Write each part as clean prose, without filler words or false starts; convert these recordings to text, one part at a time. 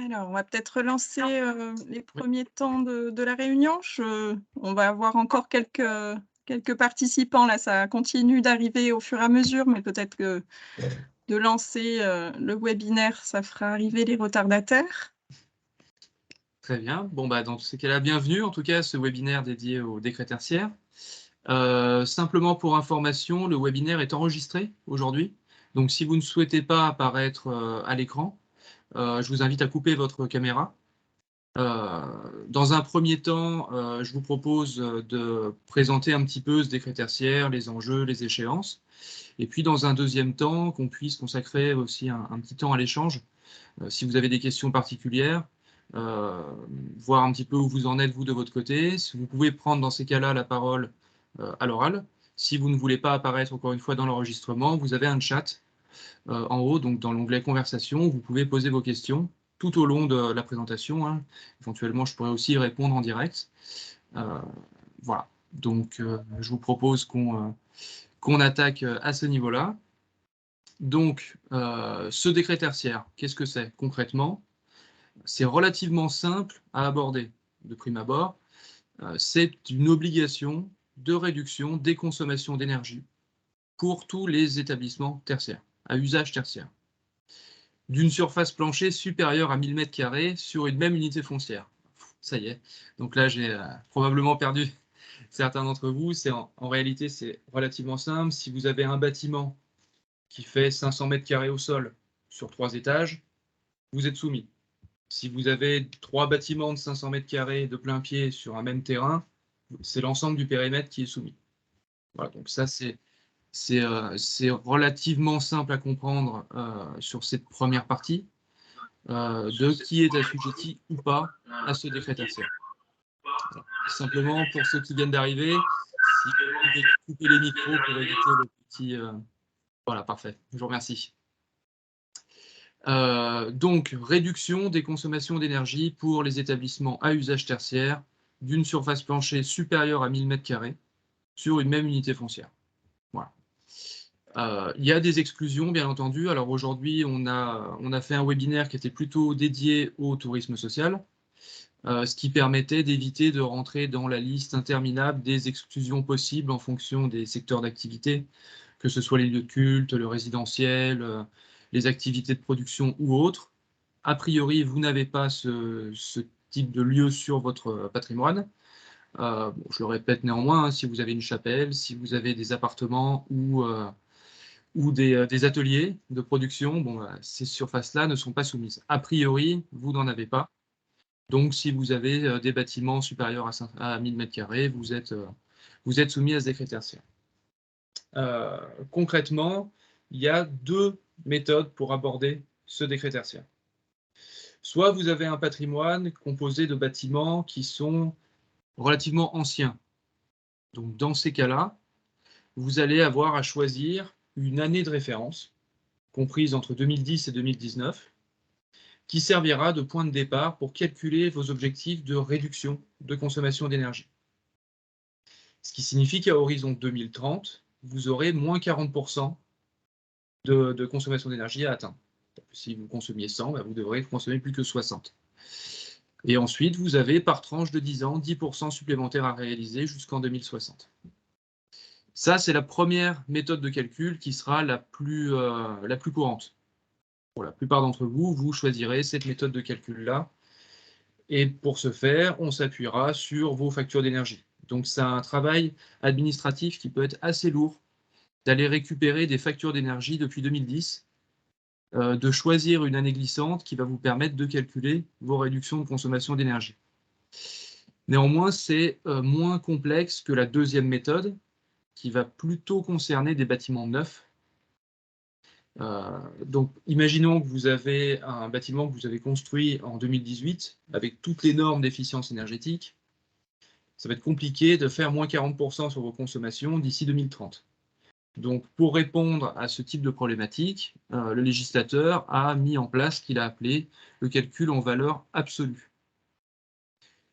Alors, on va peut-être relancer, les premiers temps de la réunion. On va avoir encore quelques participants là, ça continue d'arriver au fur et à mesure, mais peut-être que de lancer, le webinaire, ça fera arriver les retardataires. Très bien. Bon, bah, dans ces cas-là, bienvenue en tout cas à ce webinaire dédié au décret tertiaire. Simplement pour information, le webinaire est enregistré aujourd'hui. Donc si vous ne souhaitez pas apparaître à l'écran, je vous invite à couper votre caméra. Dans un premier temps, je vous propose de présenter un petit peu ce décret tertiaire, les enjeux, les échéances. Et puis dans un deuxième temps, qu'on puisse consacrer aussi un petit temps à l'échange. Si vous avez des questions particulières, euh, voir un petit peu où vous en êtes, vous, de votre côté. Vous pouvez prendre dans ces cas-là la parole à l'oral. Si vous ne voulez pas apparaître, encore une fois, dans l'enregistrement, vous avez un chat en haut, donc dans l'onglet Conversation, où vous pouvez poser vos questions tout au long de la présentation, hein. Éventuellement, je pourrais aussi y répondre en direct. Voilà. Donc, je vous propose qu'on attaque à ce niveau-là. Donc, ce décret tertiaire, qu'est-ce que c'est concrètement? C'est relativement simple à aborder de prime abord. C'est une obligation de réduction des consommations d'énergie pour tous les établissements tertiaires, à usage tertiaire, d'une surface plancher supérieure à 1000 m² sur une même unité foncière. Ça y est. Donc là, j'ai probablement perdu certains d'entre vous. En réalité, c'est relativement simple. Si vous avez un bâtiment qui fait 500 m² au sol sur 3 étages, vous êtes soumis. Si vous avez 3 bâtiments de 500 m² de plein pied sur un même terrain, c'est l'ensemble du périmètre qui est soumis. Voilà, donc ça, c'est relativement simple à comprendre sur cette première partie de qui est assujetti ou pas à ce décret tertiaire. Voilà. Simplement, pour ceux qui viennent d'arriver, si vous pouvez couper les micros pour éviter le petit... Voilà, parfait. Je vous remercie. Donc, réduction des consommations d'énergie pour les établissements à usage tertiaire d'une surface plancher supérieure à 1000 m² sur une même unité foncière. Voilà. Il y a des exclusions, bien entendu. Alors aujourd'hui, on a fait un webinaire qui était plutôt dédié au tourisme social, ce qui permettait d'éviter de rentrer dans la liste interminable des exclusions possibles en fonction des secteurs d'activité, que ce soit les lieux de culte, le résidentiel, les activités de production ou autres. A priori, vous n'avez pas ce type de lieu sur votre patrimoine. Bon, je le répète néanmoins, hein, si vous avez une chapelle, si vous avez des appartements ou des ateliers de production, bon, ces surfaces-là ne sont pas soumises. A priori, vous n'en avez pas. Donc, si vous avez des bâtiments supérieurs à 1000 m², vous êtes soumis à ce décret tertiaire. Concrètement, il y a 2 méthodes pour aborder ce décret tertiaire. Soit vous avez un patrimoine composé de bâtiments qui sont relativement anciens. Donc, dans ces cas-là, vous allez avoir à choisir une année de référence, comprise entre 2010 et 2019, qui servira de point de départ pour calculer vos objectifs de réduction de consommation d'énergie. Ce qui signifie qu'à horizon 2030, vous aurez moins 40% de consommation d'énergie à atteindre. Si vous consommiez 100, vous devrez consommer plus que 60. Et ensuite, vous avez par tranche de 10 ans, 10% supplémentaires à réaliser jusqu'en 2060. Ça, c'est la première méthode de calcul qui sera la plus courante. Pour la plupart d'entre vous, vous choisirez cette méthode de calcul-là. Et pour ce faire, on s'appuiera sur vos factures d'énergie. Donc, c'est un travail administratif qui peut être assez lourd d'aller récupérer des factures d'énergie depuis 2010, de choisir une année glissante qui va vous permettre de calculer vos réductions de consommation d'énergie. Néanmoins, c'est moins complexe que la deuxième méthode, qui va plutôt concerner des bâtiments neufs. Donc, imaginons que vous avez un bâtiment que vous avez construit en 2018 avec toutes les normes d'efficience énergétique. Ça va être compliqué de faire moins 40% sur vos consommations d'ici 2030. Donc, pour répondre à ce type de problématique, le législateur a mis en place ce qu'il a appelé le calcul en valeur absolue.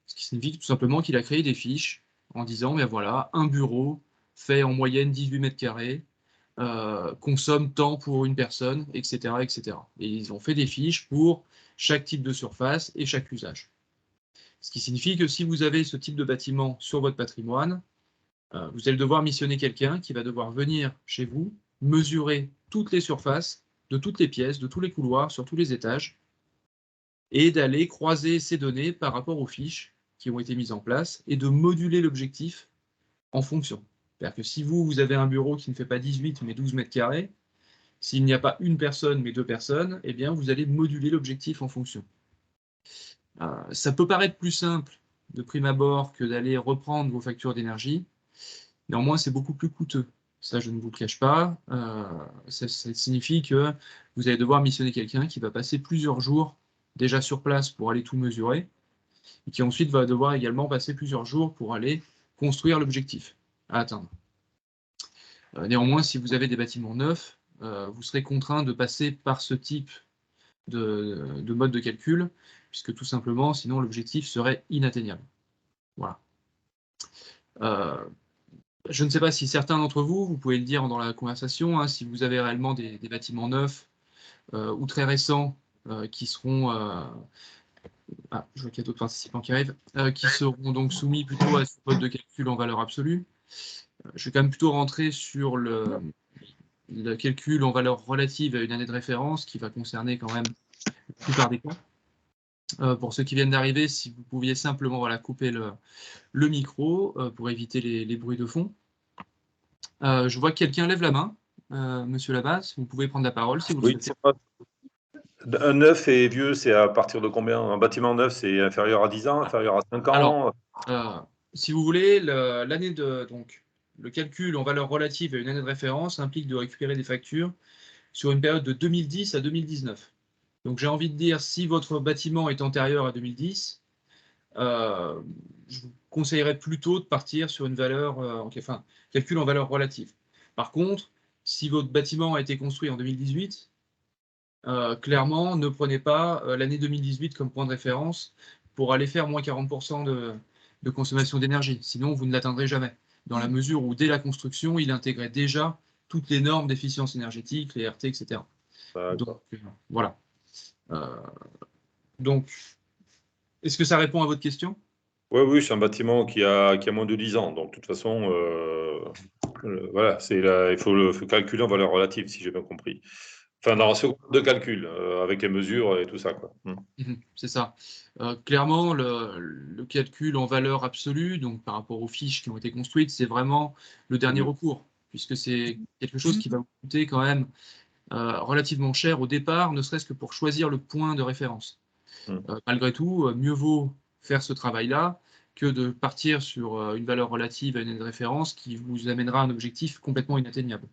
Ce qui signifie tout simplement qu'il a créé des fiches en disant, ben voilà, un bureau fait en moyenne 18 m², consomme tant pour une personne, etc., etc. Et ils ont fait des fiches pour chaque type de surface et chaque usage. Ce qui signifie que si vous avez ce type de bâtiment sur votre patrimoine, vous allez devoir missionner quelqu'un qui va devoir venir chez vous, mesurer toutes les surfaces de toutes les pièces, de tous les couloirs, sur tous les étages, et d'aller croiser ces données par rapport aux fiches qui ont été mises en place et de moduler l'objectif en fonction. C'est-à-dire que si vous avez un bureau qui ne fait pas 18 mais 12 mètres carrés, s'il n'y a pas une personne mais 2 personnes, eh bien vous allez moduler l'objectif en fonction. Ça peut paraître plus simple de prime abord que d'aller reprendre vos factures d'énergie. Néanmoins, c'est beaucoup plus coûteux. Ça, je ne vous le cache pas. Ça signifie que vous allez devoir missionner quelqu'un qui va passer plusieurs jours déjà sur place pour aller tout mesurer, et qui ensuite va devoir également passer plusieurs jours pour aller construire l'objectif à atteindre. Néanmoins, si vous avez des bâtiments neufs, vous serez contraint de passer par ce type de mode de calcul, puisque tout simplement, sinon l'objectif serait inatteignable. Voilà. Je ne sais pas si certains d'entre vous, vous pouvez le dire dans la conversation, hein, si vous avez réellement des bâtiments neufs ou très récents qui seront, je vois qu'il y a d'autres participants qui arrivent, qui seront donc soumis plutôt à ce mode de calcul en valeur absolue. Je vais quand même plutôt rentrer sur le calcul en valeur relative à une année de référence qui va concerner quand même la plupart des cas. Pour ceux qui viennent d'arriver, si vous pouviez simplement couper le micro pour éviter les bruits de fond. Je vois que quelqu'un lève la main. Monsieur Labas, vous pouvez prendre la parole si vous le souhaitez. Un neuf et vieux, c'est à partir de combien? Un bâtiment neuf, c'est inférieur à 10 ans, inférieur à 5 ans? Alors, si vous voulez, le calcul en valeur relative à une année de référence implique de récupérer des factures sur une période de 2010 à 2019. Donc j'ai envie de dire, si votre bâtiment est antérieur à 2010, je vous conseillerais plutôt de partir sur une valeur, calcul en valeur relative. Par contre, si votre bâtiment a été construit en 2018, clairement, ne prenez pas l'année 2018 comme point de référence pour aller faire moins 40% de consommation d'énergie. Sinon, vous ne l'atteindrez jamais, dans la mesure où, dès la construction, il intégrait déjà toutes les normes d'efficience énergétique, les RT, etc. Donc, voilà. Donc, est-ce que ça répond à votre question? Oui, c'est un bâtiment qui a moins de 10 ans. Donc, de toute façon, voilà, il faut calculer en valeur relative, si j'ai bien compris. Enfin, dans ce de calcul, avec les mesures et tout ça, quoi. C'est ça. Clairement, le calcul en valeur absolue, donc par rapport aux fiches qui ont été construites, c'est vraiment le dernier recours, puisque c'est quelque chose qui va vous coûter quand même relativement cher au départ, ne serait-ce que pour choisir le point de référence. Malgré tout, mieux vaut faire ce travail-là que de partir sur une valeur relative à une année de référence qui vous amènera à un objectif complètement inatteignable.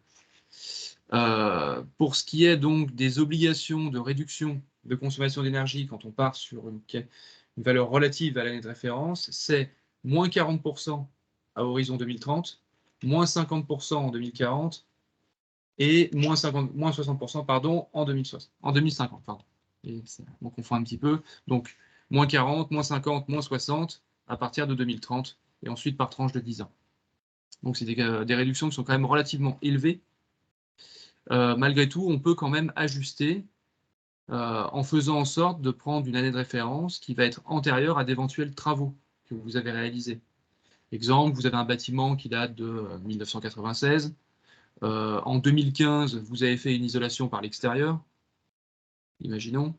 Pour ce qui est donc des obligations de réduction de consommation d'énergie quand on part sur une valeur relative à l'année de référence, c'est moins 40% à horizon 2030, moins 50% en 2040 et moins 60% pardon, en 2050. Pardon. On confond un petit peu. Donc, moins 40, moins 50, moins 60 à partir de 2030 et ensuite par tranche de 10 ans. Donc, c'est des réductions qui sont quand même relativement élevées. Malgré tout, on peut quand même ajuster en faisant en sorte de prendre une année de référence qui va être antérieure à d'éventuels travaux que vous avez réalisés. Exemple, vous avez un bâtiment qui date de 1996. En 2015, vous avez fait une isolation par l'extérieur, imaginons.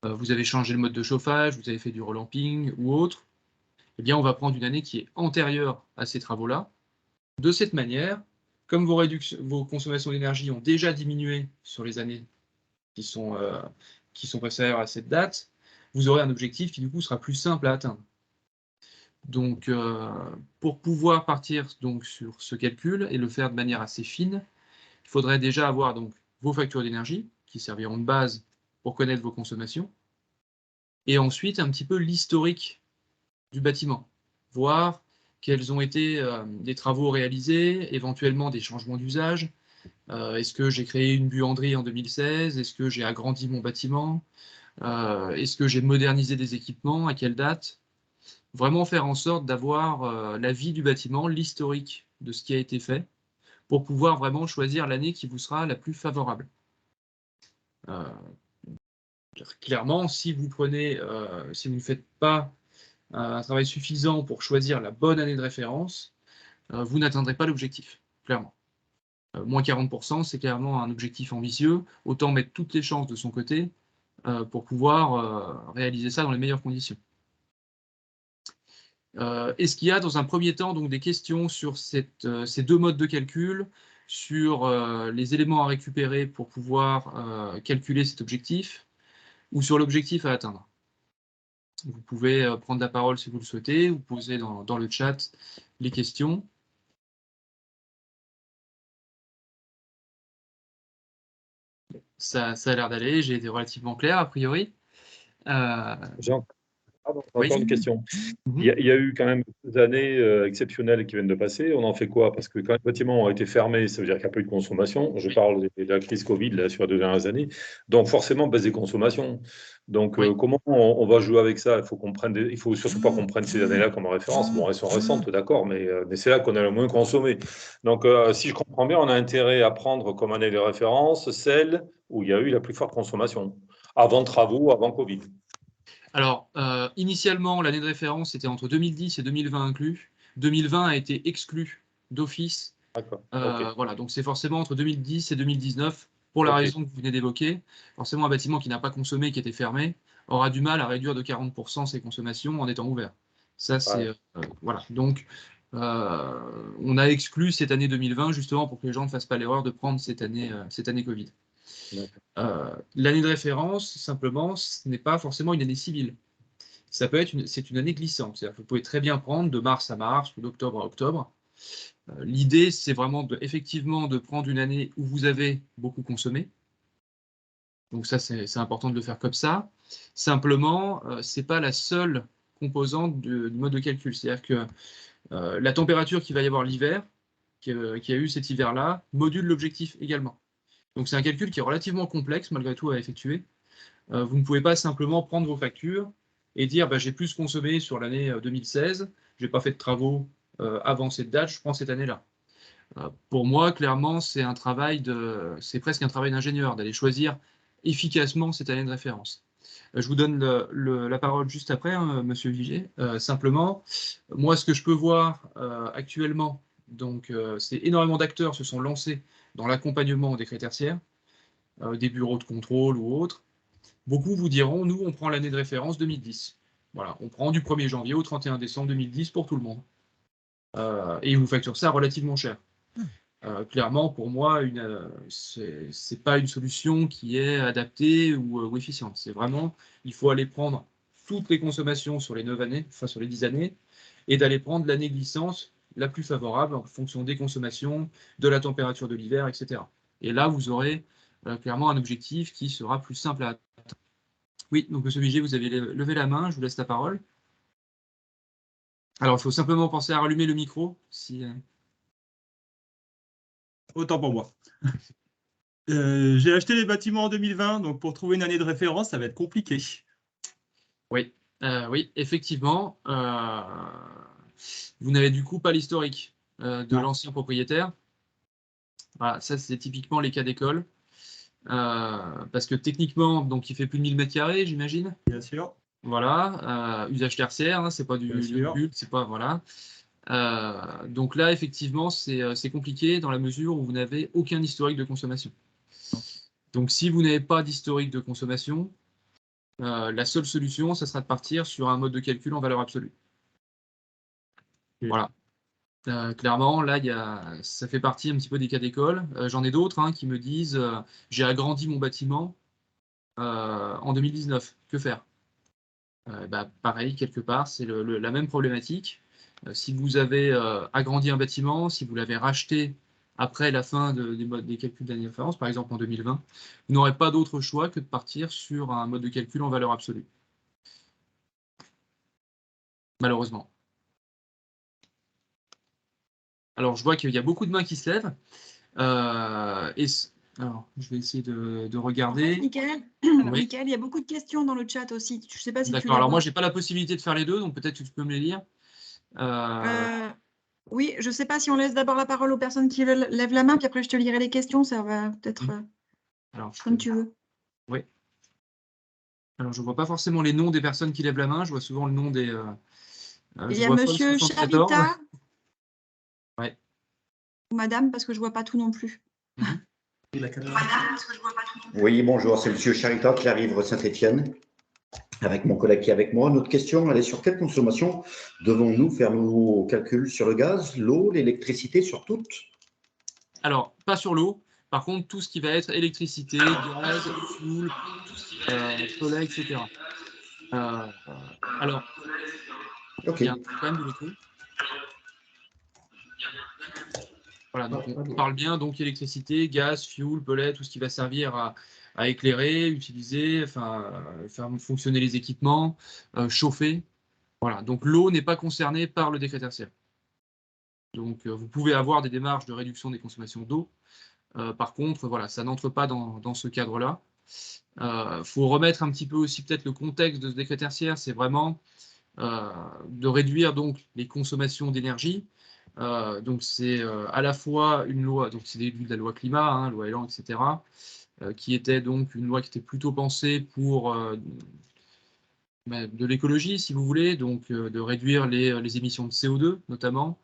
Vous avez changé le mode de chauffage, vous avez fait du relamping ou autre. Eh bien, on va prendre une année qui est antérieure à ces travaux-là. De cette manière, comme vos consommations d'énergie ont déjà diminué sur les années qui sont postérieures à cette date, vous aurez un objectif qui du coup sera plus simple à atteindre. Donc, pour pouvoir partir donc sur ce calcul et le faire de manière assez fine, il faudrait déjà avoir donc vos factures d'énergie qui serviront de base pour connaître vos consommations, et ensuite un petit peu l'historique du bâtiment, voir quels ont été des travaux réalisés, éventuellement des changements d'usage. Est-ce que j'ai créé une buanderie en 2016? Est-ce que j'ai agrandi mon bâtiment? Est-ce que j'ai modernisé des équipements? À quelle date? Vraiment faire en sorte d'avoir la vie du bâtiment, l'historique de ce qui a été fait, pour pouvoir vraiment choisir l'année qui vous sera la plus favorable. clairement, si vous ne faites pas un travail suffisant pour choisir la bonne année de référence, vous n'atteindrez pas l'objectif, clairement. Moins 40%, c'est clairement un objectif ambitieux. Autant mettre toutes les chances de son côté pour pouvoir réaliser ça dans les meilleures conditions. Est-ce qu'il y a dans un premier temps donc, des questions sur ces deux modes de calcul, sur les éléments à récupérer pour pouvoir calculer cet objectif, ou sur l'objectif à atteindre? Vous pouvez prendre la parole si vous le souhaitez, ou poser dans le chat les questions. Ça a l'air d'aller, j'ai été relativement clair a priori. Encore une question. Il y a eu quand même des années exceptionnelles qui viennent de passer. On en fait quoi? Parce que quand les bâtiments ont été fermés, ça veut dire qu'il n'y a pas eu de consommation. Je parle de la crise Covid là, sur les 2 dernières années. Donc forcément, baisse des consommations. Donc comment on va jouer avec ça? Il faut surtout pas qu'on prenne ces années-là comme référence. Bon, elles sont récentes, d'accord, mais c'est là qu'on a le moins consommé. Donc si je comprends bien, on a intérêt à prendre comme année de référence celle où il y a eu la plus forte consommation. Avant travaux, avant Covid. Alors, initialement, l'année de référence, c'était entre 2010 et 2020 inclus. 2020 a été exclu d'office. Voilà, donc c'est forcément entre 2010 et 2019, pour la raison que vous venez d'évoquer. Forcément, un bâtiment qui n'a pas consommé, qui était fermé, aura du mal à réduire de 40% ses consommations en étant ouvert. Ça, c'est... voilà, donc on a exclu cette année 2020, justement, pour que les gens ne fassent pas l'erreur de prendre cette année Covid. L'année de référence, simplement, ce n'est pas forcément une année civile. Ça peut être c'est une année glissante. C'est-à-dire que vous pouvez très bien prendre de mars à mars ou d'octobre à octobre. L'idée, c'est vraiment effectivement de prendre une année où vous avez beaucoup consommé. Donc ça, c'est important de le faire comme ça. Simplement, ce n'est pas la seule composante du mode de calcul. C'est-à-dire que la température qu'il va y avoir l'hiver, qu'il y a eu cet hiver-là, module l'objectif également. Donc c'est un calcul qui est relativement complexe malgré tout à effectuer. Vous ne pouvez pas simplement prendre vos factures et dire j'ai plus consommé sur l'année 2016, je n'ai pas fait de travaux avant cette date, je prends cette année-là. Pour moi, clairement, c'est presque un travail d'ingénieur d'aller choisir efficacement cette année de référence. Je vous donne la parole juste après, hein, Monsieur Vigier. Simplement, moi, ce que je peux voir actuellement, donc c'est énormément d'acteurs se sont lancés dans l'accompagnement des décrets tertiaires, des bureaux de contrôle ou autres. Beaucoup vous diront, nous, on prend l'année de référence 2010. Voilà, on prend du 1er janvier au 31 décembre 2010 pour tout le monde. Et ils vous facturent ça relativement cher. Clairement, pour moi, c'est pas une solution qui est adaptée ou efficiente. C'est vraiment, il faut aller prendre toutes les consommations sur les 9 années, enfin sur les 10 années, et d'aller prendre l'année glissante la plus favorable en fonction des consommations, de la température de l'hiver, etc. Et là, vous aurez clairement un objectif qui sera plus simple à atteindre. Oui, donc Monsieur Vigier, vous avez levé la main, je vous laisse la parole. Alors, il faut simplement penser à rallumer le micro. Autant pour moi. J'ai acheté les bâtiments en 2020, donc pour trouver une année de référence, ça va être compliqué. Oui, oui, effectivement. Vous n'avez du coup pas l'historique de l'ancien propriétaire. Voilà, ça c'est typiquement les cas d'école. Parce que techniquement, donc il fait plus de 1000 m², j'imagine. Bien sûr. Voilà, usage tertiaire, hein, c'est pas du culte, c'est pas voilà. Donc là, effectivement, c'est compliqué dans la mesure où vous n'avez aucun historique de consommation. Donc si vous n'avez pas d'historique de consommation, la seule solution, ça sera de partir sur un mode de calcul en valeur absolue. Voilà. Clairement, là, ça fait partie un petit peu des cas d'école. J'en ai d'autres qui me disent j'ai agrandi mon bâtiment en 2019. Que faire? Pareil, quelque part, c'est la même problématique. Si vous avez agrandi un bâtiment, si vous l'avez racheté après la fin des calculs d'année de référence, par exemple en 2020, vous n'aurez pas d'autre choix que de partir sur un mode de calcul en valeur absolue. Malheureusement. Alors, je vois qu'il y a beaucoup de mains qui se lèvent. Alors, je vais essayer de regarder. Michael, oui. Michael, il y a beaucoup de questions dans le chat aussi. Je sais pas si D'accord. Alors, moi, je n'ai pas la possibilité de faire les deux, donc peut-être que tu peux me les lire. Oui, je ne sais pas si on laisse d'abord la parole aux personnes qui lèvent la main, puis après, je te lirai les questions. Ça va peut-être comme tu veux. Oui. Alors, je ne vois pas forcément les noms des personnes qui lèvent la main. Je vois souvent le nom des. Il je y a vois Monsieur Paul 74. Charita Ouais. ou Madame, parce que je ne vois pas tout non plus. Mhm. Oui, bonjour, c'est M. Charita qui arrive à Saint-Étienne avec mon collègue qui est avec moi. Notre question, elle est sur quelle consommation devons-nous faire nos calculs sur le gaz, l'eau, l'électricité, sur toutes? Alors, pas sur l'eau. Par contre, tout ce qui va être électricité, gaz, fuel, soleil, etc. Alors, Ok. il y a un problème de l'écho. Voilà, donc on parle bien donc électricité, gaz, fuel, pellet, tout ce qui va servir à éclairer, utiliser, enfin, faire fonctionner les équipements, chauffer. Voilà, donc l'eau n'est pas concernée par le décret tertiaire. Donc vous pouvez avoir des démarches de réduction des consommations d'eau. Par contre, voilà, ça n'entre pas dans ce cadre-là. Faut remettre un petit peu aussi peut-être le contexte de ce décret tertiaire, c'est vraiment de réduire donc les consommations d'énergie. Donc c'est à la fois une loi, donc c'est déduit de la loi climat, hein, loi Elan, etc., qui était donc une loi qui était plutôt pensée pour de l'écologie, si vous voulez, donc de réduire les émissions de CO2 notamment.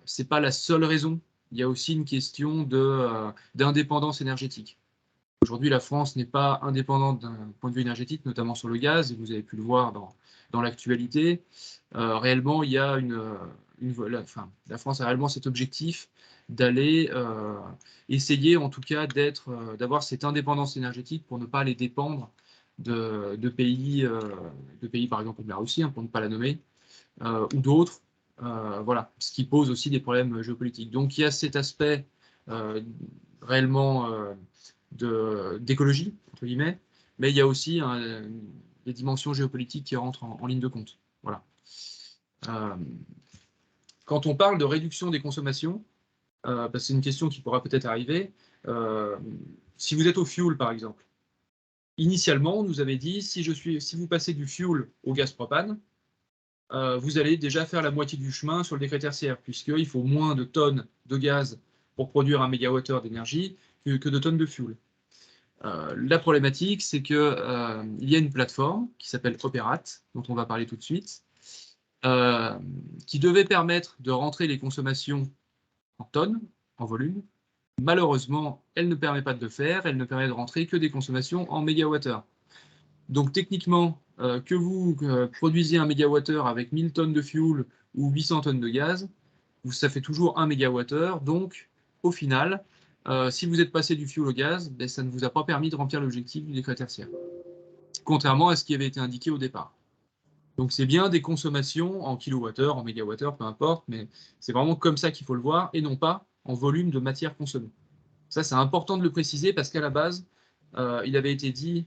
C'est pas la seule raison. Il y a aussi une question d'indépendance énergétique. Aujourd'hui, la France n'est pas indépendante d'un point de vue énergétique, notamment sur le gaz, et vous avez pu le voir dans l'actualité. Réellement, il y a la France a réellement cet objectif d'aller essayer, en tout cas, d'avoir cette indépendance énergétique pour ne pas les dépendre de pays, par exemple comme la Russie, hein, pour ne pas la nommer, ou d'autres. Voilà, ce qui pose aussi des problèmes géopolitiques. Donc, il y a cet aspect réellement d'écologie, entre guillemets, mais il y a aussi des dimensions géopolitiques qui rentrent en ligne de compte. Voilà. Quand on parle de réduction des consommations, parce que c'est une question qui pourra peut-être arriver, si vous êtes au fuel, par exemple, initialement, on nous avait dit, si vous passez du fuel au gaz propane, vous allez déjà faire la moitié du chemin sur le décret tertiaire, puisqu'il faut moins de tonnes de gaz pour produire 1 MWh d'énergie que de tonnes de fuel. La problématique, c'est qu'il y a une plateforme qui s'appelle Operat, dont on va parler tout de suite, qui devait permettre de rentrer les consommations en tonnes, en volume. Malheureusement, elle ne permet pas de le faire, elle ne permet de rentrer que des consommations en mégawattheure. Donc techniquement, que vous produisiez 1 mégawattheure avec 1000 tonnes de fuel ou 800 tonnes de gaz, ça fait toujours 1 mégawattheure. Donc au final, si vous êtes passé du fuel au gaz, ben, ça ne vous a pas permis de remplir l'objectif du décret tertiaire, contrairement à ce qui avait été indiqué au départ. Donc c'est bien des consommations en kilowattheure, en mégawattheure, peu importe, mais c'est vraiment comme ça qu'il faut le voir, et non pas en volume de matière consommée. Ça, c'est important de le préciser, parce qu'à la base, il avait été dit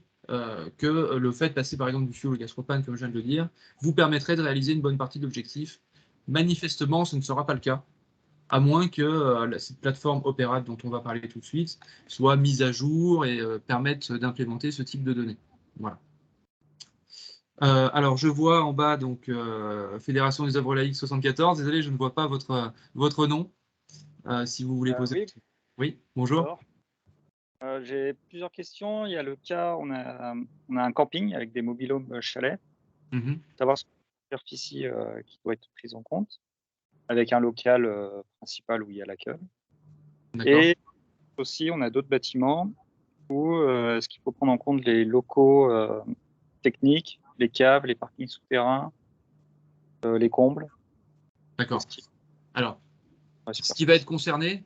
que le fait de passer par exemple du fuel au gaz propane, comme je viens de le dire, vous permettrait de réaliser une bonne partie de l'objectif. Manifestement, ce ne sera pas le cas, à moins que cette plateforme Operat, dont on va parler tout de suite, soit mise à jour et permette d'implémenter ce type de données. Voilà. Alors, je vois en bas, donc, Fédération des œuvres laïques 74. Désolé, je ne vois pas votre nom. Si vous voulez poser. Oui, Oui, bonjour. bonjour. J'ai plusieurs questions. Il y a le cas, on a un camping avec des mobil-homes chalets. Savoir ce superficie qui doit être prise en compte, avec un local principal où il y a l'accueil. Et aussi, on a d'autres bâtiments où est-ce qu'il faut prendre en compte les locaux techniques, les caves, les parkings souterrains, les combles. D'accord. Alors, ce qui va être concerné,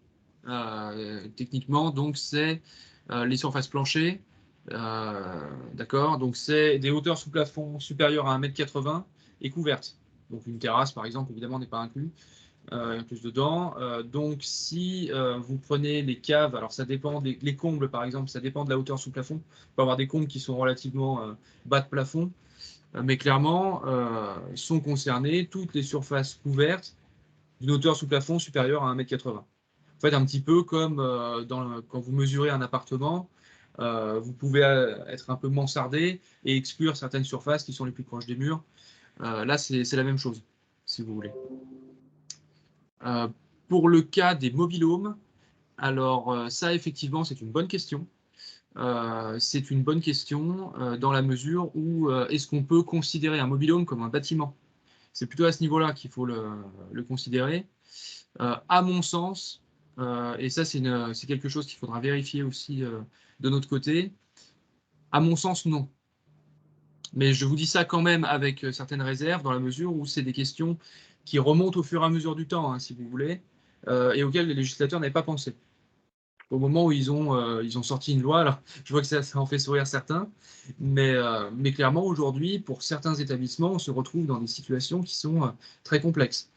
techniquement, donc, c'est les surfaces planchées. D'accord. Donc, c'est des hauteurs sous plafond supérieures à 1,80 m et couvertes. Donc, une terrasse, par exemple, évidemment, n'est pas inclus. En plus dedans. Donc, si vous prenez les caves, alors ça dépend les combles, par exemple, ça dépend de la hauteur sous plafond. On peut avoir des combles qui sont relativement bas de plafond, mais clairement, sont concernées toutes les surfaces couvertes d'une hauteur sous plafond supérieure à 1,80 m. En fait, un petit peu comme quand vous mesurez un appartement, vous pouvez être un peu mansardé et exclure certaines surfaces qui sont les plus proches des murs. Là, c'est la même chose, si vous voulez. Pour le cas des mobil-homes, alors ça, effectivement, c'est une bonne question. c'est une bonne question dans la mesure où est-ce qu'on peut considérer un mobil-home comme un bâtiment? C'est plutôt à ce niveau-là qu'il faut le considérer. À mon sens, et ça c'est quelque chose qu'il faudra vérifier aussi de notre côté, à mon sens, non. Mais je vous dis ça quand même avec certaines réserves, dans la mesure où c'est des questions qui remontent au fur et à mesure du temps, hein, si vous voulez, et auxquelles les législateurs n'avaient pas pensé. Au moment où ils ont sorti une loi, alors je vois que ça en fait sourire certains, mais clairement aujourd'hui, pour certains établissements, on se retrouve dans des situations qui sont très complexes.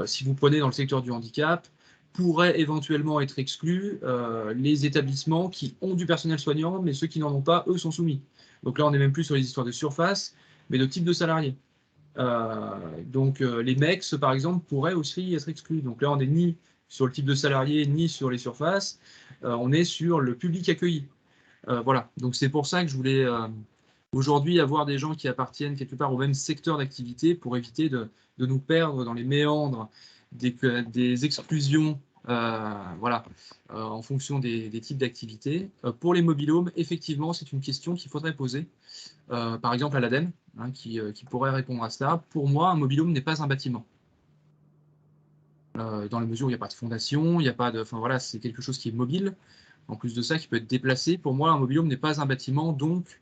Si vous prenez dans le secteur du handicap, pourraient éventuellement être exclus les établissements qui ont du personnel soignant, mais ceux qui n'en ont pas, eux, sont soumis. Donc là, on n'est même plus sur les histoires de surface, mais de type de salarié. Donc les MEX, par exemple, pourraient aussi être exclus. Donc là, on n'est ni sur le type de salarié, ni sur les surfaces. On est sur le public accueilli. Voilà. Donc c'est pour ça que je voulais aujourd'hui avoir des gens qui appartiennent quelque part au même secteur d'activité pour éviter de nous perdre dans les méandres des exclusions voilà, en fonction des types d'activités. Pour les mobil-homes, effectivement, c'est une question qu'il faudrait poser, par exemple à l'ADEME, hein, qui pourrait répondre à cela. Pour moi, un mobil-home n'est pas un bâtiment. Dans la mesure où il n'y a pas de fondation, il n'y a pas de... Enfin voilà, c'est quelque chose qui est mobile. En plus de ça, qui peut être déplacé. Pour moi, un mobil-home n'est pas un bâtiment, donc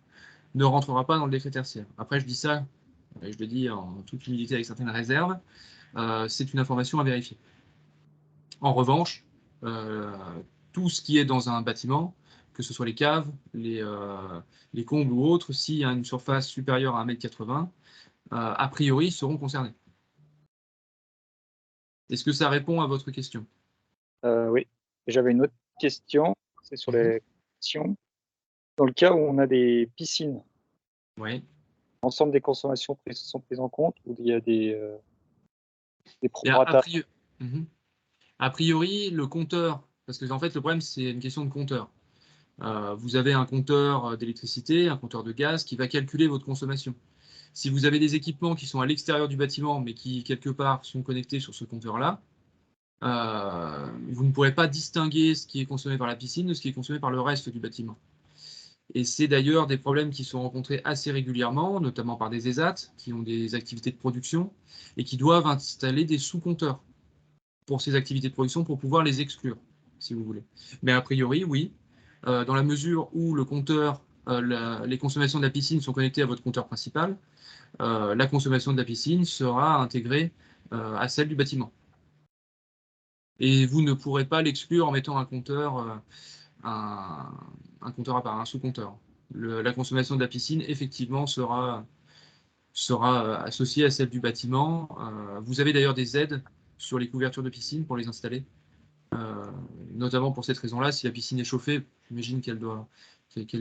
ne rentrera pas dans le décret tertiaire. Après, je dis ça, je le dis en toute humilité avec certaines réserves, c'est une information à vérifier. En revanche, tout ce qui est dans un bâtiment, que ce soit les caves, les combles ou autres, s'il y a une surface supérieure à 1,80 m, a priori, seront concernés. Est-ce que ça répond à votre question? Oui. J'avais une autre question, c'est sur les questions. Dans le cas où on a des piscines, oui. L'ensemble des consommations sont prises en compte ou il y a des prorata? A priori, le compteur, parce que en fait, le problème, c'est une question de compteur. Vous avez un compteur d'électricité, un compteur de gaz qui va calculer votre consommation. Si vous avez des équipements qui sont à l'extérieur du bâtiment, mais qui, quelque part, sont connectés sur ce compteur-là, vous ne pourrez pas distinguer ce qui est consommé par la piscine de ce qui est consommé par le reste du bâtiment. Et c'est d'ailleurs des problèmes qui sont rencontrés assez régulièrement, notamment par des ESAT, qui ont des activités de production, et qui doivent installer des sous-compteurs pour ces activités de production pour pouvoir les exclure, si vous voulez. Mais a priori, oui, dans la mesure où le compteur, les consommations de la piscine sont connectées à votre compteur principal, la consommation de la piscine sera intégrée à celle du bâtiment. Et vous ne pourrez pas l'exclure en mettant un compteur, un compteur à part, un sous-compteur. La consommation de la piscine, effectivement, sera associée à celle du bâtiment. Vous avez d'ailleurs des aides sur les couvertures de piscine pour les installer, notamment pour cette raison-là. Si la piscine est chauffée, j'imagine qu'elle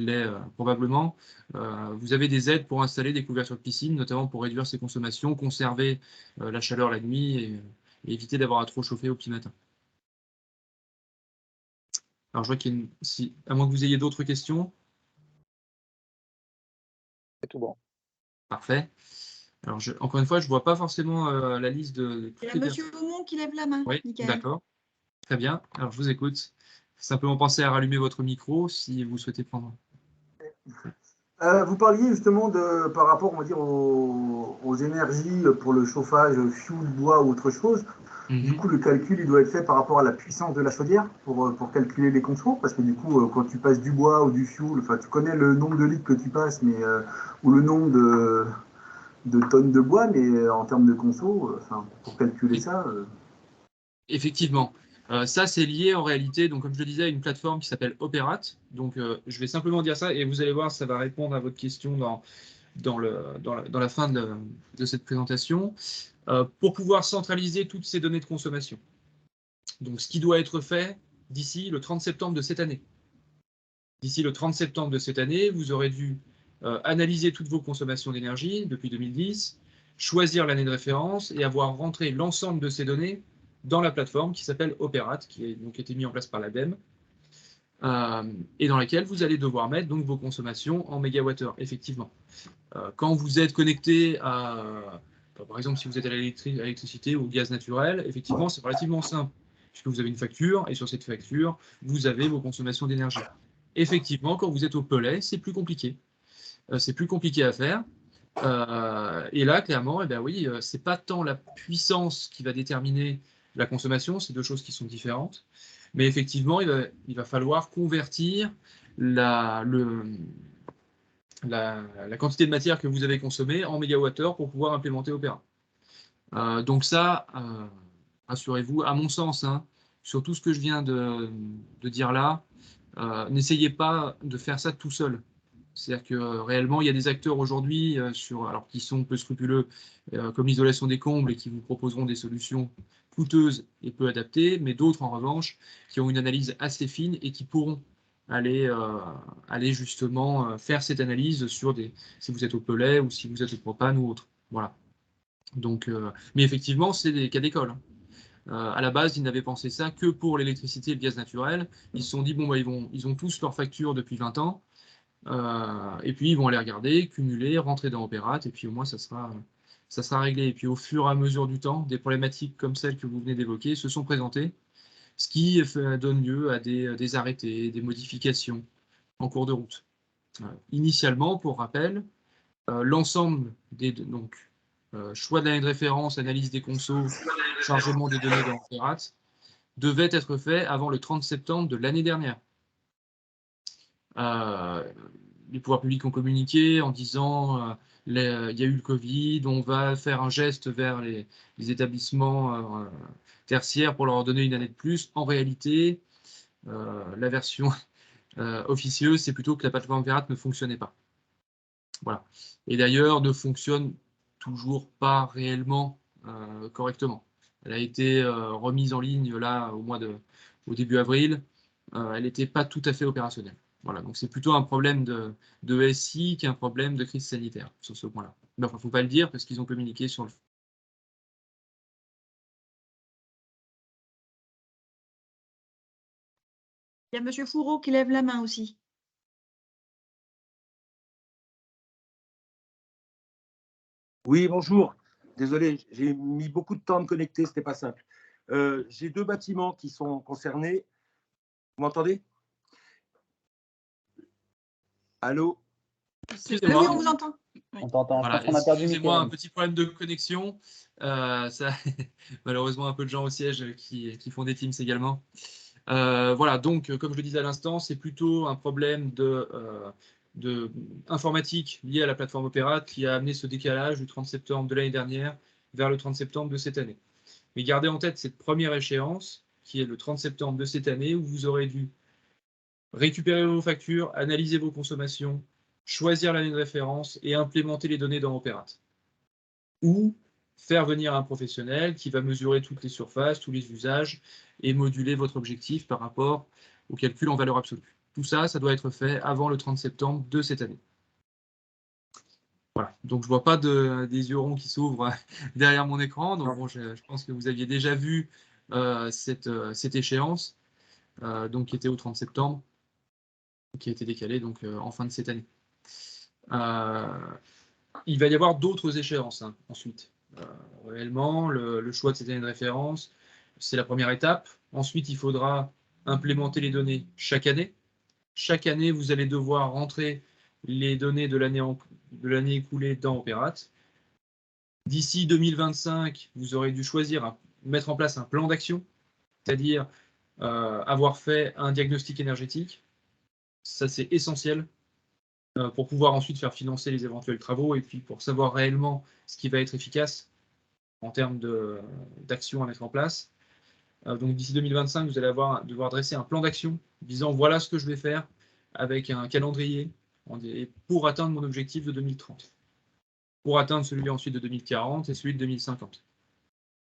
l'est probablement, vous avez des aides pour installer des couvertures de piscine, notamment pour réduire ses consommations, conserver la chaleur la nuit et éviter d'avoir à trop chauffer au petit matin. Alors, je vois qu'il y a à moins que vous ayez d'autres questions. C'est tout bon. Parfait. Alors, encore une fois, je ne vois pas forcément la liste de... Il y a Monsieur Aumont qui lève la main. Oui, d'accord. Très bien. Alors, je vous écoute. Simplement pensez à rallumer votre micro si vous souhaitez prendre. Vous parliez justement par rapport, on va dire, aux énergies pour le chauffage, fioul, bois ou autre chose. Du coup, le calcul, il doit être fait par rapport à la puissance de la chaudière pour calculer les consommations. Parce que du coup, quand tu passes du bois ou du fioul, enfin, tu connais le nombre de litres que tu passes, mais ou le nombre de tonnes de bois, mais en termes de conso, pour calculer ça. Effectivement. Ça, c'est lié en réalité, donc, comme je le disais, à une plateforme qui s'appelle Operat. Donc, je vais simplement dire ça et vous allez voir, ça va répondre à votre question dans la fin de cette présentation. Pour pouvoir centraliser toutes ces données de consommation. Donc, ce qui doit être fait d'ici le 30 septembre de cette année. D'ici le 30 septembre de cette année, vous aurez dû analyser toutes vos consommations d'énergie depuis 2010, choisir l'année de référence et avoir rentré l'ensemble de ces données dans la plateforme qui s'appelle Operat, qui a donc été mise en place par l'ADEME, et dans laquelle vous allez devoir mettre donc vos consommations en mégawattheure, effectivement. Quand vous êtes connecté à... Par exemple, si vous êtes à l'électricité ou au gaz naturel, effectivement, c'est relativement simple, puisque vous avez une facture, et sur cette facture, vous avez vos consommations d'énergie. Effectivement, quand vous êtes au pellet, c'est plus compliqué. C'est plus compliqué à faire. Et là, clairement, eh ben oui, c'est pas tant la puissance qui va déterminer la consommation, c'est deux choses qui sont différentes. Mais effectivement, il va falloir convertir la quantité de matière que vous avez consommée en mégawattheure pour pouvoir implémenter Opera. Donc ça, rassurez-vous, à mon sens, hein, sur tout ce que je viens de dire là, n'essayez pas de faire ça tout seul. C'est-à-dire que réellement, il y a des acteurs aujourd'hui alors qui sont peu scrupuleux, comme l'isolation des combles, et qui vous proposeront des solutions coûteuses et peu adaptées, mais d'autres, en revanche, qui ont une analyse assez fine et qui pourront aller justement faire cette analyse sur si vous êtes au pellet ou si vous êtes au propane ou autre. Voilà. Donc, mais effectivement, c'est des cas d'école. À la base, ils n'avaient pensé ça que pour l'électricité et le gaz naturel. Ils se sont dit, bon, bah, ils ont tous leurs factures depuis 20 ans. Et puis ils vont aller regarder, cumuler, rentrer dans Opérate, et puis au moins ça sera réglé. Et puis au fur et à mesure du temps, des problématiques comme celles que vous venez d'évoquer se sont présentées, ce qui donne lieu à des arrêtés, des modifications en cours de route. Initialement, pour rappel, l'ensemble des choix de l'année de référence, analyse des consos, chargement des données dans Opérate, devait être fait avant le 30 septembre de l'année dernière. Les pouvoirs publics ont communiqué en disant il y a eu le Covid, on va faire un geste vers les établissements tertiaires pour leur donner une année de plus. En réalité, la version officieuse, c'est plutôt que la plateforme Opérate ne fonctionnait pas. Voilà. Et d'ailleurs, ne fonctionne toujours pas réellement correctement. Elle a été remise en ligne là au début avril. Elle n'était pas tout à fait opérationnelle. Voilà, donc c'est plutôt un problème de SI qu'un problème de crise sanitaire sur ce point-là. Mais enfin, il ne faut pas le dire parce qu'ils ont communiqué sur le. Il y a M. Fourreau qui lève la main aussi. Oui, bonjour. Désolé, j'ai mis beaucoup de temps à me connecter, ce n'était pas simple. J'ai deux bâtiments qui sont concernés. Vous m'entendez? Allô? Excusez-moi. Oui, on vous entend. On t'entend. Voilà, excusez-moi, un petit problème de connexion. Ça, malheureusement, un peu de gens au siège qui font des Teams également. Voilà, donc, comme je le disais à l'instant, c'est plutôt un problème informatique lié à la plateforme Opérate qui a amené ce décalage du 30 septembre de l'année dernière vers le 30 septembre de cette année. Mais gardez en tête cette première échéance, qui est le 30 septembre de cette année, où vous aurez dû récupérer vos factures, analyser vos consommations, choisir l'année de référence et implémenter les données dans Opérate. Ou faire venir un professionnel qui va mesurer toutes les surfaces, tous les usages et moduler votre objectif par rapport au calcul en valeur absolue. Tout ça, ça doit être fait avant le 30 septembre de cette année. Voilà, donc je ne vois pas des yeux ronds qui s'ouvrent derrière mon écran. Donc bon, je pense que vous aviez déjà vu cette échéance, donc qui était au 30 septembre, qui a été décalée donc, en fin de cette année. Il va y avoir d'autres échéances ensuite. Réellement, le choix de cette année de référence, c'est la première étape. Ensuite, il faudra implémenter les données chaque année. Chaque année, vous allez devoir rentrer les données de l'année écoulée dans Opérate. D'ici 2025, vous aurez dû mettre en place un plan d'action, c'est-à-dire avoir fait un diagnostic énergétique. Ça, c'est essentiel pour pouvoir ensuite faire financer les éventuels travaux et puis pour savoir réellement ce qui va être efficace en termes d'action à mettre en place. Donc d'ici 2025, vous allez devoir dresser un plan d'action disant voilà ce que je vais faire avec un calendrier pour atteindre mon objectif de 2030, pour atteindre celui ensuite de 2040 et celui de 2050.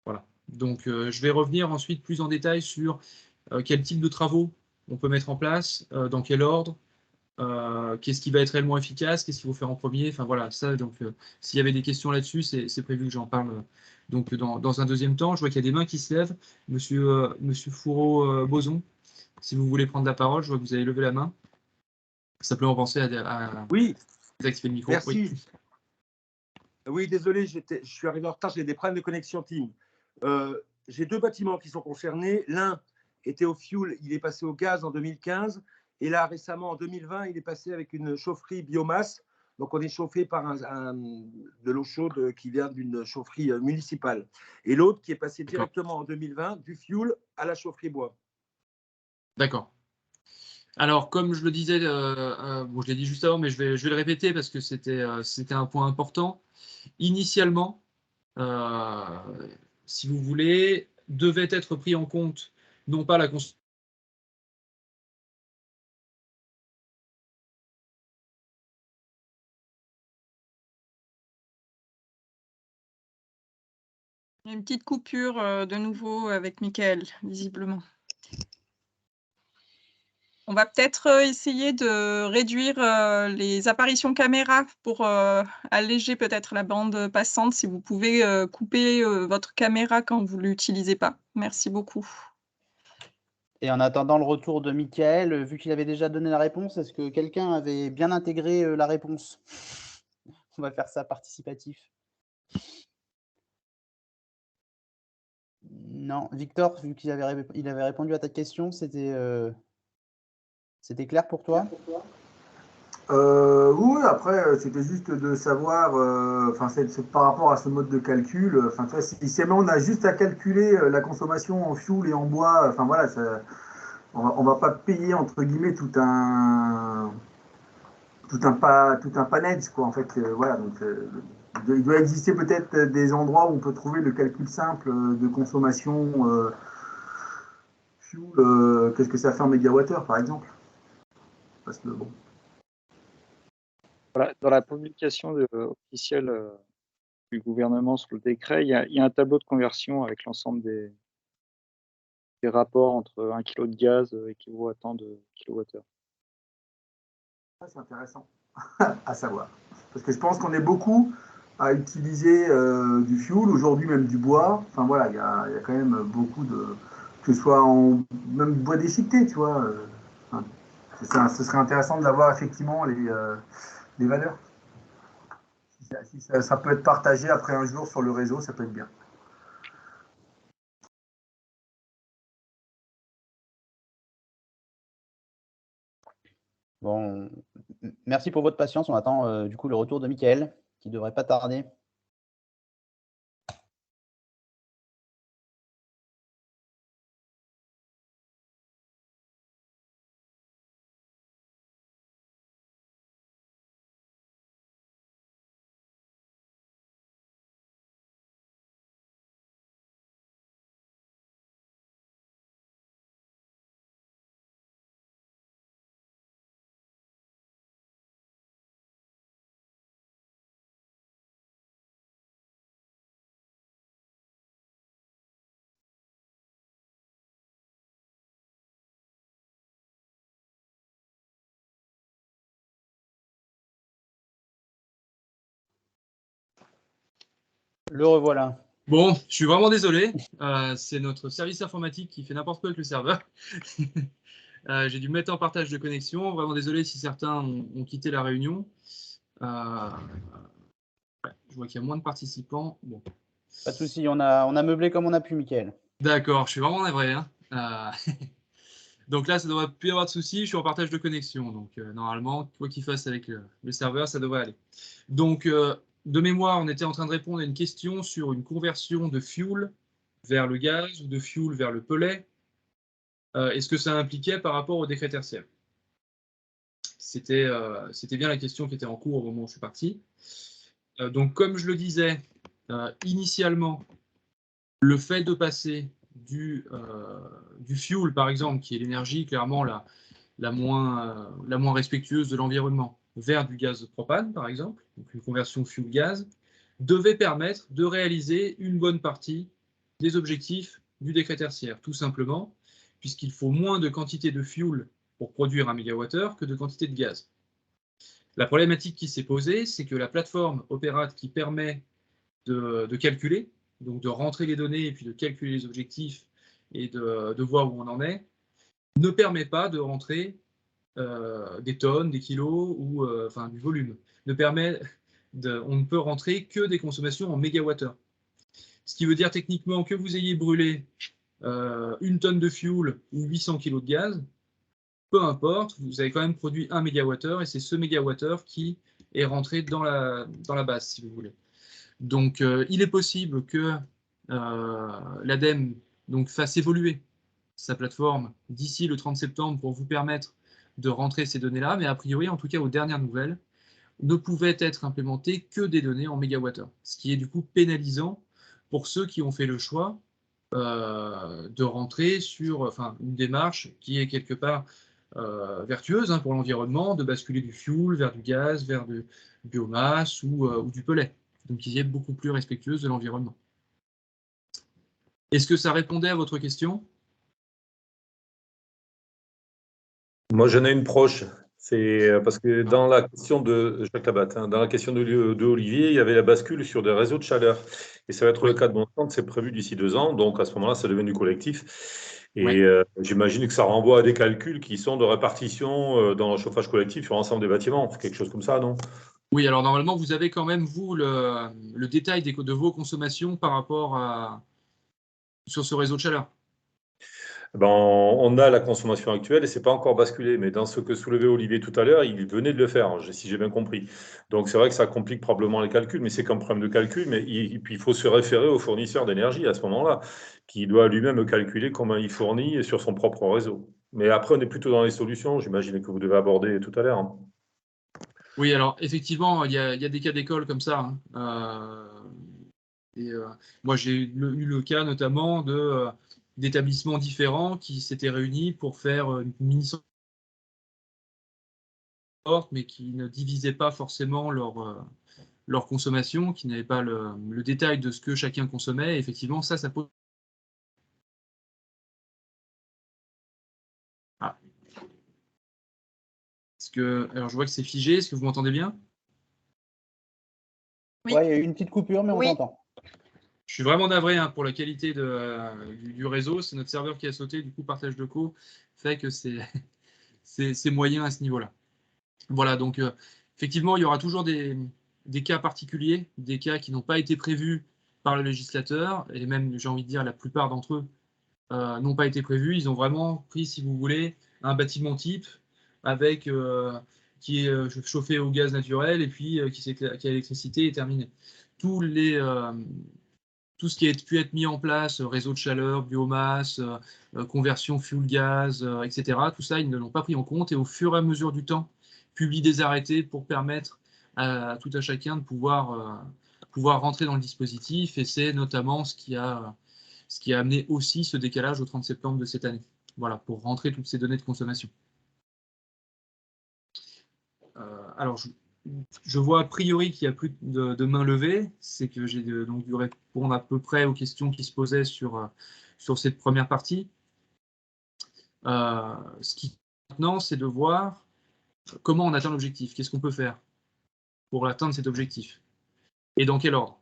Voilà. Donc je vais revenir ensuite plus en détail sur quel type de travaux on peut mettre en place, dans quel ordre, qu'est-ce qui va être réellement efficace, qu'est-ce qu'il faut faire en premier, enfin voilà, ça, donc s'il y avait des questions là-dessus, c'est prévu que j'en parle donc dans un deuxième temps. Je vois qu'il y a des mains qui se lèvent. Monsieur Fourreau-Boson, si vous voulez prendre la parole, je vois que vous avez levé la main. Simplement penser à oui, désactiver le micro. Merci. Oui, désolé, je suis arrivé en retard, j'ai des problèmes de connexion Teams. J'ai deux bâtiments qui sont concernés. L'un était au fioul, il est passé au gaz en 2015. Et là, récemment, en 2020, il est passé avec une chaufferie biomasse. Donc, on est chauffé par de l'eau chaude qui vient d'une chaufferie municipale. Et l'autre qui est passé directement en 2020 du fioul à la chaufferie bois. D'accord. Alors, comme je le disais, bon, je l'ai dit juste avant, mais je vais le répéter parce que c'était un point important. Initialement, si vous voulez, devait être pris en compte non pas la consommation. Il y a une petite coupure de nouveau avec Mickaël, visiblement. On va peut-être essayer de réduire les apparitions caméra pour alléger peut-être la bande passante, si vous pouvez couper votre caméra quand vous ne l'utilisez pas. Merci beaucoup. Et en attendant le retour de Mickaël, vu qu'il avait déjà donné la réponse, est-ce que quelqu'un avait bien intégré la réponse? On va faire ça participatif. Non, Victor, vu qu'il avait répondu à ta question, c'était clair pour toi? Oui, après, c'était juste de savoir, par rapport à ce mode de calcul, si on a juste à calculer la consommation en fuel et en bois, enfin voilà, on va pas payer entre guillemets tout un panel, quoi, en fait, voilà, donc il doit exister peut-être des endroits où on peut trouver le calcul simple de consommation fuel, qu'est-ce que ça fait en mégawattheure, par exemple, parce que bon. Voilà, dans la publication officielle du gouvernement sur le décret, il y a un tableau de conversion avec l'ensemble des rapports entre 1 kg de gaz équivaut à tant de kilowattheures. Ça, c'est intéressant à savoir. Parce que je pense qu'on est beaucoup à utiliser du fuel, aujourd'hui même du bois. Enfin voilà, il y a quand même beaucoup de... Que ce soit même bois déchiqueté, tu vois. Ce serait intéressant de l'avoir effectivement les valeurs. Si ça peut être partagé après un jour sur le réseau, ça peut être bien. Bon, merci pour votre patience. On attend du coup le retour de Mickaël, qui ne devrait pas tarder. Le revoilà. Bon, je suis vraiment désolé. C'est notre service informatique qui fait n'importe quoi avec le serveur. J'ai dû mettre en partage de connexion. Vraiment désolé si certains ont quitté la réunion. Je vois qu'il y a moins de participants. Bon. Pas de souci, on a meublé comme on a pu, Mickaël. D'accord, je suis vraiment navré. Hein. Donc là, ça ne devrait plus y avoir de soucis. Je suis en partage de connexion. Donc normalement, quoi qu'il fasse avec le serveur, ça devrait aller. Donc, de mémoire, on était en train de répondre à une question sur une conversion de fuel vers le gaz ou de fuel vers le pellet. Est-ce que ça impliquait par rapport au décret tertiaire? C'était bien la question qui était en cours au moment où je suis parti. Donc, comme je le disais, initialement, le fait de passer du fuel, par exemple, qui est l'énergie clairement la moins respectueuse de l'environnement, vers du gaz propane, par exemple, donc une conversion fuel-gaz, devait permettre de réaliser une bonne partie des objectifs du décret tertiaire, tout simplement, puisqu'il faut moins de quantité de fuel pour produire 1 mégawattheure que de quantité de gaz. La problématique qui s'est posée, c'est que la plateforme Opérate qui permet de calculer, donc de rentrer les données et puis de calculer les objectifs et de voir où on en est, ne permet pas de rentrer des tonnes, des kilos ou enfin du volume. On ne peut rentrer que des consommations en mégawattheure. Ce qui veut dire techniquement que vous ayez brûlé 1 tonne de fuel ou 800 kg de gaz, peu importe, vous avez quand même produit 1 MWh et c'est ce mégawattheure qui est rentré dans la base, si vous voulez. Donc, il est possible que l'ADEME fasse évoluer sa plateforme d'ici le 30 septembre pour vous permettre de rentrer ces données-là, mais a priori, en tout cas aux dernières nouvelles, ne pouvaient être implémentées que des données en mégawattheure, ce qui est du coup pénalisant pour ceux qui ont fait le choix de rentrer sur une démarche qui est quelque part vertueuse pour l'environnement, de basculer du fuel vers du gaz, vers du biomasse ou du pellet, donc qui est beaucoup plus respectueuse de l'environnement. Est-ce que ça répondait à votre question? Moi, j'en ai une proche. C'est parce que dans la question de Jacques Labatte, dans la question de Olivier, il y avait la bascule sur des réseaux de chaleur. Et ça va être le cas de Monsanto, c'est prévu d'ici 2 ans. Donc, à ce moment-là, ça devient du collectif. Et j'imagine que ça renvoie à des calculs qui sont de répartition dans le chauffage collectif sur l'ensemble des bâtiments. C'est quelque chose comme ça, non? Oui, alors normalement, vous avez quand même, vous, le détail de vos consommations par rapport sur ce réseau de chaleur. On a la consommation actuelle et ce n'est pas encore basculé. Mais dans ce que soulevait Olivier tout à l'heure, il venait de le faire, si j'ai bien compris. Donc, c'est vrai que ça complique probablement les calculs, mais c'est qu'un problème de calcul. Mais puis, il faut se référer au fournisseur d'énergie à ce moment-là, qui doit lui-même calculer comment il fournit sur son propre réseau. Mais après, on est plutôt dans les solutions, j'imagine que vous devez aborder tout à l'heure. Oui, alors effectivement, il y a des cas d'école comme ça. Moi, j'ai eu le cas notamment d'établissements différents qui s'étaient réunis pour faire une mini sorte, mais qui ne divisaient pas forcément leur consommation, qui n'avaient pas le détail de ce que chacun consommait. Et effectivement, ça pose. Ah. Alors, je vois que c'est figé. Est-ce que vous m'entendez bien? Oui, il y a eu une petite coupure, mais on t'entend. Je suis vraiment navré pour la qualité du réseau. C'est notre serveur qui a sauté. Du coup, partage de co fait que c'est moyen à ce niveau-là. Voilà, donc effectivement, il y aura toujours des cas particuliers, des cas qui n'ont pas été prévus par le législateur, et même, j'ai envie de dire, la plupart d'entre eux n'ont pas été prévus. Ils ont vraiment pris, si vous voulez, un bâtiment type avec qui est chauffé au gaz naturel et puis qui a l'électricité et terminé. Tout ce qui a pu être mis en place, réseau de chaleur, biomasse, conversion fuel-gaz, etc., tout ça, ils ne l'ont pas pris en compte et au fur et à mesure du temps, publient des arrêtés pour permettre à tout à chacun de pouvoir rentrer dans le dispositif, et c'est notamment ce qui a amené aussi ce décalage au 30 septembre de cette année. Voilà, pour rentrer toutes ces données de consommation. Alors, je vois a priori qu'il n'y a plus de main levée, c'est que j'ai donc dû répondre à peu près aux questions qui se posaient sur cette première partie. Ce qui maintenant, c'est de voir comment on atteint l'objectif, qu'est-ce qu'on peut faire pour atteindre cet objectif et dans quel ordre.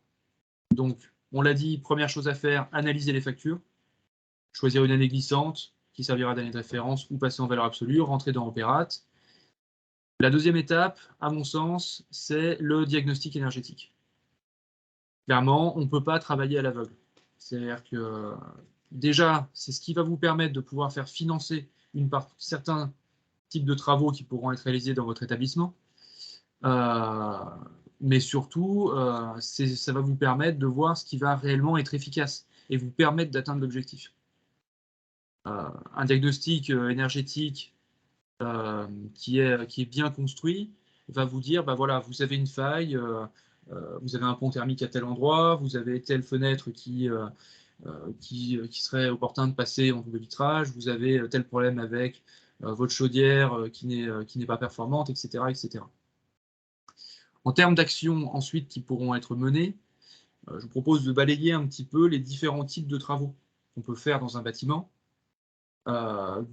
Donc, on l'a dit, première chose à faire, analyser les factures, choisir une année glissante qui servira d'année de référence ou passer en valeur absolue, rentrer dans Opérate. La deuxième étape, à mon sens, c'est le diagnostic énergétique. Clairement, on ne peut pas travailler à l'aveugle. C'est-à-dire que déjà, c'est ce qui va vous permettre de pouvoir faire financer certains types de travaux qui pourront être réalisés dans votre établissement. Mais surtout, ça va vous permettre de voir ce qui va réellement être efficace et vous permettre d'atteindre l'objectif. Un diagnostic énergétique qui est bien construit va vous dire, bah voilà, vous avez une faille, vous avez un pont thermique à tel endroit, vous avez telle fenêtre qui serait opportun de passer en double vitrage, vous avez tel problème avec votre chaudière qui n'est pas performante, etc., etc. En termes d'actions ensuite qui pourront être menées, je vous propose de balayer un petit peu les différents types de travaux qu'on peut faire dans un bâtiment,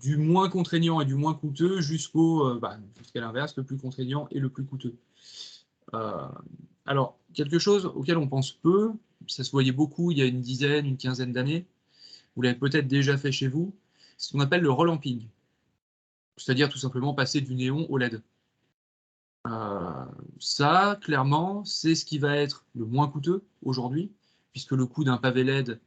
du moins contraignant et du moins coûteux jusqu'à l'inverse, le plus contraignant et le plus coûteux. Alors, quelque chose auquel on pense peu, ça se voyait beaucoup il y a une dizaine, une quinzaine d'années, vous l'avez peut-être déjà fait chez vous, c'est ce qu'on appelle le relamping, c'est-à-dire tout simplement passer du néon au LED. Ça, clairement, c'est ce qui va être le moins coûteux aujourd'hui, puisque le coût d'un pavé LED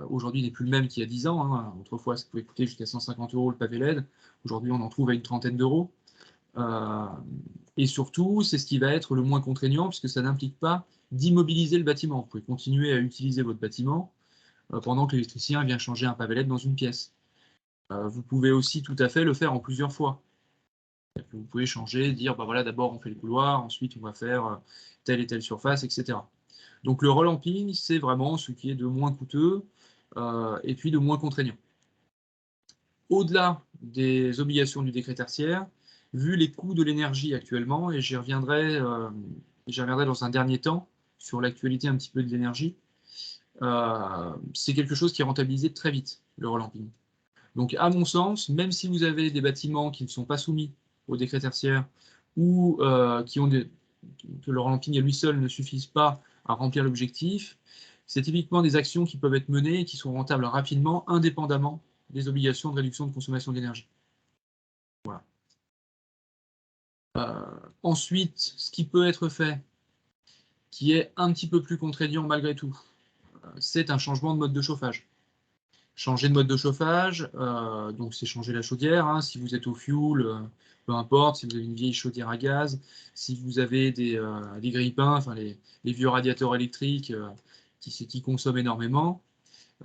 aujourd'hui n'est plus le même qu'il y a 10 ans. Hein. Autrefois, ça pouvait coûter jusqu'à 150 € le pavé LED. Aujourd'hui, on en trouve à une trentaine d'euros. Et surtout, c'est ce qui va être le moins contraignant, puisque ça n'implique pas d'immobiliser le bâtiment. Vous pouvez continuer à utiliser votre bâtiment pendant que l'électricien vient changer un pavé LED dans une pièce. Vous pouvez aussi tout à fait le faire en plusieurs fois. Vous pouvez changer, dire, bah voilà, d'abord on fait le couloir, ensuite on va faire telle et telle surface, etc. Donc le relamping, c'est vraiment ce qui est de moins coûteux et puis de moins contraignant. Au-delà des obligations du décret tertiaire, vu les coûts de l'énergie actuellement, et j'y reviendrai dans un dernier temps sur l'actualité un petit peu de l'énergie, c'est quelque chose qui est rentabilisé très vite, le relamping. Donc à mon sens, même si vous avez des bâtiments qui ne sont pas soumis au décret tertiaire ou que le relamping à lui seul ne suffise pas à remplir l'objectif, c'est typiquement des actions qui peuvent être menées et qui sont rentables rapidement, indépendamment des obligations de réduction de consommation d'énergie. Voilà. Ensuite, ce qui peut être fait, qui est un petit peu plus contraignant malgré tout, c'est un changement de mode de chauffage. Changer de mode de chauffage, donc c'est changer la chaudière. Hein, si vous êtes au fioul, peu importe, si vous avez une vieille chaudière à gaz, si vous avez des grille-pains, enfin les vieux radiateurs électriques qui consomment énormément,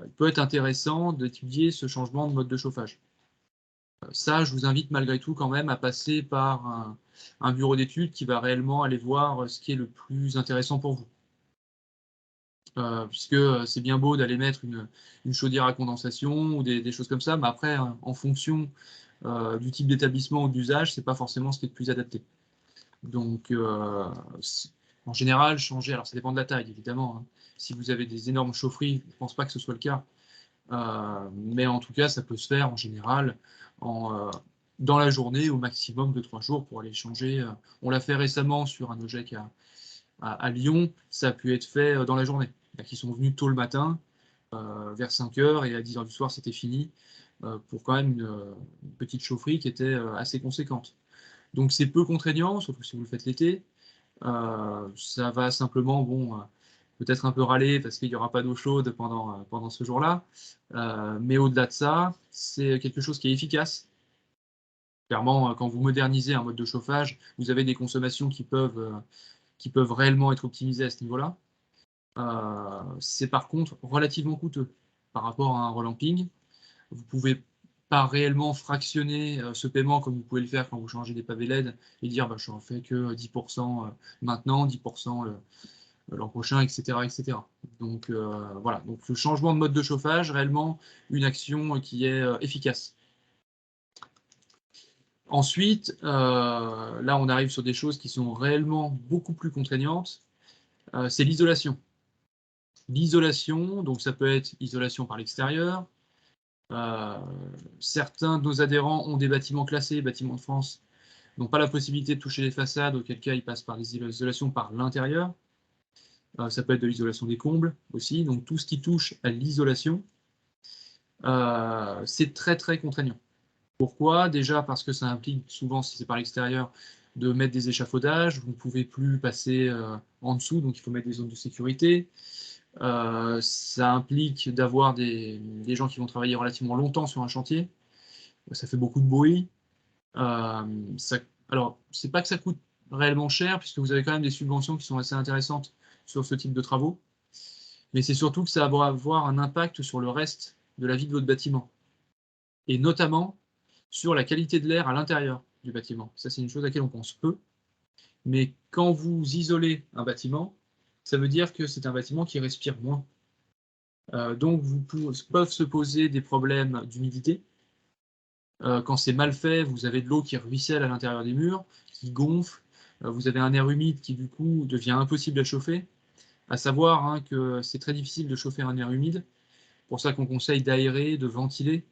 il peut être intéressant d'étudier ce changement de mode de chauffage. Ça, je vous invite malgré tout quand même à passer par un bureau d'études qui va réellement aller voir ce qui est le plus intéressant pour vous. Puisque c'est bien beau d'aller mettre une chaudière à condensation ou des choses comme ça, mais après, en fonction du type d'établissement ou d'usage, c'est pas forcément ce qui est le plus adapté. Donc, en général, changer, alors ça dépend de la taille, évidemment. Hein. Si vous avez des énormes chaufferies, je ne pense pas que ce soit le cas. Mais en tout cas, ça peut se faire en général dans la journée, au maximum de 3 jours pour aller changer. On l'a fait récemment sur un OGEC à Lyon, ça a pu être fait dans la journée. Ils sont venus tôt le matin, vers 5 h, et à 10 h du soir, c'était fini, pour quand même une petite chaufferie qui était assez conséquente. Donc c'est peu contraignant, surtout si vous le faites l'été. Ça va simplement, peut-être un peu râler parce qu'il n'y aura pas d'eau chaude pendant ce jour-là. Mais au-delà de ça, c'est quelque chose qui est efficace. Clairement, quand vous modernisez un mode de chauffage, vous avez des consommations qui peuvent réellement être optimisées à ce niveau-là. C'est par contre relativement coûteux par rapport à un relamping. Vous ne pouvez pas réellement fractionner ce paiement comme vous pouvez le faire quand vous changez des pavés LED et dire bah, je n'en fais que 10% maintenant, 10% l'an prochain, etc., etc. Donc voilà, donc le changement de mode de chauffage, réellement une action qui est efficace. Ensuite, là on arrive sur des choses qui sont réellement beaucoup plus contraignantes, c'est l'isolation. L'isolation, donc ça peut être isolation par l'extérieur. Certains de nos adhérents ont des bâtiments classés, bâtiments de France, n'ont pas la possibilité de toucher les façades, auquel cas ils passent par des isolations par l'intérieur. Ça peut être de l'isolation des combles aussi, donc tout ce qui touche à l'isolation, c'est très très contraignant. Pourquoi? Déjà parce que ça implique souvent, si c'est par l'extérieur, de mettre des échafaudages, vous ne pouvez plus passer en dessous, donc il faut mettre des zones de sécurité. Ça implique d'avoir des gens qui vont travailler relativement longtemps sur un chantier. Ça fait beaucoup de bruit. Alors, c'est pas que ça coûte réellement cher, puisque vous avez quand même des subventions qui sont assez intéressantes sur ce type de travaux, mais c'est surtout que ça va avoir un impact sur le reste de la vie de votre bâtiment, et notamment sur la qualité de l'air à l'intérieur du bâtiment. Ça, c'est une chose à laquelle on pense peu, mais quand vous isolez un bâtiment, ça veut dire que c'est un bâtiment qui respire moins. Donc, peuvent se poser des problèmes d'humidité. Quand c'est mal fait, vous avez de l'eau qui ruisselle à l'intérieur des murs, qui gonfle. Vous avez un air humide qui, du coup, devient impossible à chauffer. À savoir que c'est très difficile de chauffer un air humide. C'est pour ça qu'on conseille d'aérer, de ventiler,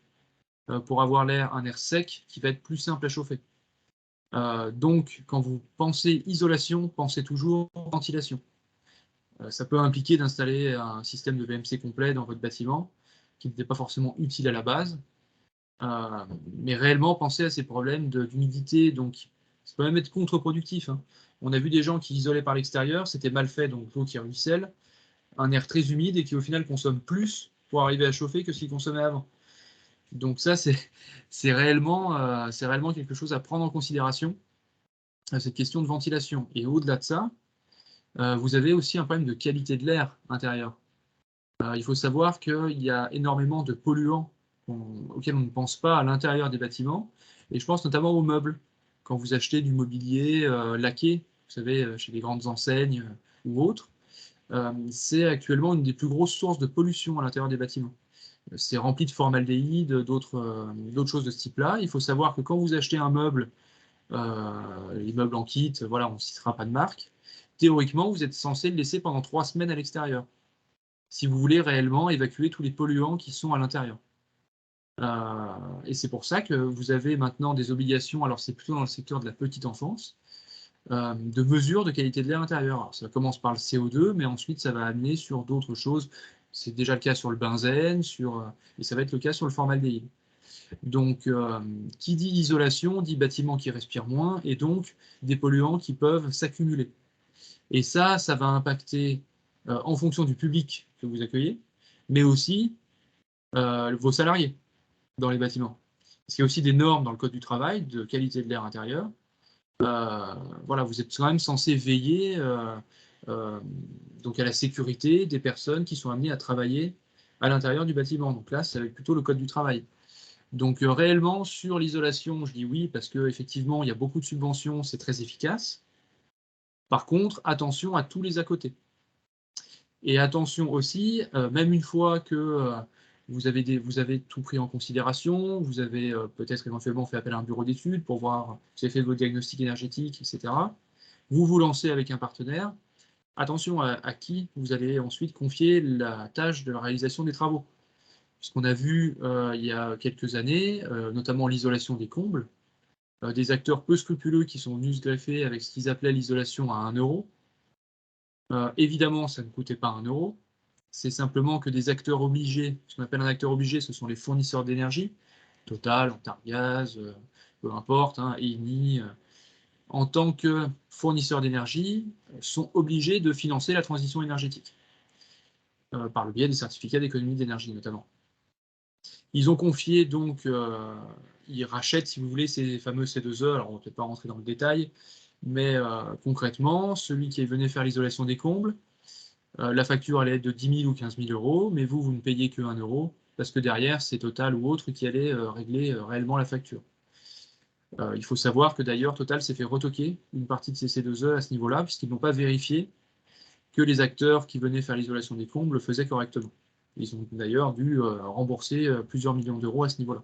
pour avoir un air sec qui va être plus simple à chauffer. Donc, quand vous pensez isolation, pensez toujours ventilation. Ça peut impliquer d'installer un système de VMC complet dans votre bâtiment, qui n'était pas forcément utile à la base. Mais réellement, pensez à ces problèmes d'humidité, donc ça peut même être contre-productif. Hein. On a vu des gens qui isolaient par l'extérieur, c'était mal fait, donc l'eau qui ruisselle, un air très humide et qui au final consomme plus pour arriver à chauffer que ce qu'ils consommaient avant. Donc ça, c'est réellement quelque chose à prendre en considération, cette question de ventilation. Et au-delà de ça, vous avez aussi un problème de qualité de l'air intérieur. Il faut savoir qu'il y a énormément de polluants auxquels on ne pense pas à l'intérieur des bâtiments, et je pense notamment aux meubles. Quand vous achetez du mobilier laqué, vous savez, chez les grandes enseignes ou autres, c'est actuellement une des plus grosses sources de pollution à l'intérieur des bâtiments. C'est rempli de formaldéhyde, d'autres choses de ce type-là. Il faut savoir que quand vous achetez un meuble, les meubles en kit, voilà, on ne citera pas de marque, théoriquement, vous êtes censé le laisser pendant 3 semaines à l'extérieur, si vous voulez réellement évacuer tous les polluants qui sont à l'intérieur. Et c'est pour ça que vous avez maintenant des obligations, alors c'est plutôt dans le secteur de la petite enfance, de mesures de qualité de l'air intérieur. Alors, ça commence par le CO2, mais ensuite ça va amener sur d'autres choses. C'est déjà le cas sur le benzène, et ça va être le cas sur le formaldéhyde. Donc, qui dit isolation, dit bâtiment qui respire moins, et donc des polluants qui peuvent s'accumuler. Et ça va impacter en fonction du public que vous accueillez, mais aussi vos salariés dans les bâtiments. Parce qu'il y a aussi des normes dans le Code du travail de qualité de l'air intérieur. Voilà, vous êtes quand même censé veiller donc à la sécurité des personnes qui sont amenées à travailler à l'intérieur du bâtiment. Donc là, c'est plutôt le Code du travail. Donc réellement, sur l'isolation, je dis oui, parce qu'effectivement, il y a beaucoup de subventions, c'est très efficace. Par contre, attention à tous les à côté. Et attention aussi, même une fois que vous avez tout pris en considération, vous avez peut-être éventuellement fait appel à un bureau d'études pour voir, vous avez fait vos diagnostics énergétiques, etc. Vous vous lancez avec un partenaire. Attention à qui vous allez ensuite confier la tâche de la réalisation des travaux. Puisqu'on a vu il y a quelques années, notamment l'isolation des combles, des acteurs peu scrupuleux qui sont venus se greffer avec ce qu'ils appelaient l'isolation à 1 €. Évidemment, ça ne coûtait pas 1 €. C'est simplement que des acteurs obligés, ce qu'on appelle un acteur obligé, ce sont les fournisseurs d'énergie, Total, Antargaz, peu importe, hein, Eni, en tant que fournisseurs d'énergie, sont obligés de financer la transition énergétique, par le biais des certificats d'économie d'énergie notamment. Ils ont confié donc, ils rachètent, si vous voulez, ces fameux C2E, alors on ne va peut-être pas rentrer dans le détail, mais concrètement, celui qui venait faire l'isolation des combles, la facture allait être de 10 000 ou 15 000 €, mais vous ne payez que 1 €, parce que derrière, c'est Total ou autre qui allait régler réellement la facture. Il faut savoir que d'ailleurs, Total s'est fait retoquer une partie de ces C2E à ce niveau-là, puisqu'ils n'ont pas vérifié que les acteurs qui venaient faire l'isolation des combles le faisaient correctement. Ils ont d'ailleurs dû rembourser plusieurs millions d'euros à ce niveau-là.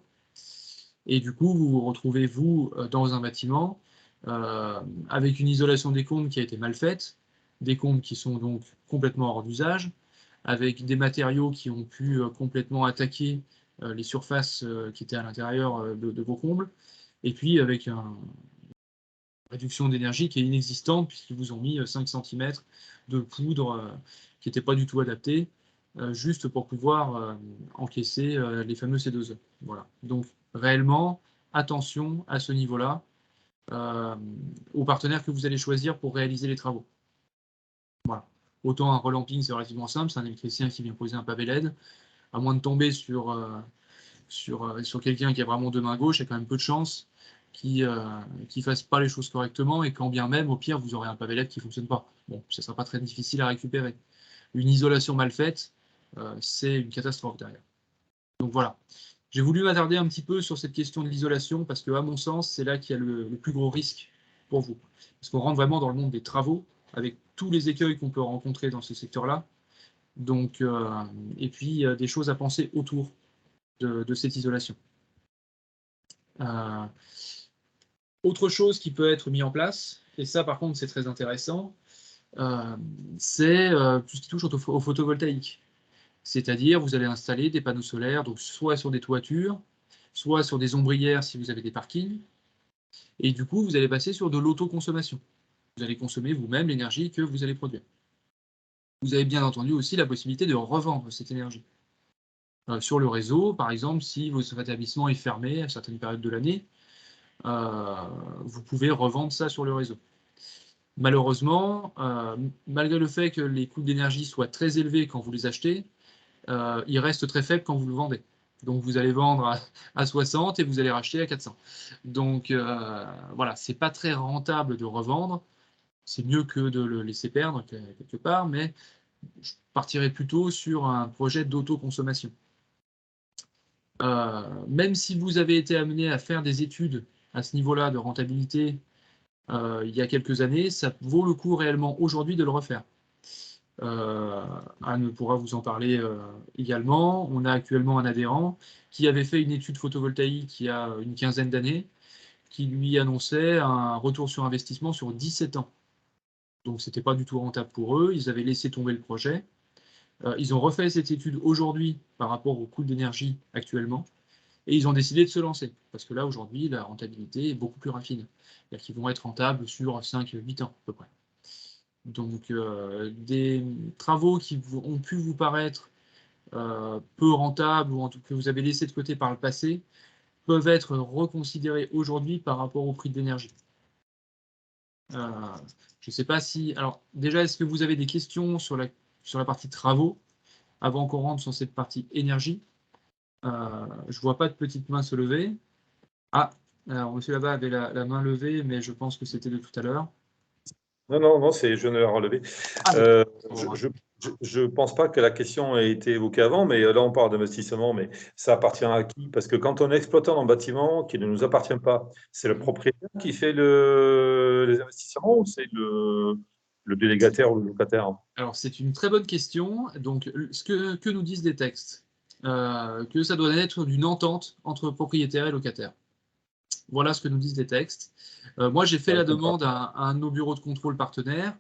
Et du coup, vous vous retrouvez, vous, dans un bâtiment, avec une isolation des combles qui a été mal faite, des combles qui sont donc complètement hors d'usage, avec des matériaux qui ont pu complètement attaquer les surfaces qui étaient à l'intérieur de vos combles, et puis avec une réduction d'énergie qui est inexistante, puisqu'ils vous ont mis 5 cm de poudre qui n'était pas du tout adaptée, juste pour pouvoir encaisser les fameux C2E. Voilà. Donc réellement, attention à ce niveau-là, aux partenaires que vous allez choisir pour réaliser les travaux. Voilà. Autant un relamping, c'est relativement simple, c'est un électricien qui vient poser un pavé LED, à moins de tomber sur quelqu'un qui a vraiment deux mains gauches, il y a quand même peu de chances qu'il ne fasse pas les choses correctement, et quand bien même, au pire, vous aurez un pavé LED qui ne fonctionne pas. Bon, ça ne sera pas très difficile à récupérer. Une isolation mal faite, c'est une catastrophe derrière. Donc voilà. J'ai voulu m'attarder un petit peu sur cette question de l'isolation, parce qu'à mon sens, c'est là qu'il y a le plus gros risque pour vous. Parce qu'on rentre vraiment dans le monde des travaux, avec tous les écueils qu'on peut rencontrer dans ce secteur-là. Donc, et puis, des choses à penser autour de cette isolation. Autre chose qui peut être mis en place, et ça par contre c'est très intéressant, c'est tout ce qui touche au photovoltaïque. C'est-à-dire, vous allez installer des panneaux solaires, donc soit sur des toitures, soit sur des ombrières si vous avez des parkings, et du coup vous allez passer sur de l'autoconsommation. Vous allez consommer vous-même l'énergie que vous allez produire. Vous avez bien entendu aussi la possibilité de revendre cette énergie. Sur le réseau, par exemple, si votre établissement est fermé à certaines périodes de l'année, vous pouvez revendre ça sur le réseau. Malheureusement, malgré le fait que les coûts d'énergie soient très élevés quand vous les achetez, il reste très faible quand vous le vendez. Donc, vous allez vendre à 60 et vous allez racheter à 400. Donc, voilà, c'est pas très rentable de revendre. C'est mieux que de le laisser perdre quelque part, mais je partirais plutôt sur un projet d'autoconsommation. Même si vous avez été amené à faire des études à ce niveau-là de rentabilité il y a quelques années, ça vaut le coup réellement aujourd'hui de le refaire. Anne pourra vous en parler également. On a actuellement un adhérent qui avait fait une étude photovoltaïque il y a une quinzaine d'années, qui lui annonçait un retour sur investissement sur 17 ans. Donc, ce n'était pas du tout rentable pour eux. Ils avaient laissé tomber le projet. Ils ont refait cette étude aujourd'hui par rapport au coût d'énergie actuellement. Et ils ont décidé de se lancer. Parce que là, aujourd'hui, la rentabilité est beaucoup plus raffinée. C'est-à-dire qu'ils vont être rentables sur 5-8 ans à peu près. Donc, des travaux qui ont pu vous paraître peu rentables ou en tout cas que vous avez laissé de côté par le passé peuvent être reconsidérés aujourd'hui par rapport au prix de l'énergie. Je ne sais pas si... Alors, déjà, est-ce que vous avez des questions sur la partie travaux avant qu'on rentre sur cette partie énergie? Je ne vois pas de petites mains se lever. Ah, alors, monsieur là-bas avait la main levée, mais je pense que c'était de tout à l'heure. Non, je viens de la relever. Je ne pense pas que la question ait été évoquée avant, mais là, on parle d'investissement, mais ça appartient à qui? Parce que quand on est exploitant d'un bâtiment qui ne nous appartient pas, c'est le propriétaire qui fait les investissements ou c'est le délégataire ou le locataire? Alors, c'est une très bonne question. Donc, ce que nous disent les textes, que ça doit être d'une entente entre propriétaire et locataire. Voilà ce que nous disent les textes. Moi, j'ai fait la demande à un de nos bureaux de contrôle partenaires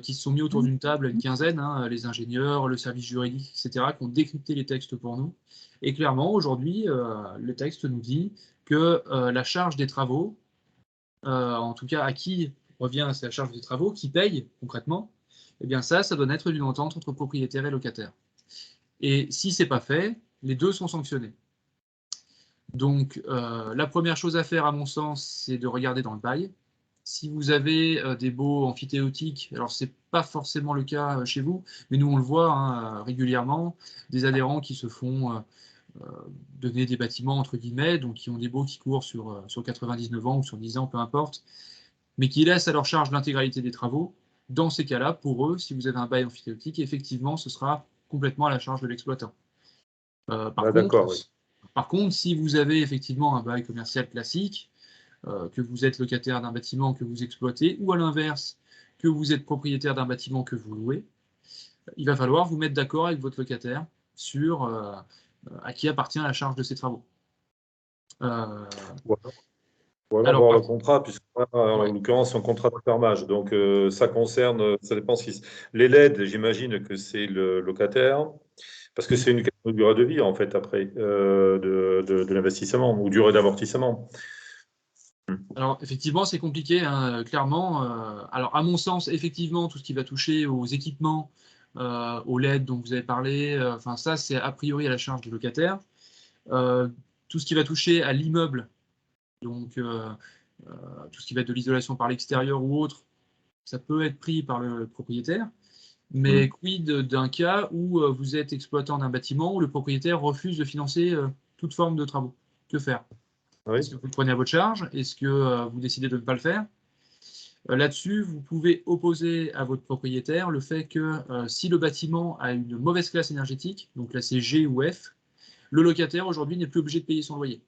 qui se sont mis autour d'une table, une quinzaine, hein, les ingénieurs, le service juridique, etc., qui ont décrypté les textes pour nous. Et clairement, aujourd'hui, le texte nous dit que la charge des travaux, en tout cas à qui revient la charge des travaux, qui paye concrètement, eh bien ça doit naître d'une entente entre propriétaire et locataire. Et si ce n'est pas fait, les deux sont sanctionnés. Donc, la première chose à faire, à mon sens, c'est de regarder dans le bail. Si vous avez des baux amphithéotiques, alors ce n'est pas forcément le cas chez vous, mais nous, on le voit hein, régulièrement, des adhérents qui se font donner des bâtiments, entre guillemets, donc qui ont des baux qui courent sur 99 ans ou sur 10 ans, peu importe, mais qui laissent à leur charge l'intégralité des travaux. Dans ces cas-là, pour eux, si vous avez un bail amphithéotique, effectivement, ce sera complètement à la charge de l'exploitant. Par contre, si vous avez effectivement un bail commercial classique, que vous êtes locataire d'un bâtiment que vous exploitez, ou à l'inverse, que vous êtes propriétaire d'un bâtiment que vous louez, il va falloir vous mettre d'accord avec votre locataire sur à qui appartient la charge de ces travaux. Voilà, alors, voir le contrat, puisque en l'occurrence, c'est un contrat de fermage. Donc, ça concerne, ça dépend si les LED, j'imagine que c'est le locataire, parce que c'est une question de durée de vie, en fait, après, de l'investissement ou durée d'amortissement. Alors, effectivement, c'est compliqué, hein, clairement. Alors, à mon sens, effectivement, tout ce qui va toucher aux équipements, aux LED dont vous avez parlé, enfin, ça, c'est a priori à la charge du locataire. Tout ce qui va toucher à l'immeuble, donc tout ce qui va être de l'isolation par l'extérieur ou autre, ça peut être pris par le propriétaire. Mais quid d'un cas où vous êtes exploitant d'un bâtiment où le propriétaire refuse de financer toute forme de travaux? Que faire? Est-ce que vous le prenez à votre charge? Est-ce que vous décidez de ne pas le faire? Là-dessus, vous pouvez opposer à votre propriétaire le fait que si le bâtiment a une mauvaise classe énergétique, donc classée G ou F, le locataire aujourd'hui n'est plus obligé de payer son loyer.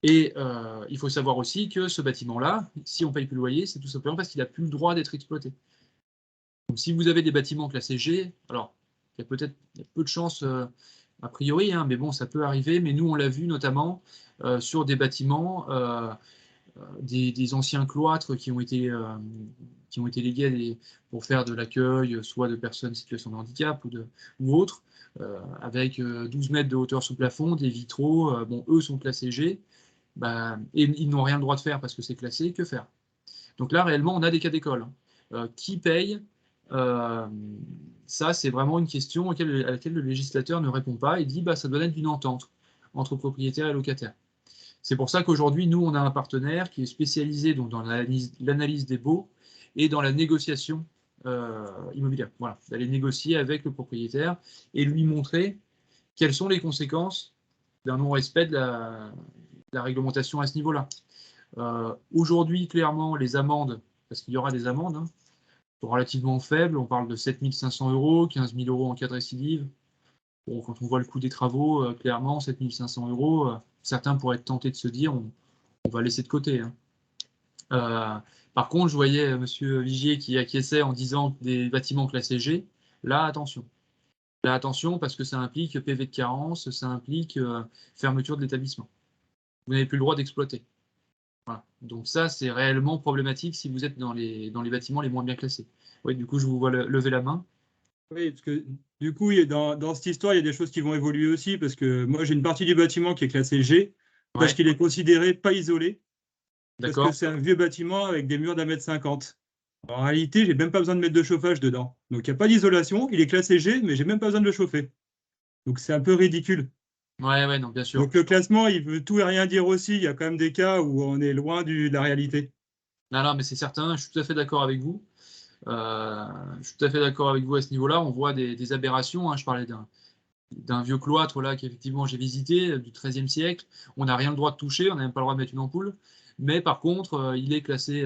Et il faut savoir aussi que ce bâtiment-là, si on ne paye plus le loyer, c'est tout simplement parce qu'il n'a plus le droit d'être exploité. Donc si vous avez des bâtiments classés G, alors il y a peu de chances a priori, hein, mais bon, ça peut arriver. Mais nous, on l'a vu notamment sur des bâtiments, des anciens cloîtres qui ont été légués pour faire de l'accueil, soit de personnes en situation de handicap ou autres, avec 12 mètres de hauteur sous plafond, des vitraux. Bon, eux sont classés G, et ils n'ont rien le droit de faire parce que c'est classé. Que faire? Donc là, réellement, on a des cas d'école. Qui paye? Ça, c'est vraiment une question à laquelle le législateur ne répond pas et dit ça doit être d'une entente entre propriétaire et locataire. C'est pour ça qu'aujourd'hui, nous, on a un partenaire qui est spécialisé donc, dans l'analyse des baux et dans la négociation immobilière. Voilà, d'aller négocier avec le propriétaire et lui montrer quelles sont les conséquences d'un non-respect de la réglementation à ce niveau-là. Aujourd'hui, clairement, les amendes, parce qu'il y aura des amendes, hein, sont relativement faibles. On parle de 7 500 €, 15 000 € en cas de récidive. Bon, quand on voit le coût des travaux, clairement, 7 500 €, certains pourraient être tentés de se dire on va laisser de côté. Hein. Par contre, je voyais M. Vigier qui acquiesçait en disant des bâtiments classés G. Là, attention. Là, attention, parce que ça implique PV de carence, ça implique fermeture de l'établissement. Vous n'avez plus le droit d'exploiter. Voilà. Donc ça, c'est réellement problématique si vous êtes dans les bâtiments les moins bien classés. Oui, du coup, je vous vois lever la main. Oui, parce que du coup, dans cette histoire, il y a des choses qui vont évoluer aussi, parce que moi, j'ai une partie du bâtiment qui est classée G, parce qu'il est considéré pas isolé, parce que c'est un vieux bâtiment avec des murs d'1,50 m. En réalité, j'ai même pas besoin de mettre de chauffage dedans. Donc, il n'y a pas d'isolation, il est classé G, mais j'ai même pas besoin de le chauffer. Donc, c'est un peu ridicule. Ouais, non, bien sûr. Donc, le classement, il veut tout et rien dire aussi. Il y a quand même des cas où on est loin de la réalité. Non, mais c'est certain, je suis tout à fait d'accord avec vous. Je suis tout à fait d'accord avec vous à ce niveau-là. On voit des aberrations. Hein. Je parlais d'un vieux cloître là qu'effectivement j'ai visité du XIIIe siècle. On n'a rien le droit de toucher, on n'a même pas le droit de mettre une ampoule. Mais par contre, il est classé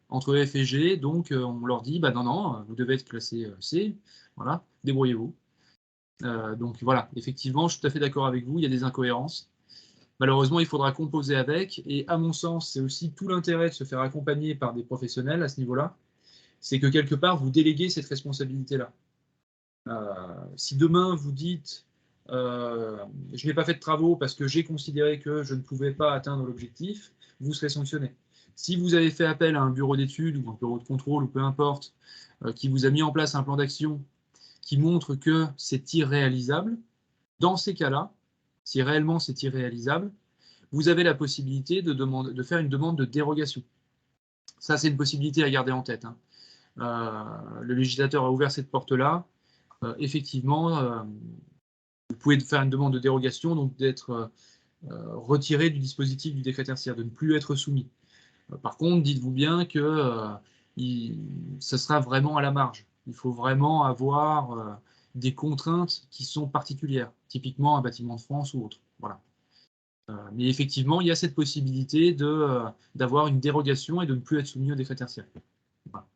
entre F et G, donc on leur dit non, vous devez être classé C. Voilà, débrouillez-vous. Donc voilà, effectivement, je suis tout à fait d'accord avec vous. Il y a des incohérences. Malheureusement, il faudra composer avec. Et à mon sens, c'est aussi tout l'intérêt de se faire accompagner par des professionnels à ce niveau-là. C'est que quelque part, vous déléguez cette responsabilité-là. Si demain, vous dites je n'ai pas fait de travaux parce que j'ai considéré que je ne pouvais pas atteindre l'objectif, vous serez sanctionné. Si vous avez fait appel à un bureau d'études ou un bureau de contrôle ou peu importe, qui vous a mis en place un plan d'action qui montre que c'est irréalisable, dans ces cas-là, si réellement c'est irréalisable, vous avez la possibilité de faire une demande de dérogation. Ça, c'est une possibilité à garder en tête. Hein. Le législateur a ouvert cette porte-là. Effectivement, vous pouvez faire une demande de dérogation, donc d'être retiré du dispositif du décret tertiaire, de ne plus être soumis. Par contre, dites-vous bien que ça sera vraiment à la marge. Il faut vraiment avoir des contraintes qui sont particulières, typiquement un bâtiment de France ou autre. Voilà. Mais effectivement, il y a cette possibilité d'avoir une dérogation et de ne plus être soumis au décret tertiaire. Voilà.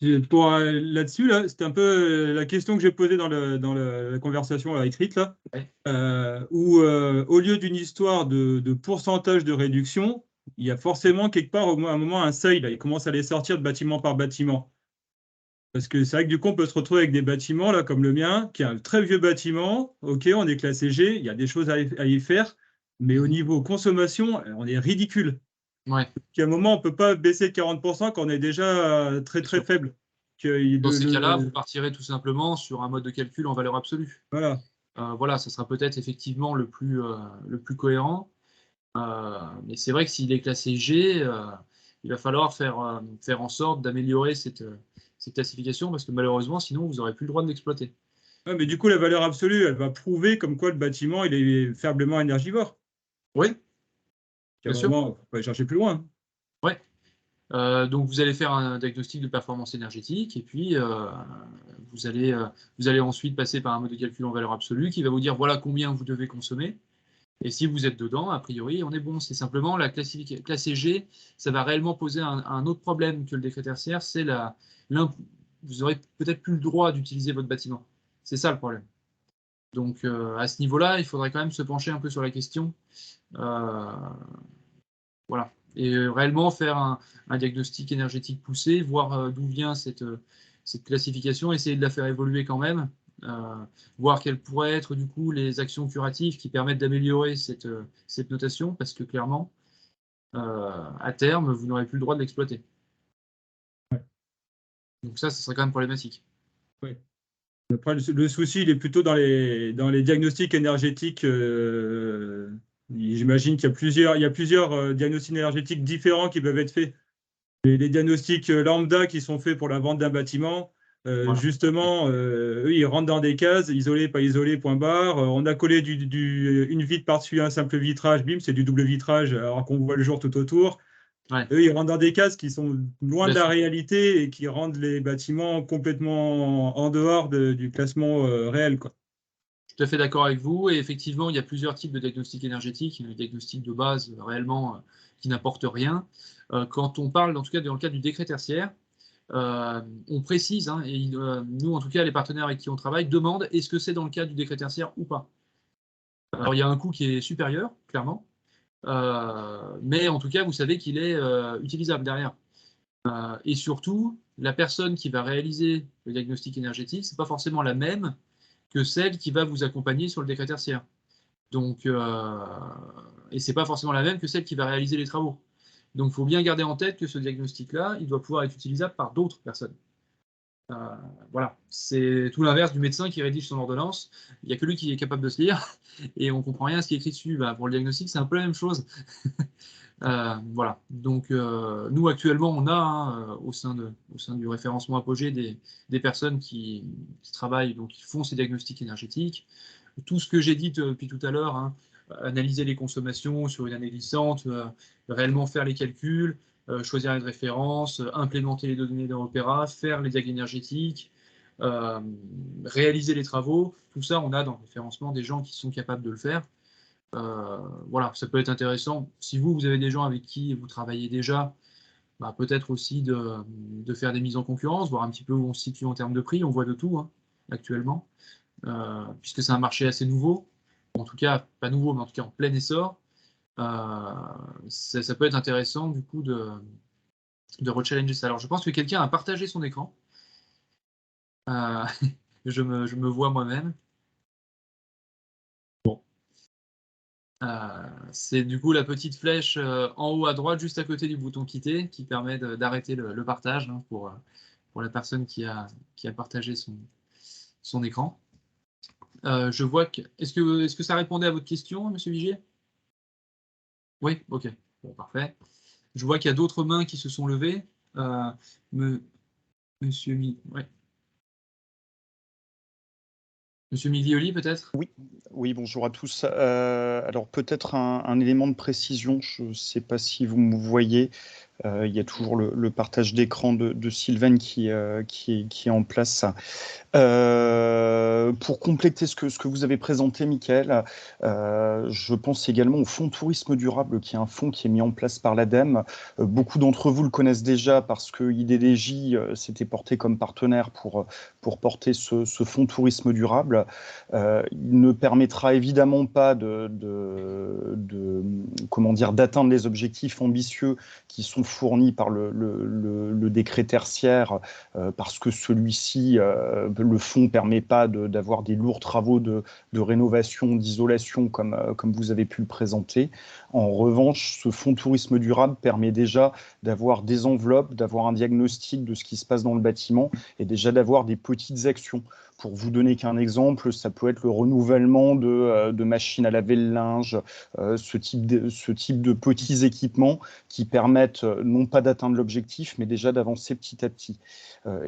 Là-dessus, là, c'était un peu la question que j'ai posée dans la conversation là, écrite, là, où au lieu d'une histoire de pourcentage de réduction, il y a forcément quelque part, à un moment, un seuil. Là, il commence à les sortir de bâtiment par bâtiment. Parce que c'est vrai que du coup, on peut se retrouver avec des bâtiments là, comme le mien, qui est un très vieux bâtiment. OK, on est classé G, il y a des choses à y faire, mais au niveau consommation, on est ridicule. Ouais. À un moment, on ne peut pas baisser de 40% quand on est déjà très très faible. Dans ces cas-là, vous partirez tout simplement sur un mode de calcul en valeur absolue. Voilà. Voilà, ça sera peut-être effectivement le plus cohérent. Mais c'est vrai que s'il est classé G, il va falloir faire en sorte d'améliorer cette classification parce que malheureusement, sinon, vous n'aurez plus le droit de l'exploiter. Ouais, mais du coup, la valeur absolue, elle va prouver comme quoi le bâtiment il est faiblement énergivore. Oui. Bien sûr. On va aller chercher plus loin. Oui. Donc, vous allez faire un diagnostic de performance énergétique et puis vous allez ensuite passer par un mode de calcul en valeur absolue qui va vous dire voilà combien vous devez consommer. Et si vous êtes dedans, a priori, on est bon. C'est simplement la classée G, ça va réellement poser un autre problème que le décret tertiaire, c'est vous aurez peut-être plus le droit d'utiliser votre bâtiment. C'est ça le problème. Donc, à ce niveau-là, il faudrait quand même se pencher un peu sur la question. Voilà. Et réellement faire un diagnostic énergétique poussé, voir d'où vient cette classification, essayer de la faire évoluer quand même. Voir quelles pourraient être du coup les actions curatives qui permettent d'améliorer cette notation, parce que clairement, à terme, vous n'aurez plus le droit de l'exploiter. Ouais. Donc ça serait quand même problématique. Oui. Après, le souci, il est plutôt dans les diagnostics énergétiques. J'imagine qu'il y a plusieurs diagnostics énergétiques différents qui peuvent être faits. Les diagnostics lambda qui sont faits pour la vente d'un bâtiment, voilà. Justement, eux, ils rentrent dans des cases, isolé, pas isolé, point barre. On a collé une vitre par-dessus un simple vitrage, bim, c'est du double vitrage, alors qu'on voit le jour tout autour. Ouais. Eux, ils rentrent dans des cases qui sont loin Bien de la sûr. réalité et qui rendent les bâtiments complètement en dehors du classement réel, quoi. Tout à fait d'accord avec vous. Et effectivement, il y a plusieurs types de diagnostics énergétiques. Il y a le diagnostic de base, réellement, qui n'apporte rien. Quand on parle, en tout cas dans le cadre du décret tertiaire, on précise, hein, et nous, en tout cas, les partenaires avec qui on travaille demandent est-ce que c'est dans le cadre du décret tertiaire ou pas. Alors, il y a un coût qui est supérieur, clairement, mais en tout cas, vous savez qu'il est utilisable derrière. Et surtout, la personne qui va réaliser le diagnostic énergétique, ce n'est pas forcément la même que celle qui va vous accompagner sur le décret tertiaire. Donc, et ce n'est pas forcément la même que celle qui va réaliser les travaux. Donc, il faut bien garder en tête que ce diagnostic-là, il doit pouvoir être utilisable par d'autres personnes. Voilà, c'est tout l'inverse du médecin qui rédige son ordonnance. Il n'y a que lui qui est capable de se lire et on ne comprend rien à ce qui est écrit dessus. Bah, pour le diagnostic, c'est un peu la même chose. Voilà, donc nous actuellement, on a au sein du référencement Apogée des personnes qui travaillent, donc qui font ces diagnostics énergétiques. Tout ce que j'ai dit depuis tout à l'heure, hein, analyser les consommations sur une année glissante, réellement faire les calculs, choisir une référence, implémenter les données d'Europera, faire les diagnostics énergétiques, réaliser les travaux, tout ça, on a dans le référencement des gens qui sont capables de le faire. Voilà, ça peut être intéressant. Si vous avez des gens avec qui vous travaillez déjà, bah, peut-être aussi de faire des mises en concurrence, voir un petit peu où on se situe en termes de prix. On voit de tout hein, actuellement, puisque c'est un marché assez nouveau. En tout cas, pas nouveau, mais en tout cas en plein essor. Ça peut être intéressant du coup de rechallenger ça. Alors, je pense que quelqu'un a partagé son écran. Je me vois moi-même. Bon. C'est du coup la petite flèche en haut à droite, juste à côté du bouton quitter, qui permet d'arrêter le partage hein, pour la personne qui a partagé son écran. Je vois que. Est-ce que ça répondait à votre question, Monsieur Vigier? Oui, ok. Bon, parfait. Je vois qu'il y a d'autres mains qui se sont levées. Monsieur ouais. Monsieur Miglioli, peut-être? Oui, bonjour à tous. Alors peut-être un élément de précision, je ne sais pas si vous me voyez. Il y a toujours le partage d'écran de Sylvain qui est en place. Pour compléter ce que vous avez présenté, Mickaël, je pense également au Fonds Tourisme Durable, qui est un fonds qui est mis en place par l'ADEME. Beaucoup d'entre vous le connaissent déjà parce que IDDJ s'était porté comme partenaire pour porter ce Fonds Tourisme Durable. Il ne permettra évidemment pas d'atteindre les objectifs ambitieux qui sont fournis par le décret tertiaire parce que celui-ci, le fonds ne permet pas d'avoir des lourds travaux de rénovation, d'isolation comme vous avez pu le présenter. En revanche, ce fonds tourisme durable permet déjà d'avoir des enveloppes, d'avoir un diagnostic de ce qui se passe dans le bâtiment et déjà d'avoir des petites actions. Pour vous donner qu'un exemple, ça peut être le renouvellement de machines à laver le linge, ce type de petits équipements qui permettent non pas d'atteindre l'objectif, mais déjà d'avancer petit à petit.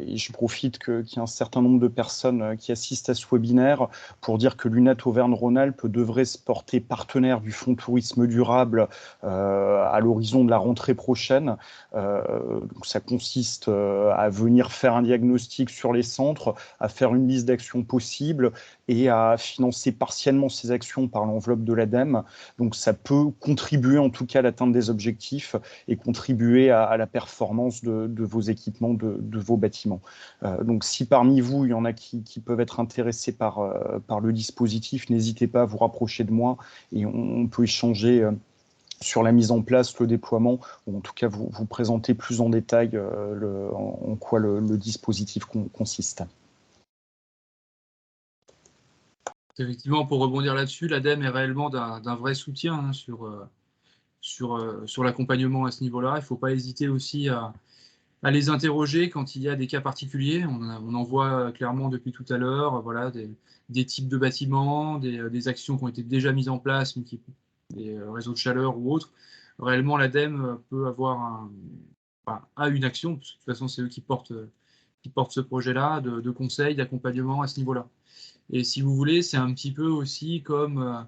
Et je profite qu'il y a un certain nombre de personnes qui assistent à ce webinaire pour dire que l'UNAT Auvergne-Rhône-Alpes devrait se porter partenaire du Fonds Tourisme Durable à l'horizon de la rentrée prochaine. Donc ça consiste à venir faire un diagnostic sur les centres, à faire une liste d'actions possibles et à financer partiellement ces actions par l'enveloppe de l'ADEME. Donc ça peut contribuer en tout cas à l'atteinte des objectifs et contribuer à la performance de vos équipements, de vos bâtiments. Donc si parmi vous, il y en a qui peuvent être intéressés par le dispositif, n'hésitez pas à vous rapprocher de moi et on peut échanger sur la mise en place, le déploiement, ou en tout cas vous présenter plus en détail en quoi le dispositif consiste. Effectivement, pour rebondir là-dessus, l'ADEME est réellement d'un vrai soutien hein, sur l'accompagnement à ce niveau-là. Il ne faut pas hésiter aussi à les interroger quand il y a des cas particuliers. On en voit clairement depuis tout à l'heure, voilà, des types de bâtiments, des actions qui ont été déjà mises en place, des réseaux de chaleur ou autres. Réellement, l'ADEME peut avoir une action, parce que de toute façon, c'est eux qui portent ce projet-là, de conseil, d'accompagnement à ce niveau-là. Et si vous voulez, c'est un petit peu aussi comme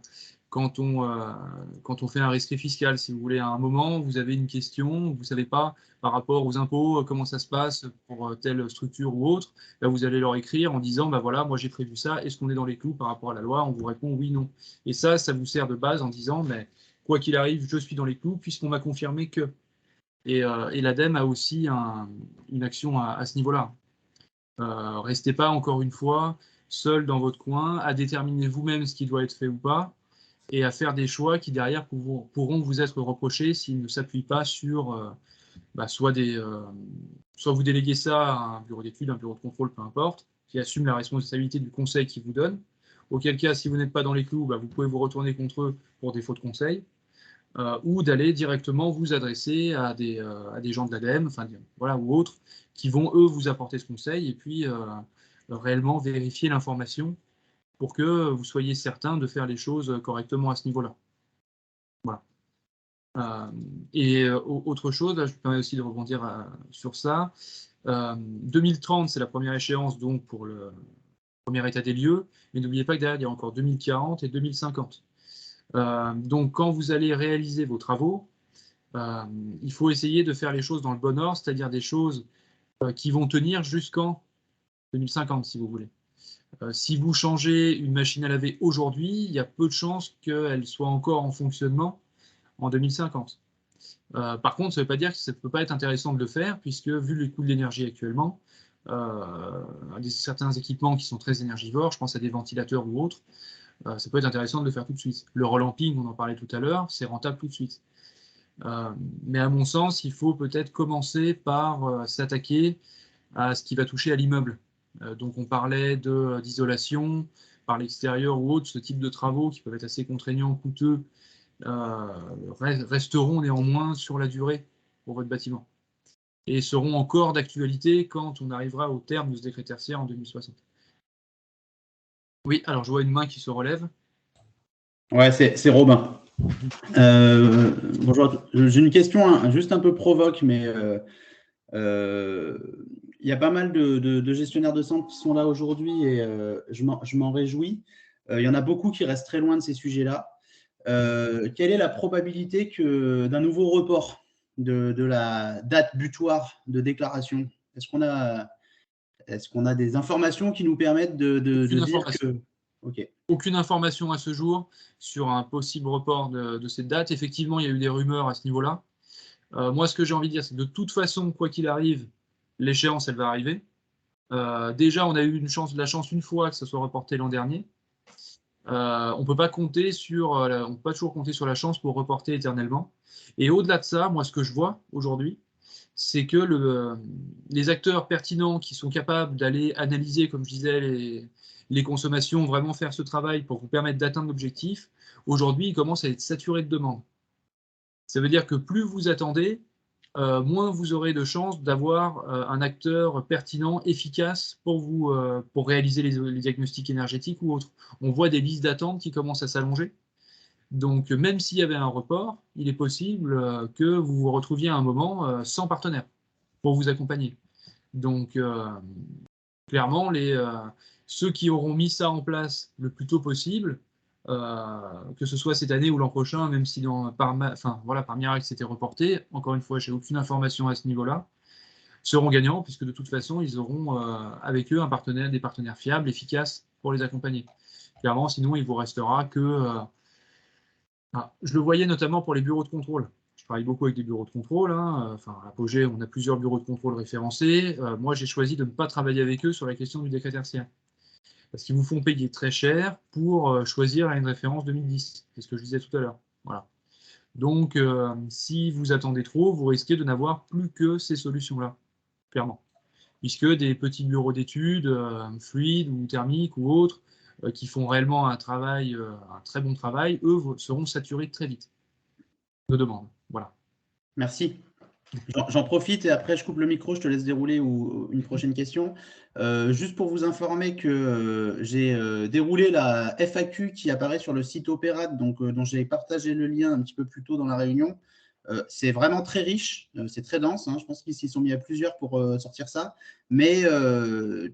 quand on fait un rescrit fiscal, si vous voulez, à un moment, vous avez une question, vous ne savez pas par rapport aux impôts, comment ça se passe pour telle structure ou autre, là, vous allez leur écrire en disant, bah voilà, moi j'ai prévu ça, est-ce qu'on est dans les clous par rapport à la loi? On vous répond oui, non. Et ça vous sert de base en disant, mais quoi qu'il arrive, je suis dans les clous puisqu'on m'a confirmé que. Et l'ADEME a aussi une action à ce niveau-là. Restez pas, encore une fois, seul dans votre coin, à déterminer vous-même ce qui doit être fait ou pas, et à faire des choix qui derrière pourront vous être reprochés s'ils ne s'appuient pas sur soit vous déléguez ça à un bureau d'études, un bureau de contrôle, peu importe, qui assume la responsabilité du conseil qu'ils vous donnent. Auquel cas, si vous n'êtes pas dans les clous, vous pouvez vous retourner contre eux pour défaut de conseil, ou d'aller directement vous adresser à des gens de l'ADEME, voilà, ou autres, qui vont eux vous apporter ce conseil et puis réellement vérifier l'information pour que vous soyez certain de faire les choses correctement à ce niveau-là. Voilà. Autre chose, là, je me permets aussi de rebondir sur ça. 2030, c'est la première échéance donc pour le premier état des lieux, mais n'oubliez pas que derrière, il y a encore 2040 et 2050. Donc, quand vous allez réaliser vos travaux, il faut essayer de faire les choses dans le bon ordre, c'est-à-dire des choses qui vont tenir jusqu'en 2050, si vous voulez. Si vous changez une machine à laver aujourd'hui, il y a peu de chances qu'elle soit encore en fonctionnement en 2050. Par contre, ça ne veut pas dire que ça ne peut pas être intéressant de le faire, puisque vu les coûts de l'énergie actuellement, certains équipements qui sont très énergivores, je pense à des ventilateurs ou autres, ça peut être intéressant de le faire tout de suite. Le relamping, on en parlait tout à l'heure, c'est rentable tout de suite. Mais à mon sens, il faut peut-être commencer par s'attaquer à ce qui va toucher à l'immeuble. Donc on parlait d'isolation par l'extérieur ou autre, ce type de travaux qui peuvent être assez contraignants, coûteux, resteront néanmoins sur la durée pour votre bâtiment et seront encore d'actualité quand on arrivera au terme de ce décret tertiaire en 2060. Oui, alors je vois une main qui se relève. Ouais, c'est Robin. Bonjour. J'ai une question juste un peu provoque, mais il y a pas mal de gestionnaires de centres qui sont là aujourd'hui et je m'en réjouis. Il y en a beaucoup qui restent très loin de ces sujets-là. Quelle est la probabilité d'un nouveau report de la date butoir de déclaration? Est-ce qu'on a des informations qui nous permettent de dire que… Okay. Aucune information à ce jour sur un possible report de cette date. Effectivement, il y a eu des rumeurs à ce niveau-là. Moi, ce que j'ai envie de dire, c'est que de toute façon, quoi qu'il arrive, l'échéance, elle va arriver. Déjà, on a eu la chance une fois que ça soit reporté l'an dernier. On ne peut pas toujours compter sur la chance pour reporter éternellement. Et au-delà de ça, moi, ce que je vois aujourd'hui, c'est que les acteurs pertinents qui sont capables d'aller analyser, comme je disais, les consommations, vraiment faire ce travail pour vous permettre d'atteindre l'objectif, aujourd'hui, ils commencent à être saturés de demandes. Ça veut dire que plus vous attendez, moins vous aurez de chances d'avoir un acteur pertinent, efficace pour réaliser les diagnostics énergétiques ou autres. On voit des listes d'attente qui commencent à s'allonger. Donc, même s'il y avait un report, il est possible que vous vous retrouviez à un moment sans partenaire pour vous accompagner. Donc, clairement, ceux qui auront mis ça en place le plus tôt possible, que ce soit cette année ou l'an prochain, même si par miracle c'était reporté, encore une fois, je n'ai aucune information à ce niveau-là, seront gagnants, puisque de toute façon, ils auront avec eux des partenaires fiables, efficaces pour les accompagner. Clairement, sinon, il vous restera que… je le voyais notamment pour les bureaux de contrôle. Je travaille beaucoup avec des bureaux de contrôle. À Apogée, on a plusieurs bureaux de contrôle référencés. Moi, j'ai choisi de ne pas travailler avec eux sur la question du décret tertiaire. Parce qu'ils vous font payer très cher pour choisir une référence 2010. C'est ce que je disais tout à l'heure. Voilà. Donc, si vous attendez trop, vous risquez de n'avoir plus que ces solutions-là, clairement. Puisque des petits bureaux d'études, fluides ou thermiques ou autres, qui font réellement un très bon travail, eux seront saturés très vite de demandes. Voilà. Merci. J'en profite et après je coupe le micro, je te laisse dérouler ou une prochaine question. Juste pour vous informer que j'ai déroulé la FAQ qui apparaît sur le site Opérate, donc dont j'ai partagé le lien un petit peu plus tôt dans la réunion. C'est vraiment très riche, c'est très dense. Je pense qu'ils s'y sont mis à plusieurs pour sortir ça. Mais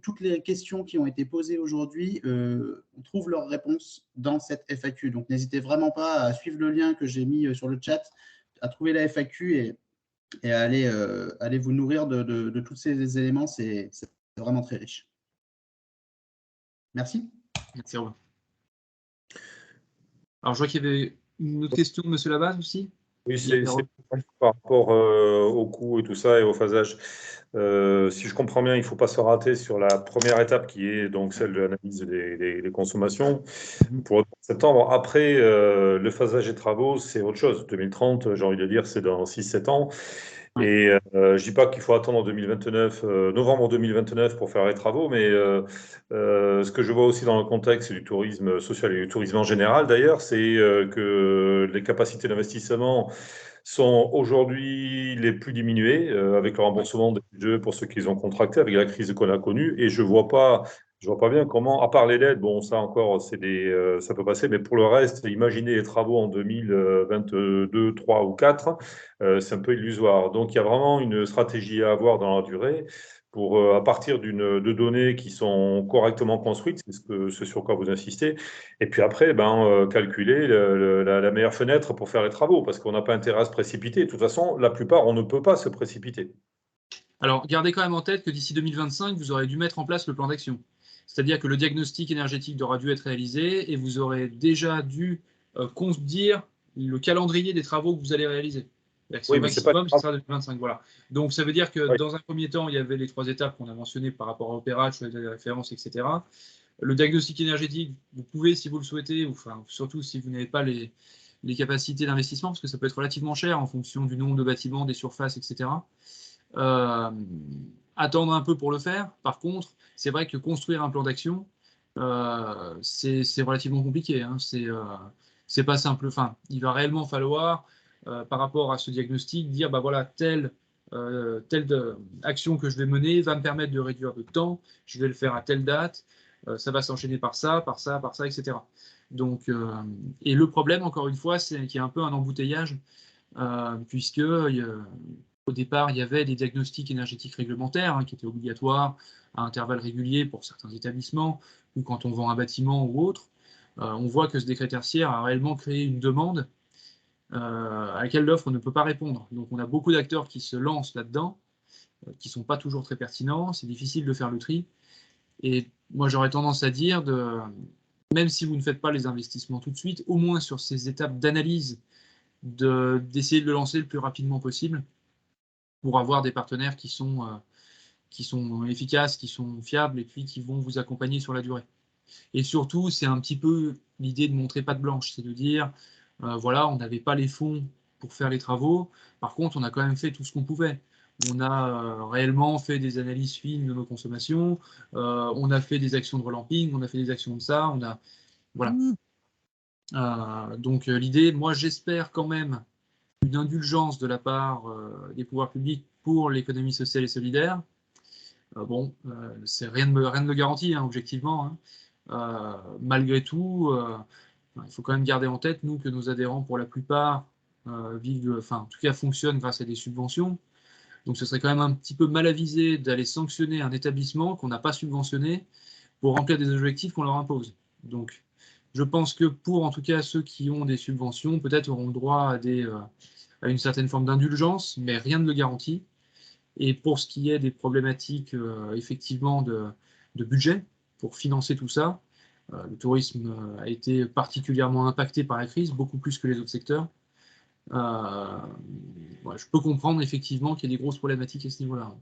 toutes les questions qui ont été posées aujourd'hui, on trouve leurs réponses dans cette FAQ. Donc, n'hésitez vraiment pas à suivre le lien que j'ai mis sur le chat, à trouver la FAQ et à aller vous nourrir de tous ces éléments. C'est vraiment très riche. Merci. Merci, Robin. Alors, je vois qu'il y avait une autre question de M. Labaze aussi. Oui, c'est par rapport au coût et tout ça et au phasage. Si je comprends bien, il ne faut pas se rater sur la première étape qui est donc celle de l'analyse des consommations pour septembre. Après, le phasage des travaux, c'est autre chose. 2030, j'ai envie de dire, c'est dans 6-7 ans. Et je ne dis pas qu'il faut attendre 2029, novembre 2029 pour faire les travaux, mais ce que je vois aussi dans le contexte du tourisme social et du tourisme en général d'ailleurs, c'est que les capacités d'investissement sont aujourd'hui les plus diminuées avec le remboursement des jeux pour ceux qui les ont contractés avec la crise qu'on a connue. Et je vois pas bien comment, à part les dettes, bon, ça encore, ça peut passer, mais pour le reste, imaginez les travaux en 2022, 3 ou 4, c'est un peu illusoire. Donc, il y a vraiment une stratégie à avoir dans la durée pour, à partir de données qui sont correctement construites, c'est sur quoi vous insistez, et puis après, calculer la meilleure fenêtre pour faire les travaux, parce qu'on n'a pas intérêt à se précipiter. De toute façon, la plupart, on ne peut pas se précipiter. Alors, gardez quand même en tête que d'ici 2025, vous aurez dû mettre en place le plan d'action. C'est-à-dire que le diagnostic énergétique aura dû être réalisé et vous aurez déjà dû dire le calendrier des travaux que vous allez réaliser. Oui, maximum, ce sera 2025. Voilà. Donc, ça veut dire que dans un premier temps, il y avait les 3 étapes qu'on a mentionnées par rapport à Opéra, choix des références, etc. Le diagnostic énergétique, vous pouvez, si vous le souhaitez, ou enfin, surtout si vous n'avez pas les capacités d'investissement, parce que ça peut être relativement cher en fonction du nombre de bâtiments, des surfaces, etc. Attendre un peu pour le faire. Par contre, c'est vrai que construire un plan d'action, c'est relativement compliqué. C'est pas simple. Enfin, il va réellement falloir, par rapport à ce diagnostic, dire voilà, telle action que je vais mener va me permettre de réduire de temps, je vais le faire à telle date, ça va s'enchaîner par ça, etc. Donc, et le problème, encore une fois, c'est qu'il y a un peu un embouteillage, puisque au départ, il y avait des diagnostics énergétiques réglementaires qui étaient obligatoires à intervalles réguliers pour certains établissements, ou quand on vend un bâtiment ou autre. On voit que ce décret tertiaire a réellement créé une demande à laquelle l'offre ne peut pas répondre. Donc on a beaucoup d'acteurs qui se lancent là-dedans, qui ne sont pas toujours très pertinents, c'est difficile de faire le tri. Et moi j'aurais tendance à dire, même si vous ne faites pas les investissements tout de suite, au moins sur ces étapes d'analyse, d'essayer de le lancer le plus rapidement possible, pour avoir des partenaires qui sont efficaces, qui sont fiables et puis qui vont vous accompagner sur la durée. Et surtout, c'est un petit peu l'idée de montrer patte blanche, c'est de dire, voilà, on n'avait pas les fonds pour faire les travaux, par contre, on a quand même fait tout ce qu'on pouvait. On a réellement fait des analyses fines de nos consommations, on a fait des actions de relamping, on a fait des actions de ça, voilà. Donc l'idée, moi j'espère quand même une indulgence de la part des pouvoirs publics pour l'économie sociale et solidaire. C'est rien ne le garantit, objectivement. Malgré tout, il faut quand même garder en tête, nous, que nos adhérents, pour la plupart, en tout cas, fonctionnent grâce à des subventions. Donc ce serait quand même un petit peu mal avisé d'aller sanctionner un établissement qu'on n'a pas subventionné pour remplir des objectifs qu'on leur impose. Donc je pense que pour, en tout cas, ceux qui ont des subventions, peut-être auront le droit à une certaine forme d'indulgence, mais rien ne le garantit. Et pour ce qui est des problématiques, effectivement, de budget, pour financer tout ça, le tourisme a été particulièrement impacté par la crise, beaucoup plus que les autres secteurs. Je peux comprendre, effectivement, qu'il y a des grosses problématiques à ce niveau-là.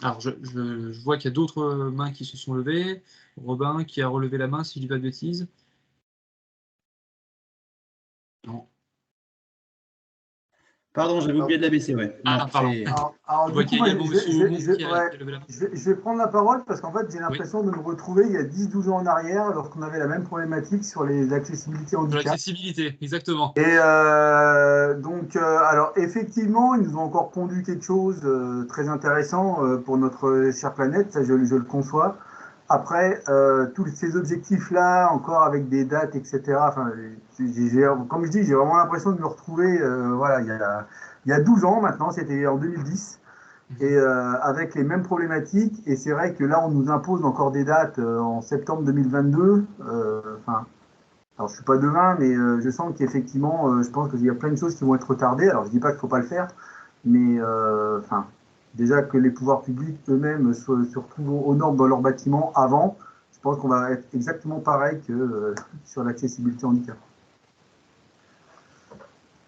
Alors, je vois qu'il y a d'autres mains qui se sont levées. Robin, qui a relevé la main, si je ne dis pas de bêtises. Non. Pardon, j'avais oublié de la baisser, ouais. Pardon. Alors, du coup, je vais prendre la parole parce qu'en fait, j'ai l'impression de me retrouver il y a 10-12 ans en arrière lorsqu'on avait la même problématique sur les accessibilités handicap. L'accessibilité, exactement. Et alors effectivement, ils nous ont encore pondu quelque chose de très intéressant pour notre chère planète, ça je le conçois. Après, tous ces objectifs-là, encore avec des dates, etc. Enfin, comme je dis, j'ai vraiment l'impression de me retrouver voilà, il y a 12 ans maintenant, c'était en 2010, et avec les mêmes problématiques. Et c'est vrai que là, on nous impose encore des dates en septembre 2022. Alors, je ne suis pas devin, mais je sens qu'effectivement, je pense qu'il y a plein de choses qui vont être retardées. Alors, je ne dis pas qu'il ne faut pas le faire, mais déjà que les pouvoirs publics eux-mêmes se retrouvent aux normes dans leurs bâtiments avant, je pense qu'on va être exactement pareil que sur l'accessibilité handicap.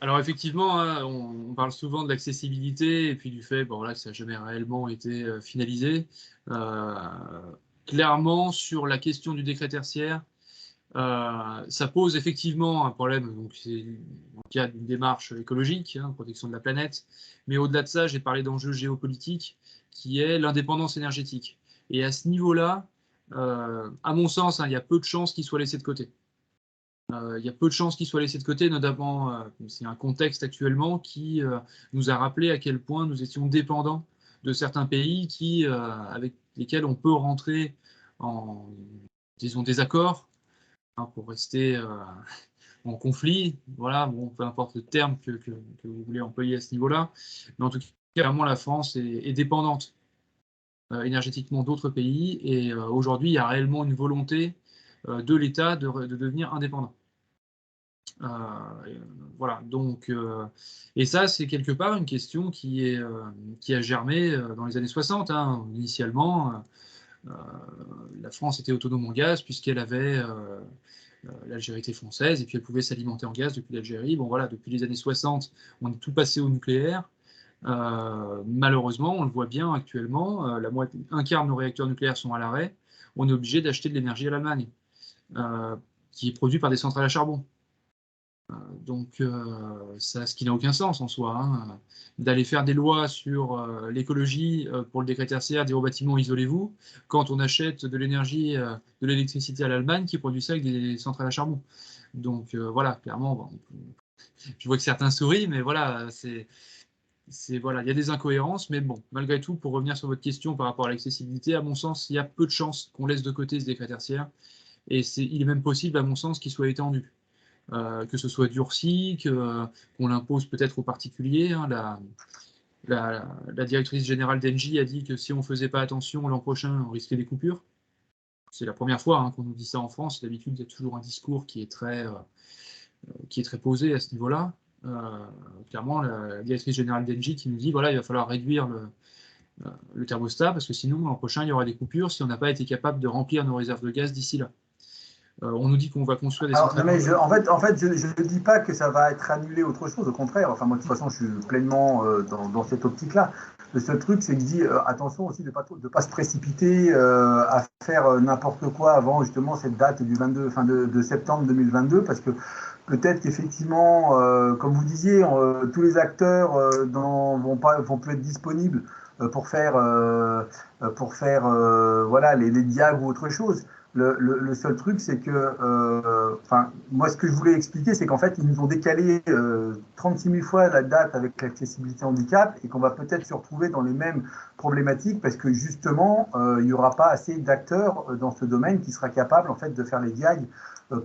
Alors effectivement, hein, on parle souvent de l'accessibilité et puis du fait bon, là, que ça n'a jamais réellement été finalisé. Clairement, sur la question du décret tertiaire, ça pose effectivement un problème, donc c'est dans le cadre d'une démarche écologique, hein, protection de la planète, mais au-delà de ça, j'ai parlé d'enjeux géopolitiques, qui est l'indépendance énergétique. Et à ce niveau-là, à mon sens, hein, il y a peu de chances qu'il soit laissé de côté. Il y a peu de chances qu'il soit laissé de côté, notamment, c'est un contexte actuellement qui nous a rappelé à quel point nous étions dépendants de certains pays avec lesquels on peut rentrer en, disons, désaccord, pour rester en conflit, voilà, bon, peu importe le terme que vous voulez employer à ce niveau-là, mais en tout cas, vraiment, la France est dépendante énergétiquement d'autres pays, et aujourd'hui, il y a réellement une volonté de l'État de devenir indépendant. Voilà, donc, et ça, c'est quelque part une question qui a germé dans les années 60, hein. Initialement, la France était autonome en gaz puisqu'elle avait l'Algérie était française et puis elle pouvait s'alimenter en gaz depuis l'Algérie. Bon voilà, depuis les années 60, on est tout passé au nucléaire. Malheureusement, on le voit bien actuellement, un quart de nos réacteurs nucléaires sont à l'arrêt. On est obligé d'acheter de l'énergie à l'Allemagne, qui est produite par des centrales à charbon. Donc, ce qui n'a aucun sens en soi, hein, d'aller faire des lois sur l'écologie pour le décret tertiaire, dire aux bâtiments isolez-vous, quand on achète de l'énergie, de l'électricité à l'Allemagne qui produit ça avec des centrales à charbon. Donc voilà, clairement, bon, je vois que certains sourient, mais voilà, voilà, il y a des incohérences, mais bon, malgré tout, pour revenir sur votre question par rapport à l'accessibilité, à mon sens, il y a peu de chances qu'on laisse de côté ce décret tertiaire, et il est même possible, à mon sens, qu'il soit étendu. Que ce soit durci, qu'on l'impose peut-être aux particuliers. Hein, la directrice générale d'Engie a dit que si on ne faisait pas attention l'an prochain, on risquait des coupures. C'est la première fois hein, qu'on nous dit ça en France. D'habitude, il y a toujours un discours qui est très posé à ce niveau-là. Clairement, la directrice générale d'Engie qui nous dit voilà, il va falloir réduire le thermostat parce que sinon, l'an prochain, il y aura des coupures si on n'a pas été capable de remplir nos réserves de gaz d'ici là. On nous dit qu'on va construire des centrales. En fait, je ne dis pas que ça va être annulé autre chose, au contraire. Enfin, moi, de toute façon, je suis pleinement dans cette optique-là. Le seul truc, c'est que je dis attention aussi de ne pas se précipiter à faire n'importe quoi avant justement cette date du 22, de septembre 2022, parce que peut-être qu'effectivement, comme vous disiez, tous les acteurs vont plus être disponibles pour faire voilà, les diag ou autre chose. Le seul truc, c'est que, moi, ce que je voulais expliquer, c'est qu'en fait, ils nous ont décalé 36 000 fois la date avec l'accessibilité handicap et qu'on va peut-être se retrouver dans les mêmes problématiques parce que justement, il n'y aura pas assez d'acteurs dans ce domaine qui sera capable en fait de faire les diags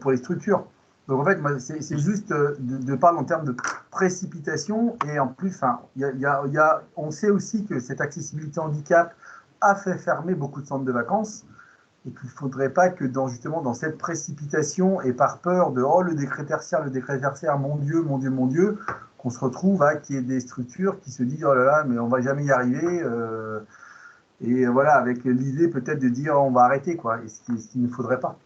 pour les structures. Donc en fait, c'est juste de parler en termes de précipitation et en plus, on sait aussi que cette accessibilité handicap a fait fermer beaucoup de centres de vacances. Et qu'il ne faudrait pas que justement dans cette précipitation et par peur de le décret tertiaire, mon Dieu, qu'on se retrouve à qu'il y ait des structures qui se disent oh là là, mais on ne va jamais y arriver. Et voilà, avec l'idée peut-être de dire on va arrêter, quoi. Et ce qu'il ne faudrait pas.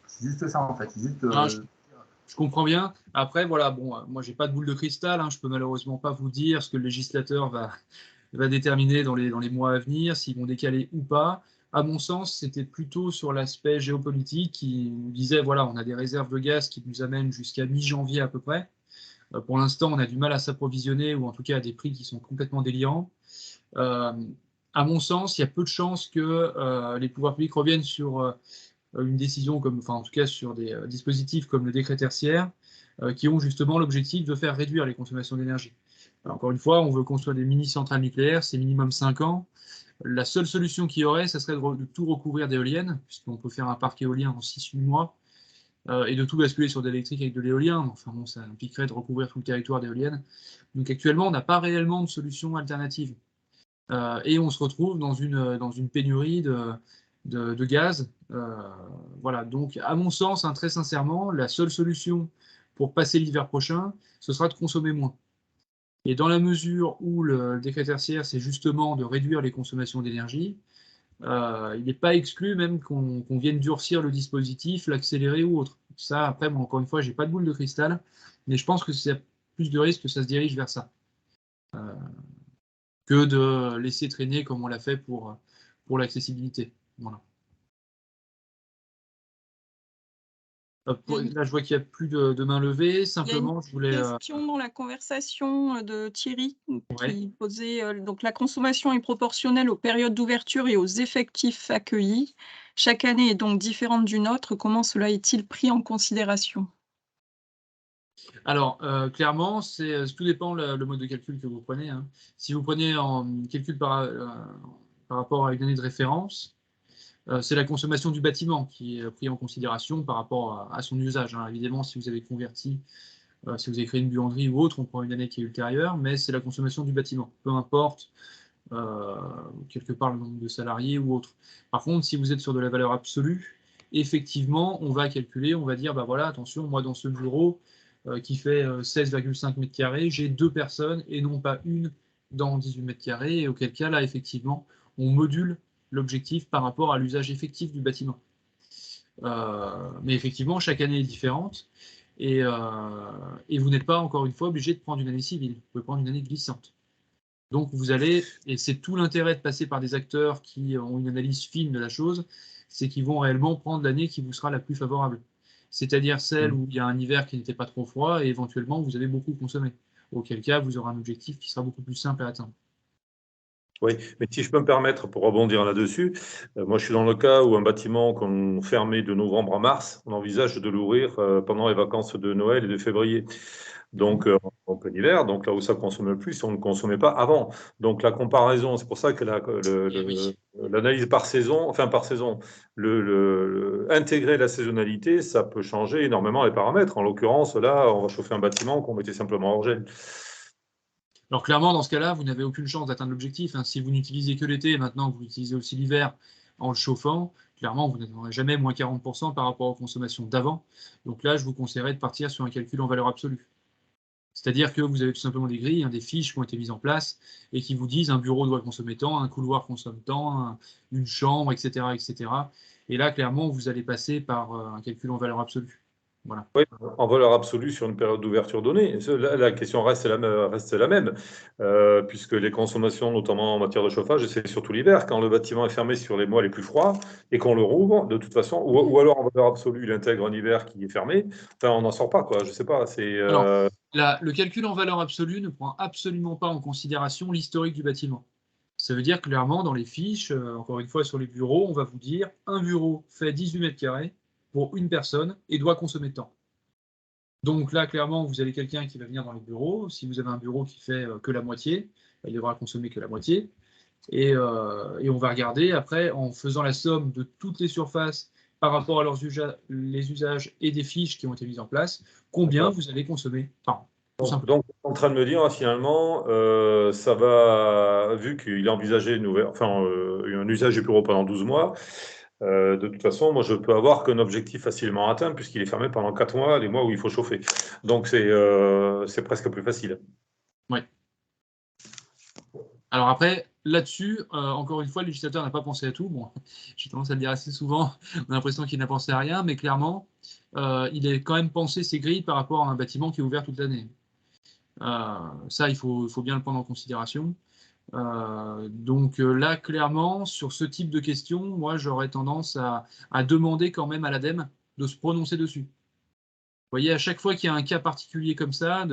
C'est juste ça en fait. Je comprends bien. Après, voilà, bon, moi j'ai pas de boule de cristal, hein, je peux malheureusement pas vous dire ce que le législateur va déterminer dans les mois à venir, s'ils vont décaler ou pas. À mon sens, c'était plutôt sur l'aspect géopolitique qui nous disait, voilà, on a des réserves de gaz qui nous amènent jusqu'à mi-janvier à peu près. Pour l'instant, on a du mal à s'approvisionner, ou en tout cas à des prix qui sont complètement délirants. À mon sens, il y a peu de chances que les pouvoirs publics reviennent sur une décision, en tout cas sur des dispositifs comme le décret tertiaire, qui ont justement l'objectif de faire réduire les consommations d'énergie. Encore une fois, on veut construire des mini-centrales nucléaires, c'est minimum 5 ans. La seule solution qu'il y aurait, ça serait de tout recouvrir d'éoliennes, puisqu'on peut faire un parc éolien en 6-8 mois, et de tout basculer sur de l'électrique avec de l'éolien. Enfin bon, ça impliquerait de recouvrir tout le territoire d'éoliennes. Donc actuellement, on n'a pas réellement de solution alternative. Et on se retrouve dans une pénurie de gaz. Voilà, donc à mon sens, hein, très sincèrement, la seule solution pour passer l'hiver prochain, ce sera de consommer moins. Et dans la mesure où le décret tertiaire, c'est justement de réduire les consommations d'énergie, il n'est pas exclu même qu'on vienne durcir le dispositif, l'accélérer ou autre. Ça, après, bon, encore une fois, je n'ai pas de boule de cristal, mais je pense que c'est plus de risque que ça se dirige vers ça. Que de laisser traîner comme on l'a fait pour l'accessibilité. Voilà. Là, je vois qu'il n'y a plus de main levée. Simplement, je voulais. Il y a une question dans la conversation de Thierry qui posait donc la consommation est proportionnelle aux périodes d'ouverture et aux effectifs accueillis. Chaque année est donc différente d'une autre. Comment cela est-il pris en considération? Alors, clairement, tout dépend le mode de calcul que vous prenez. Hein. Si vous prenez en calcul par rapport à une année de référence, c'est la consommation du bâtiment qui est pris en considération par rapport à son usage. Hein. Évidemment, si vous avez converti, si vous avez créé une buanderie ou autre, on prend une année qui est ultérieure, mais c'est la consommation du bâtiment, peu importe quelque part le nombre de salariés ou autre. Par contre, si vous êtes sur de la valeur absolue, effectivement, on va calculer, on va dire, bah voilà, attention, moi dans ce bureau qui fait 16,5 mètres carrés, j'ai 2 personnes et non pas une dans 18 mètres carrés, et auquel cas, là, effectivement, on module l'objectif par rapport à l'usage effectif du bâtiment. Mais effectivement, chaque année est différente, et vous n'êtes pas, encore une fois, obligé de prendre une année civile. Vous pouvez prendre une année glissante. Donc, vous allez, et c'est tout l'intérêt de passer par des acteurs qui ont une analyse fine de la chose, c'est qu'ils vont réellement prendre l'année qui vous sera la plus favorable. C'est-à-dire celle où il y a un hiver qui n'était pas trop froid et éventuellement vous avez beaucoup consommé. Auquel cas, vous aurez un objectif qui sera beaucoup plus simple à atteindre. Oui, mais si je peux me permettre, pour rebondir là-dessus, moi je suis dans le cas où un bâtiment qu'on fermait de novembre à mars, on envisage de l'ouvrir pendant les vacances de Noël et de février. Donc en plein hiver, donc là où ça consomme le plus, on ne consommait pas avant. Donc la comparaison, c'est pour ça que l'analyse par saison, intégrer la saisonnalité, ça peut changer énormément les paramètres. En l'occurrence, là, on va chauffer un bâtiment qu'on mettait simplement hors gel. Alors clairement, dans ce cas-là, vous n'avez aucune chance d'atteindre l'objectif. Hein. Si vous n'utilisez que l'été et maintenant que vous utilisez aussi l'hiver en le chauffant, clairement, vous n'atteindrez jamais moins 40% par rapport aux consommations d'avant. Donc là, je vous conseillerais de partir sur un calcul en valeur absolue. C'est-à-dire que vous avez tout simplement des grilles, des fiches qui ont été mises en place et qui vous disent un bureau doit consommer tant, un couloir consomme tant, une chambre, etc., etc. Et là, clairement, vous allez passer par un calcul en valeur absolue. Voilà. Oui, en valeur absolue sur une période d'ouverture donnée. La question reste la même, puisque les consommations, notamment en matière de chauffage, c'est surtout l'hiver, quand le bâtiment est fermé sur les mois les plus froids et qu'on le rouvre, de toute façon, ou alors en valeur absolue, il intègre un hiver qui est fermé, enfin, on n'en sort pas, quoi. Je sais pas. Alors, le calcul en valeur absolue ne prend absolument pas en considération l'historique du bâtiment. Ça veut dire clairement, dans les fiches, encore une fois sur les bureaux, on va vous dire un bureau fait 18 mètres carrés pour une personne et doit consommer tant. Donc là, clairement, vous avez quelqu'un qui va venir dans les bureaux. Si vous avez un bureau qui fait que la moitié, il devra consommer que la moitié. Et on va regarder après, en faisant la somme de toutes les surfaces par rapport à les usages et des fiches qui ont été mises en place, combien vous allez consommer par an. Donc, en train de me dire, finalement, ça va, vu qu'il a envisagé un usage du bureau pendant 12 mois, de toute façon, moi, je peux avoir qu'un objectif facilement atteint, puisqu'il est fermé pendant 4 mois, les mois où il faut chauffer. Donc, c'est presque plus facile. Oui. Alors après, là-dessus, encore une fois, le législateur n'a pas pensé à tout. Bon, j'ai tendance à le dire assez souvent, on a l'impression qu'il n'a pensé à rien, mais clairement, il a quand même pensé ses grilles par rapport à un bâtiment qui est ouvert toute l'année. Ça, il faut bien le prendre en considération. Donc là, clairement, sur ce type de questions, moi, j'aurais tendance à demander quand même à l'ADEME de se prononcer dessus. Vous voyez, à chaque fois qu'il y a un cas particulier comme ça,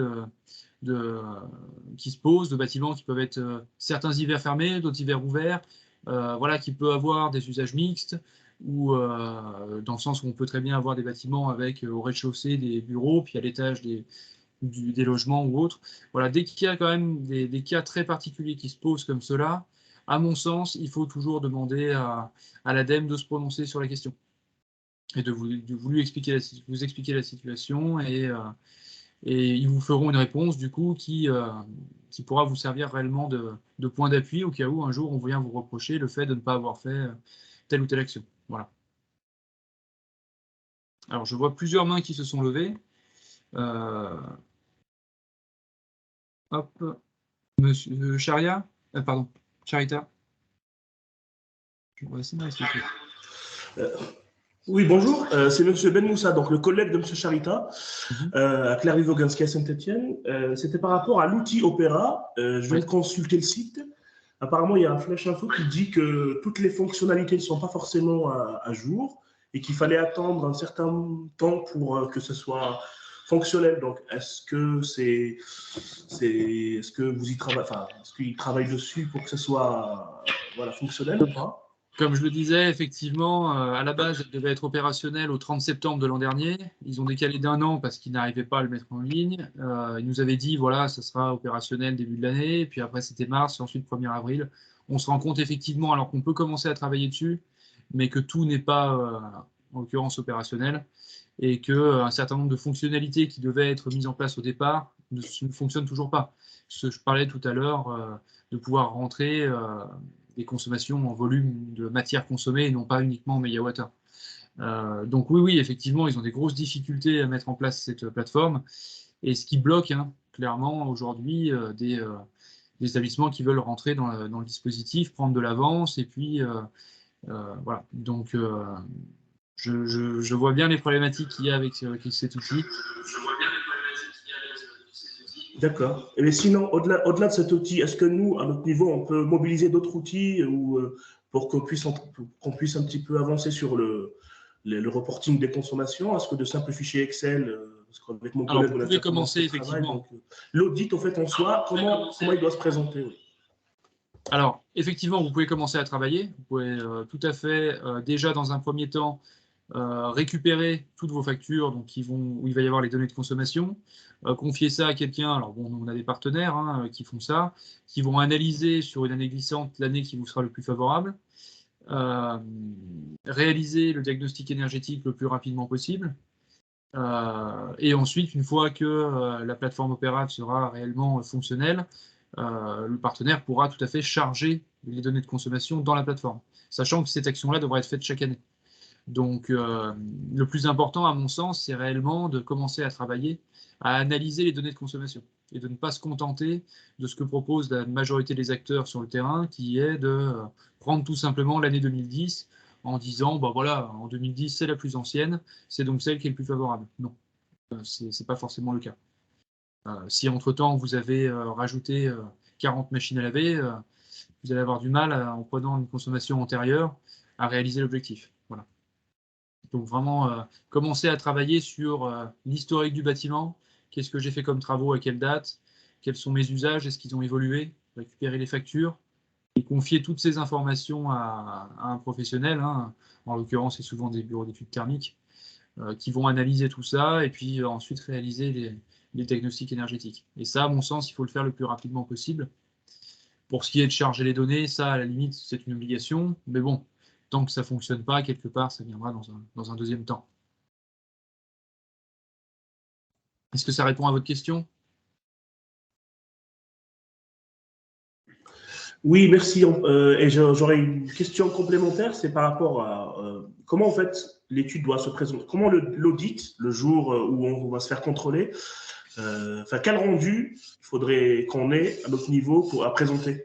qui se pose, de bâtiments qui peuvent être certains hivers fermés, d'autres hivers ouverts, voilà, qui peut avoir des usages mixtes, ou dans le sens où on peut très bien avoir des bâtiments avec au rez-de-chaussée des bureaux, puis à l'étage des logements ou autres. Voilà, dès qu'il y a quand même des cas très particuliers qui se posent comme cela, à mon sens, il faut toujours demander à l'ADEME de se prononcer sur la question et de vous expliquer la situation et ils vous feront une réponse du coup qui pourra vous servir réellement de point d'appui au cas où un jour on vient vous reprocher le fait de ne pas avoir fait telle ou telle action. Voilà. Alors je vois plusieurs mains qui se sont levées. Hop, Monsieur Charia, pardon, Charita. Oui, bonjour, c'est M. Ben Moussa, donc le collègue de M. Charita, à Clary-Voganski à Saint-Etienne. C'était par rapport à l'outil Opera. Je viens de consulter le site. Apparemment, il y a un flash info qui dit que toutes les fonctionnalités ne sont pas forcément à jour et qu'il fallait attendre un certain temps pour que ce soit fonctionnel. Donc, est-ce que vous y travaillez, enfin, est-ce qu'ils travaillent dessus pour que ce soit fonctionnel ou pas? Comme je le disais, effectivement, à la base, elle devait être opérationnelle au 30 septembre de l'an dernier. Ils ont décalé d'1 an parce qu'ils n'arrivaient pas à le mettre en ligne. Ils nous avaient dit, voilà, ça sera opérationnel début de l'année. Puis après, c'était mars, et ensuite 1er avril. On se rend compte effectivement, alors qu'on peut commencer à travailler dessus, mais que tout n'est pas, en l'occurrence, opérationnel. Et qu'un certain nombre de fonctionnalités qui devaient être mises en place au départ ne fonctionnent toujours pas. Je parlais tout à l'heure de pouvoir rentrer des consommations en volume de matière consommée et non pas uniquement en mégawattheure. Donc oui, effectivement, ils ont des grosses difficultés à mettre en place cette plateforme. Et ce qui bloque clairement aujourd'hui des établissements qui veulent rentrer dans le dispositif, prendre de l'avance et puis voilà. Donc je vois bien les problématiques qu'il y a avec cet outil. D'accord. Et sinon, au-delà de cet outil, est-ce que nous, à notre niveau, on peut mobiliser d'autres outils pour qu'on puisse un petit peu avancer sur le reporting des consommations? Est-ce que de simples fichiers Excel, parce qu'avec mon collègue, vous pouvez commencer effectivement. L'audit, en fait, en soi, comment il doit se présenter? Oui. Alors, effectivement, vous pouvez commencer à travailler. Vous pouvez tout à fait, déjà dans un premier temps, récupérer toutes vos factures donc où il va y avoir les données de consommation, confier ça à quelqu'un. Alors bon, on a des partenaires qui font ça, qui vont analyser sur une année glissante l'année qui vous sera le plus favorable, réaliser le diagnostic énergétique le plus rapidement possible, et ensuite, une fois que la plateforme Opera sera réellement fonctionnelle, le partenaire pourra tout à fait charger les données de consommation dans la plateforme, sachant que cette action-là devra être faite chaque année. Donc, le plus important, à mon sens, c'est réellement de commencer à travailler, à analyser les données de consommation et de ne pas se contenter de ce que propose la majorité des acteurs sur le terrain, qui est de prendre tout simplement l'année 2010 en disant, bah voilà, en 2010, c'est la plus ancienne, c'est donc celle qui est le plus favorable. Non, ce n'est pas forcément le cas. Si entre-temps, vous avez rajouté 40 machines à laver, vous allez avoir du mal, en prenant une consommation antérieure, à réaliser l'objectif. Voilà. Donc vraiment, commencer à travailler sur l'historique du bâtiment, qu'est-ce que j'ai fait comme travaux, à quelle date, quels sont mes usages, est-ce qu'ils ont évolué, récupérer les factures, et confier toutes ces informations à un professionnel, en l'occurrence c'est souvent des bureaux d'études thermiques, qui vont analyser tout ça et puis ensuite réaliser les diagnostics énergétiques. Et ça, à mon sens, il faut le faire le plus rapidement possible. Pour ce qui est de charger les données, ça, à la limite, c'est une obligation, mais bon, tant que ça ne fonctionne pas, quelque part, ça viendra dans un deuxième temps. Est-ce que ça répond à votre question? Oui, merci. Et j'aurais une question complémentaire, c'est par rapport à comment en fait l'étude doit se présenter, comment l'audit, le jour où on va se faire contrôler, quel rendu il faudrait qu'on ait à notre niveau à présenter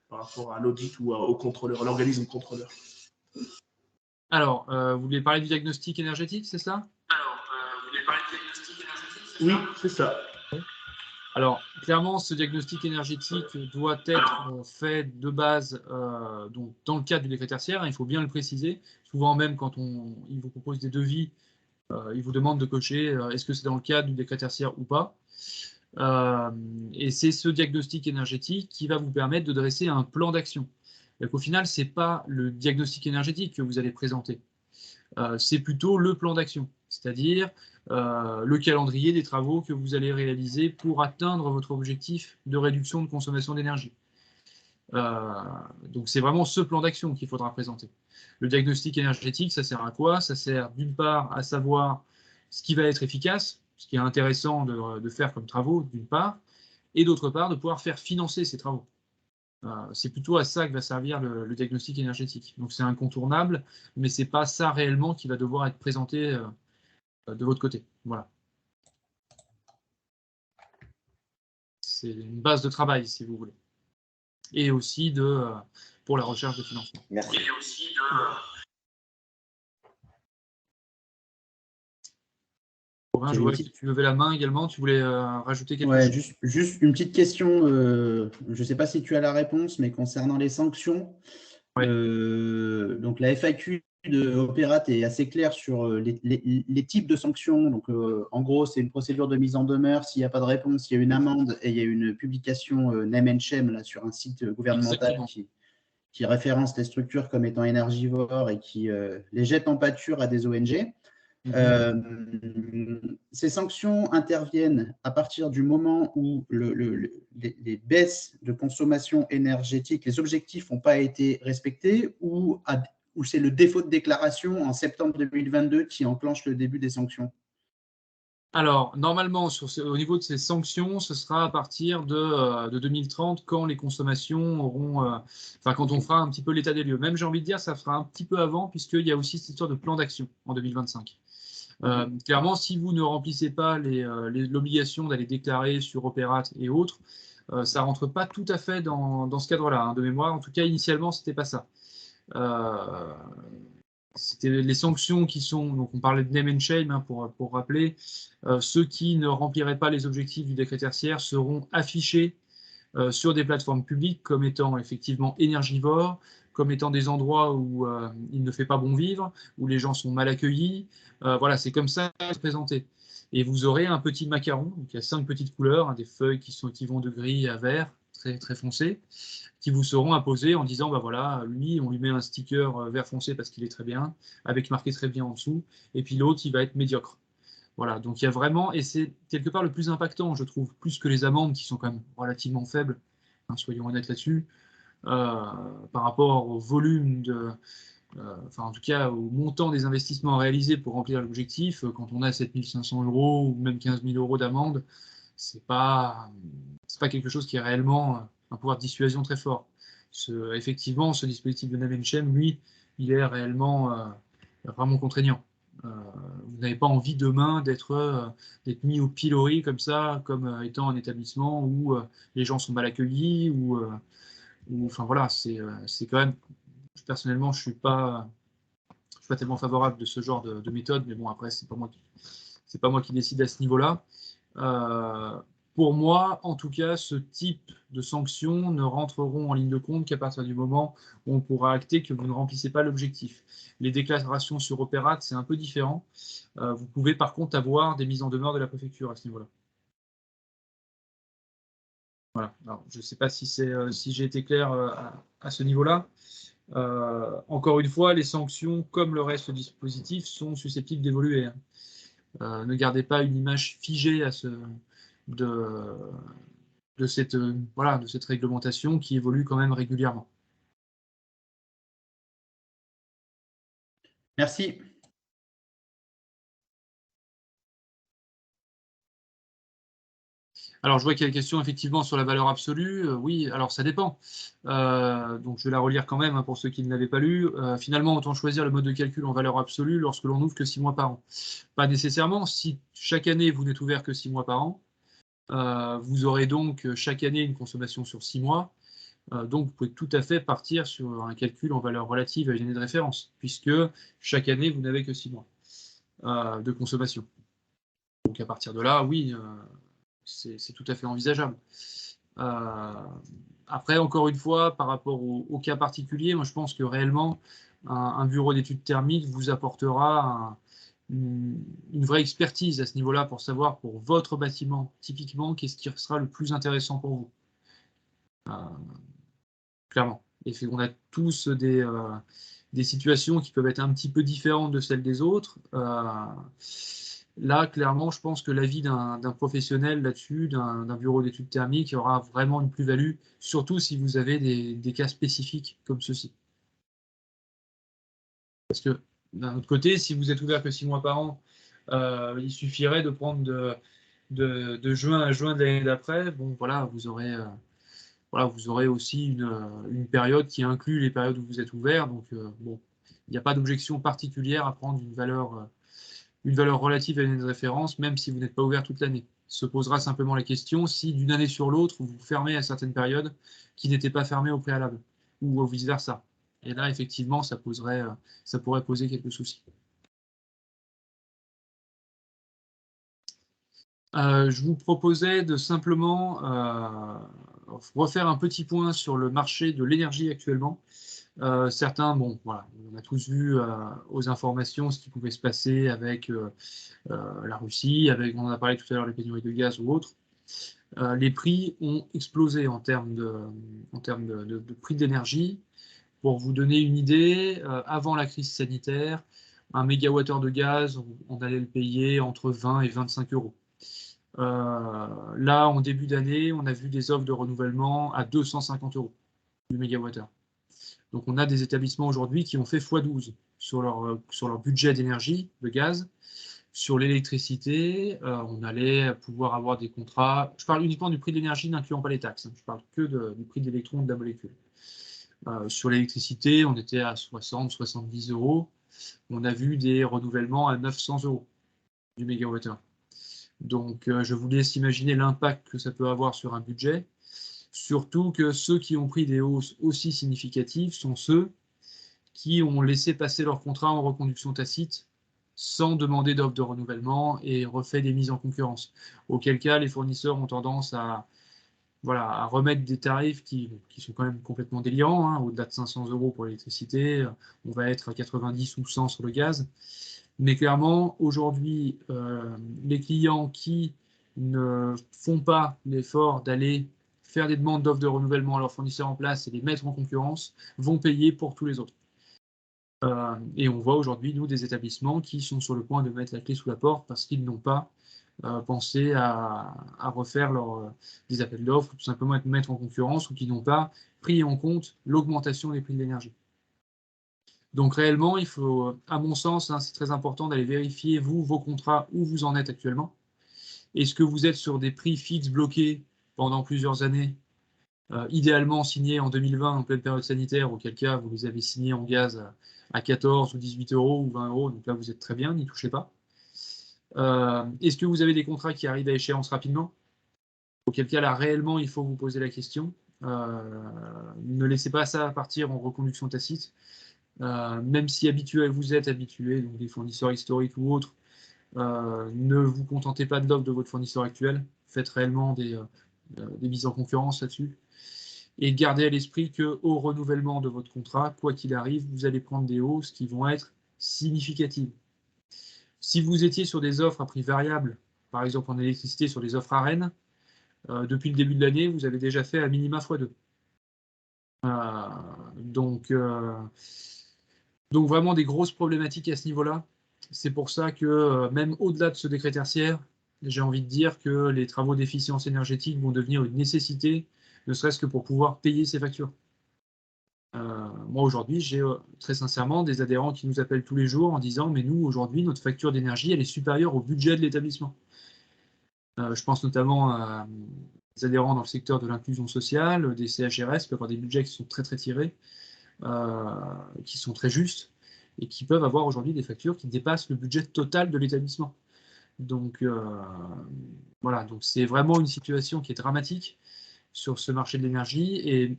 par rapport à l'audit ou au contrôleur, à l'organisme contrôleur. Alors, vous voulez parler du diagnostic énergétique, c'est ça? Oui, c'est ça. Alors, clairement, ce diagnostic énergétique doit être fait de base donc dans le cadre du décret tertiaire, il faut bien le préciser. Souvent même, quand il vous propose des devis, il vous demande de cocher est-ce que c'est dans le cadre du décret tertiaire ou pas. Et c'est ce diagnostic énergétique qui va vous permettre de dresser un plan d'action. Au final, ce n'est pas le diagnostic énergétique que vous allez présenter. C'est plutôt le plan d'action, c'est-à-dire le calendrier des travaux que vous allez réaliser pour atteindre votre objectif de réduction de consommation d'énergie. Donc, c'est vraiment ce plan d'action qu'il faudra présenter. Le diagnostic énergétique, ça sert à quoi? Ça sert d'une part à savoir ce qui va être efficace, ce qui est intéressant de faire comme travaux, d'une part, et d'autre part, de pouvoir faire financer ces travaux. C'est plutôt à ça que va servir le diagnostic énergétique. Donc, c'est incontournable, mais ce n'est pas ça réellement qui va devoir être présenté de votre côté. Voilà. C'est une base de travail, si vous voulez. Et aussi pour la recherche de financement. Merci. Et aussi Robin, je vois que tu levais la main également. Tu voulais rajouter quelque chose? Juste une petite question. Je ne sais pas si tu as la réponse, mais concernant les sanctions. Donc, la FAQ de Opérate est assez claire sur les types de sanctions. Donc, en gros, c'est une procédure de mise en demeure. S'il n'y a pas de réponse, il y a une amende et il y a une publication name and shame là, sur un site gouvernemental qui référence les structures comme étant énergivores et qui les jette en pâture à des ONG. Ces sanctions interviennent à partir du moment où les baisses de consommation énergétique, les objectifs n'ont pas été respectés, ou c'est le défaut de déclaration en septembre 2022 qui enclenche le début des sanctions? Alors, normalement, au niveau de ces sanctions, ce sera à partir de 2030, quand les consommations auront… quand on fera un petit peu l'état des lieux. Même, j'ai envie de dire, ça fera un petit peu avant, puisqu'il y a aussi cette histoire de plan d'action en 2025. Clairement, si vous ne remplissez pas l'obligation d'aller déclarer sur Opérate et autres, ça ne rentre pas tout à fait dans ce cadre-là, hein, de mémoire. En tout cas, initialement, ce n'était pas ça. C'était les sanctions qui sont, donc on parlait de name and shame, hein, pour rappeler, ceux qui ne rempliraient pas les objectifs du décret tertiaire seront affichés sur des plateformes publiques comme étant effectivement énergivores, comme étant des endroits où il ne fait pas bon vivre, où les gens sont mal accueillis. Voilà, c'est comme ça que ça va se présenter. Et vous aurez un petit macaron, donc il y a 5 petites couleurs, hein, des feuilles qui vont de gris à vert, très, très foncé, qui vous seront imposées en disant, bah voilà, lui, on lui met un sticker vert foncé parce qu'il est très bien, avec marqué très bien en dessous, et puis l'autre, il va être médiocre. Voilà, donc il y a vraiment, et c'est quelque part le plus impactant, je trouve, plus que les amendes qui sont quand même relativement faibles, hein, soyons honnêtes là-dessus, par rapport au volume en tout cas au montant des investissements réalisés pour remplir l'objectif. Quand on a 7 500 € ou même 15 000 € d'amende, c'est pas quelque chose qui est réellement un pouvoir de dissuasion très fort. Effectivement, ce dispositif de name and shame, lui, il est réellement vraiment contraignant. Vous n'avez pas envie demain d'être mis au pilori comme ça, comme étant un établissement où les gens sont mal accueillis, enfin voilà, c'est quand même, personnellement, je suis pas tellement favorable de ce genre de méthode, mais bon, après, c'est pas moi qui décide à ce niveau-là. Pour moi, en tout cas, ce type de sanctions ne rentreront en ligne de compte qu'à partir du moment où on pourra acter que vous ne remplissez pas l'objectif. Les déclarations sur Opérate, c'est un peu différent. Vous pouvez par contre avoir des mises en demeure de la préfecture à ce niveau-là. Voilà. Alors, je ne sais pas si j'ai été clair à ce niveau-là. Encore une fois, les sanctions, comme le reste du dispositif, sont susceptibles d'évoluer. Ne gardez pas une image figée de cette réglementation qui évolue quand même régulièrement. Merci. Alors, je vois qu'il y a une question effectivement sur la valeur absolue. Oui, alors ça dépend. Donc, je vais la relire quand même, hein, pour ceux qui ne l'avaient pas lu. Finalement, autant choisir le mode de calcul en valeur absolue lorsque l'on n'ouvre que 6 mois par an. Pas nécessairement. Si chaque année, vous n'êtes ouvert que 6 mois par an, vous aurez donc chaque année une consommation sur 6 mois. Donc, vous pouvez tout à fait partir sur un calcul en valeur relative à une année de référence, puisque chaque année, vous n'avez que 6 mois de consommation. Donc, à partir de là, oui, c'est tout à fait envisageable. Après, encore une fois, par rapport au cas particulier, moi, je pense que réellement, un bureau d'études thermiques vous apportera une vraie expertise à ce niveau-là pour savoir pour votre bâtiment, typiquement, qu'est-ce qui sera le plus intéressant pour vous. Clairement. Et on a tous des situations qui peuvent être un petit peu différentes de celles des autres. Là, clairement, je pense que l'avis d'un professionnel là-dessus, d'un bureau d'études thermiques, aura vraiment une plus-value, surtout si vous avez des cas spécifiques comme ceux-ci. Parce que d'un autre côté, si vous êtes ouvert que 6 mois par an, il suffirait de prendre de juin à juin de l'année d'après. Bon, voilà, vous aurez aussi une période qui inclut les périodes où vous êtes ouvert. Donc, bon, il n'y a pas d'objection particulière à prendre une valeur relative à une année de référence, même si vous n'êtes pas ouvert toute l'année. Se posera simplement la question si d'une année sur l'autre, vous fermez à certaines périodes qui n'étaient pas fermées au préalable, ou vice-versa. Et là, effectivement, ça pourrait poser quelques soucis. Je vous proposais de simplement refaire un petit point sur le marché de l'énergie actuellement. Certains, bon, voilà, on a tous vu aux informations ce qui pouvait se passer avec la Russie, on en a parlé tout à l'heure, les pénuries de gaz ou autres. Les prix ont explosé en termes de prix d'énergie. Pour vous donner une idée, avant la crise sanitaire, un mégawattheure de gaz, on allait le payer entre 20 et 25 euros. Là, en début d'année, on a vu des offres de renouvellement à 250 euros du mégawattheure. Donc, on a des établissements aujourd'hui qui ont fait x12 sur leur budget d'énergie, de gaz. Sur l'électricité, on allait pouvoir avoir des contrats. Je parle uniquement du prix de l'énergie, n'incluant pas les taxes. Je parle que du prix de l'électron de la molécule. Sur l'électricité, on était à 60, 70 euros. On a vu des renouvellements à 900 euros du mégawattheure. Donc, je vous laisse imaginer l'impact que ça peut avoir sur un budget. Surtout que ceux qui ont pris des hausses aussi significatives sont ceux qui ont laissé passer leur contrat en reconduction tacite sans demander d'offre de renouvellement et refait des mises en concurrence. Auquel cas, les fournisseurs ont tendance à remettre des tarifs qui sont quand même complètement délirants, hein, au-delà de 500 euros pour l'électricité, on va être à 90 ou 100 sur le gaz. Mais clairement, aujourd'hui, les clients qui ne font pas l'effort d'aller faire des demandes d'offres de renouvellement à leurs fournisseurs en place et les mettre en concurrence vont payer pour tous les autres. Et on voit aujourd'hui, nous, des établissements qui sont sur le point de mettre la clé sous la porte parce qu'ils n'ont pas pensé à refaire des appels d'offres, ou tout simplement à mettre en concurrence, ou qui n'ont pas pris en compte l'augmentation des prix de l'énergie. Donc réellement, il faut, à mon sens, hein, c'est très important d'aller vérifier, vos contrats, où vous en êtes actuellement. Est-ce que vous êtes sur des prix fixes bloqués pendant plusieurs années, idéalement signés en 2020 en pleine période sanitaire, auquel cas vous les avez signés en gaz à 14 ou 18 euros ou 20 euros, donc là vous êtes très bien, n'y touchez pas. Est-ce que vous avez des contrats qui arrivent à échéance rapidement? Auquel cas là réellement il faut vous poser la question. Ne laissez pas ça partir en reconduction tacite. Même si vous êtes habitué, donc des fournisseurs historiques ou autres, ne vous contentez pas de l'offre de votre fournisseur actuel. Faites réellement des mises en concurrence là-dessus. Et gardez à l'esprit qu'au renouvellement de votre contrat, quoi qu'il arrive, vous allez prendre des hausses qui vont être significatives. Si vous étiez sur des offres à prix variable, par exemple en électricité sur des offres ARENH, depuis le début de l'année, vous avez déjà fait à minima x2. Donc vraiment des grosses problématiques à ce niveau-là. C'est pour ça que même au-delà de ce décret tertiaire, j'ai envie de dire que les travaux d'efficience énergétique vont devenir une nécessité, ne serait-ce que pour pouvoir payer ces factures. Moi aujourd'hui, j'ai très sincèrement des adhérents qui nous appellent tous les jours en disant « mais nous aujourd'hui, notre facture d'énergie, elle est supérieure au budget de l'établissement ». Je pense notamment à des adhérents dans le secteur de l'inclusion sociale, des CHRS, qui peuvent avoir des budgets qui sont très très tirés, qui sont très justes, et qui peuvent avoir aujourd'hui des factures qui dépassent le budget total de l'établissement. Donc voilà, donc c'est vraiment une situation qui est dramatique sur ce marché de l'énergie, et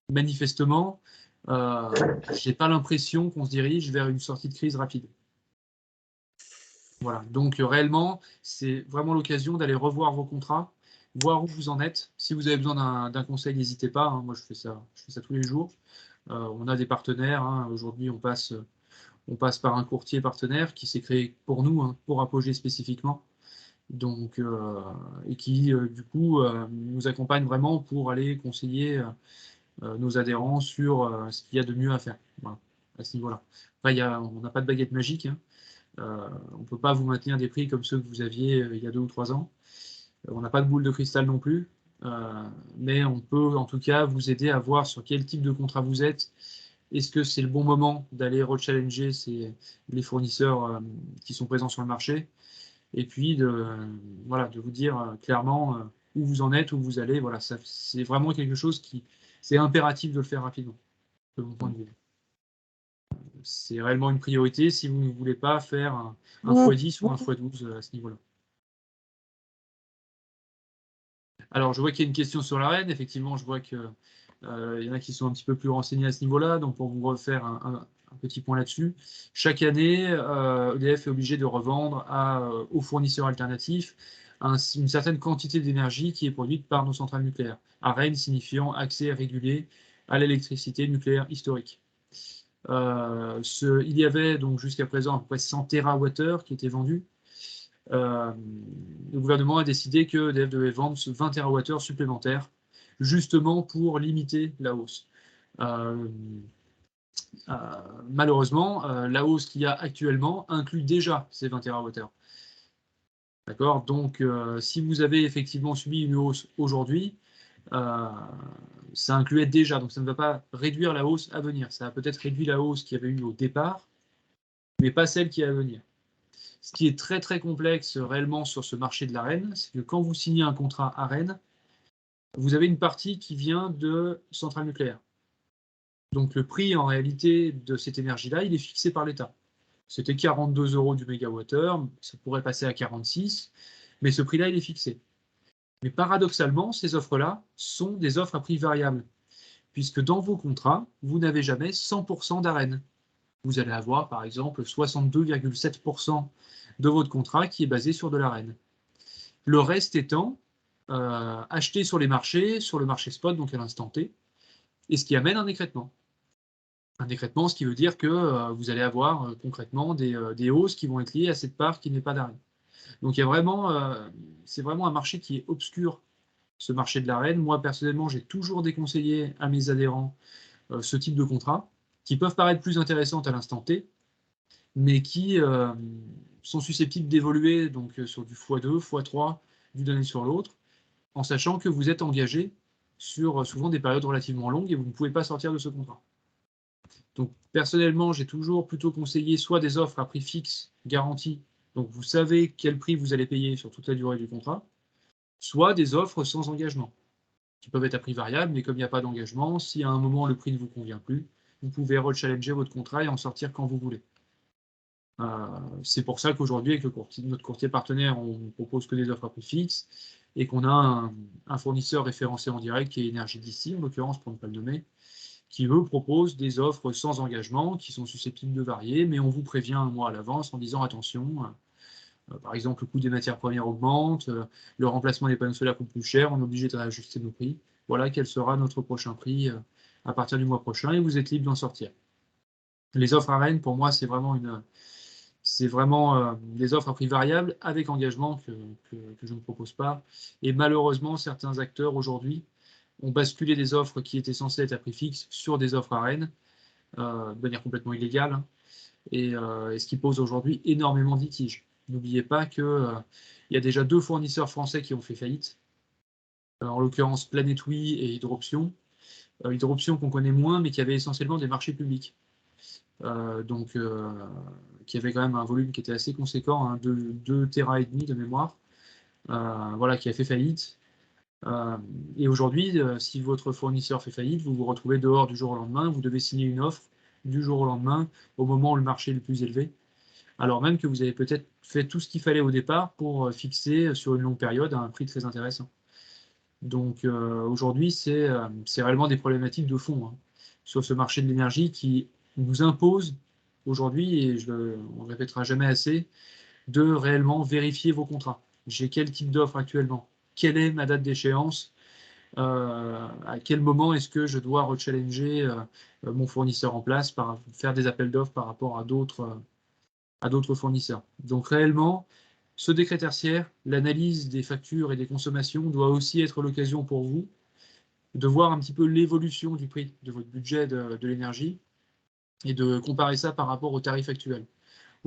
manifestement, je n'ai pas l'impression qu'on se dirige vers une sortie de crise rapide. Voilà, donc réellement, c'est vraiment l'occasion d'aller revoir vos contrats, voir où vous en êtes. Si vous avez besoin d'un conseil, n'hésitez pas, hein, moi je fais ça tous les jours. On a des partenaires, hein, aujourd'hui on passe par un courtier partenaire qui s'est créé pour nous, hein, pour Apogée spécifiquement, donc, et qui du coup nous accompagne vraiment pour aller conseiller nos adhérents sur ce qu'il y a de mieux à faire, voilà, à ce niveau-là. Après, on n'a pas de baguette magique, hein. On ne peut pas vous maintenir des prix comme ceux que vous aviez il y a 2 ou 3 ans. On n'a pas de boule de cristal non plus, mais on peut en tout cas vous aider à voir sur quel type de contrat vous êtes. Est-ce que c'est le bon moment d'aller rechallenger les fournisseurs qui sont présents sur le marché? Et puis de vous dire clairement où vous en êtes, où vous allez. Voilà, c'est vraiment quelque chose c'est impératif de le faire rapidement, de mon point de vue. C'est réellement une priorité si vous ne voulez pas faire un x10 ou un x12 à ce niveau-là. Alors, je vois qu'il y a une question sur l'ARENH. Effectivement, je vois qu'il y en a qui sont un petit peu plus renseignés à ce niveau-là. Donc, pour vous refaire un petit point là-dessus, chaque année, EDF est obligé de revendre aux fournisseurs alternatifs une certaine quantité d'énergie qui est produite par nos centrales nucléaires. ARENH signifiant accès régulé à l'électricité nucléaire historique. Il y avait donc jusqu'à présent à peu près 100 TWh qui étaient vendus. Le gouvernement a décidé que EDF devait vendre 20 TWh supplémentaires, justement pour limiter la hausse. Malheureusement, la hausse qu'il y a actuellement inclut déjà ces 20 TWh. D'accord? Donc, si vous avez effectivement subi une hausse aujourd'hui, ça incluait déjà, donc ça ne va pas réduire la hausse à venir. Ça a peut-être réduit la hausse qu'il y avait eu au départ, mais pas celle qui est à venir. Ce qui est très très complexe réellement sur ce marché de l'ARENH, c'est que quand vous signez un contrat ARENH, vous avez une partie qui vient de centrales nucléaires. Donc le prix en réalité de cette énergie-là, il est fixé par l'État. C'était 42 € du mégawattheure, ça pourrait passer à 46, mais ce prix-là, il est fixé. Mais paradoxalement, ces offres-là sont des offres à prix variable, puisque dans vos contrats, vous n'avez jamais 100% d'ARENH. Vous allez avoir, par exemple, 62,7% de votre contrat qui est basé sur de l'ARENH. Le reste étant acheté sur les marchés, sur le marché spot, donc à l'instant T, et ce qui amène un écrêtement. Un écrêtement, ce qui veut dire que vous allez avoir concrètement des hausses qui vont être liées à cette part qui n'est pas d'ARENH. Donc c'est vraiment un marché qui est obscur, ce marché de l'ARENH. Moi, personnellement, j'ai toujours déconseillé à mes adhérents ce type de contrat, qui peuvent paraître plus intéressantes à l'instant T, mais qui sont susceptibles d'évoluer donc sur du x2, x3 d'une année sur l'autre, en sachant que vous êtes engagé sur souvent des périodes relativement longues et vous ne pouvez pas sortir de ce contrat. Donc personnellement, j'ai toujours plutôt conseillé soit des offres à prix fixe garanti, donc vous savez quel prix vous allez payer sur toute la durée du contrat, soit des offres sans engagement, qui peuvent être à prix variable, mais comme il n'y a pas d'engagement, si à un moment le prix ne vous convient plus, vous pouvez rechallenger votre contrat et en sortir quand vous voulez. C'est pour ça qu'aujourd'hui, avec notre courtier partenaire, on ne propose que des offres à prix fixe et qu'on a un fournisseur référencé en direct qui est Énergie d'ici, en l'occurrence pour ne pas le nommer, qui eux propose des offres sans engagement qui sont susceptibles de varier, mais on vous prévient un mois à l'avance en disant attention, par exemple le coût des matières premières augmente, le remplacement des panneaux solaires coûte plus cher, on est obligé de réajuster nos prix. Voilà quel sera notre prochain prix à partir du mois prochain et vous êtes libre d'en sortir. Les offres ARENH, pour moi, c'est vraiment des offres à prix variable avec engagement que je ne propose pas. Et malheureusement, certains acteurs aujourd'hui ont basculé des offres qui étaient censées être à prix fixe sur des offres ARENH de manière complètement illégale, hein, et ce qui pose aujourd'hui énormément de litiges. N'oubliez pas qu'il y a déjà 2 fournisseurs français qui ont fait faillite, en l'occurrence Planète Oui et Hydroption. Hydroption qu'on connaît moins, mais qui avait essentiellement des marchés publics. Qui avait quand même un volume qui était assez conséquent, hein, de 2,5 Tera de mémoire, qui a fait faillite. Et aujourd'hui, si votre fournisseur fait faillite, vous vous retrouvez dehors du jour au lendemain, vous devez signer une offre du jour au lendemain, au moment où le marché est le plus élevé, alors même que vous avez peut-être fait tout ce qu'il fallait au départ pour fixer sur une longue période à un prix très intéressant. Donc aujourd'hui, c'est réellement des problématiques de fond, hein, sur ce marché de l'énergie qui nous impose aujourd'hui, et on ne répétera jamais assez, de réellement vérifier vos contrats. J'ai quel type d'offre actuellement? Quelle est ma date d'échéance? À quel moment est-ce que je dois rechallenger mon fournisseur en place, faire des appels d'offres par rapport à d'autres fournisseurs? Donc réellement, ce décret tertiaire, l'analyse des factures et des consommations doit aussi être l'occasion pour vous de voir un petit peu l'évolution du prix de votre budget de l'énergie et de comparer ça par rapport au tarif actuel.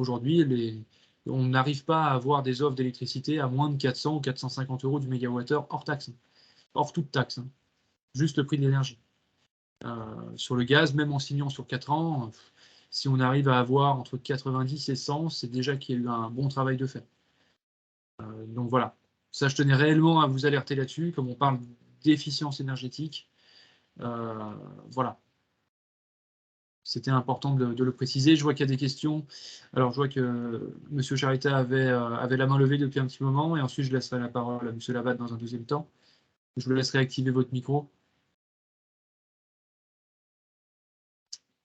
Aujourd'hui, on n'arrive pas à avoir des offres d'électricité à moins de 400 ou 450 € du mégawattheure hors taxe, hors toute taxe, hein. Juste le prix de l'énergie. Sur le gaz, même en signant sur 4 ans, si on arrive à avoir entre 90 et 100, c'est déjà qu'il y a eu un bon travail de fait. Donc voilà, ça je tenais réellement à vous alerter là-dessus, comme on parle d'efficience énergétique. Voilà. C'était important de le préciser. Je vois qu'il y a des questions. Alors, je vois que M. Charita avait la main levée depuis un petit moment, et ensuite je laisserai la parole à M. Labatte dans un deuxième temps. Je vous laisserai activer votre micro.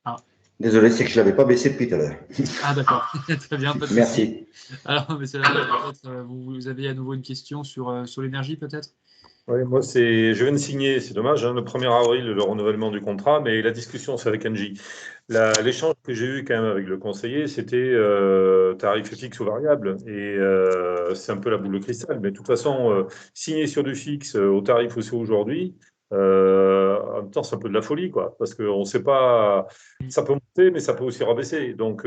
Ah. Désolé, c'est que je ne l'avais pas baissé depuis tout à l'heure. Ah d'accord, très bien. Pas de Merci. souci. Alors, M. Labatte, peut-être vous avez à nouveau une question sur l'énergie, peut-être? Oui, moi, je viens de signer, c'est dommage, hein, le 1er avril, le renouvellement du contrat, mais la discussion, c'est avec Engie. L'échange que j'ai eu quand même avec le conseiller, c'était tarif fixe ou variable. Et c'est un peu la boule de cristal. Mais de toute façon, signer sur du fixe au tarif où c'est aujourd'hui, en même temps, c'est un peu de la folie, quoi. Parce qu'on ne sait pas, ça peut monter, mais ça peut aussi rabaisser. Donc,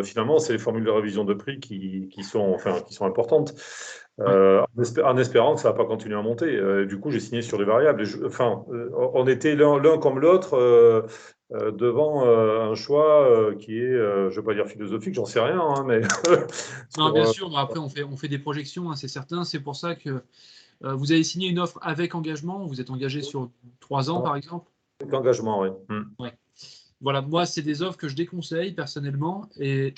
finalement, c'est les formules de révision de prix qui sont importantes. En espérant que ça ne va pas continuer à monter. Du coup, j'ai signé sur des variables. On était l'un comme l'autre devant un choix qui est, je ne vais pas dire philosophique, j'en sais rien, hein, mais... Non, bien sûr, après on fait des projections, hein, c'est certain. C'est pour ça que vous avez signé une offre avec engagement. Vous êtes engagé sur 3 ans, par exemple? Avec engagement, oui. Ouais. Voilà, moi, c'est des offres que je déconseille personnellement. Et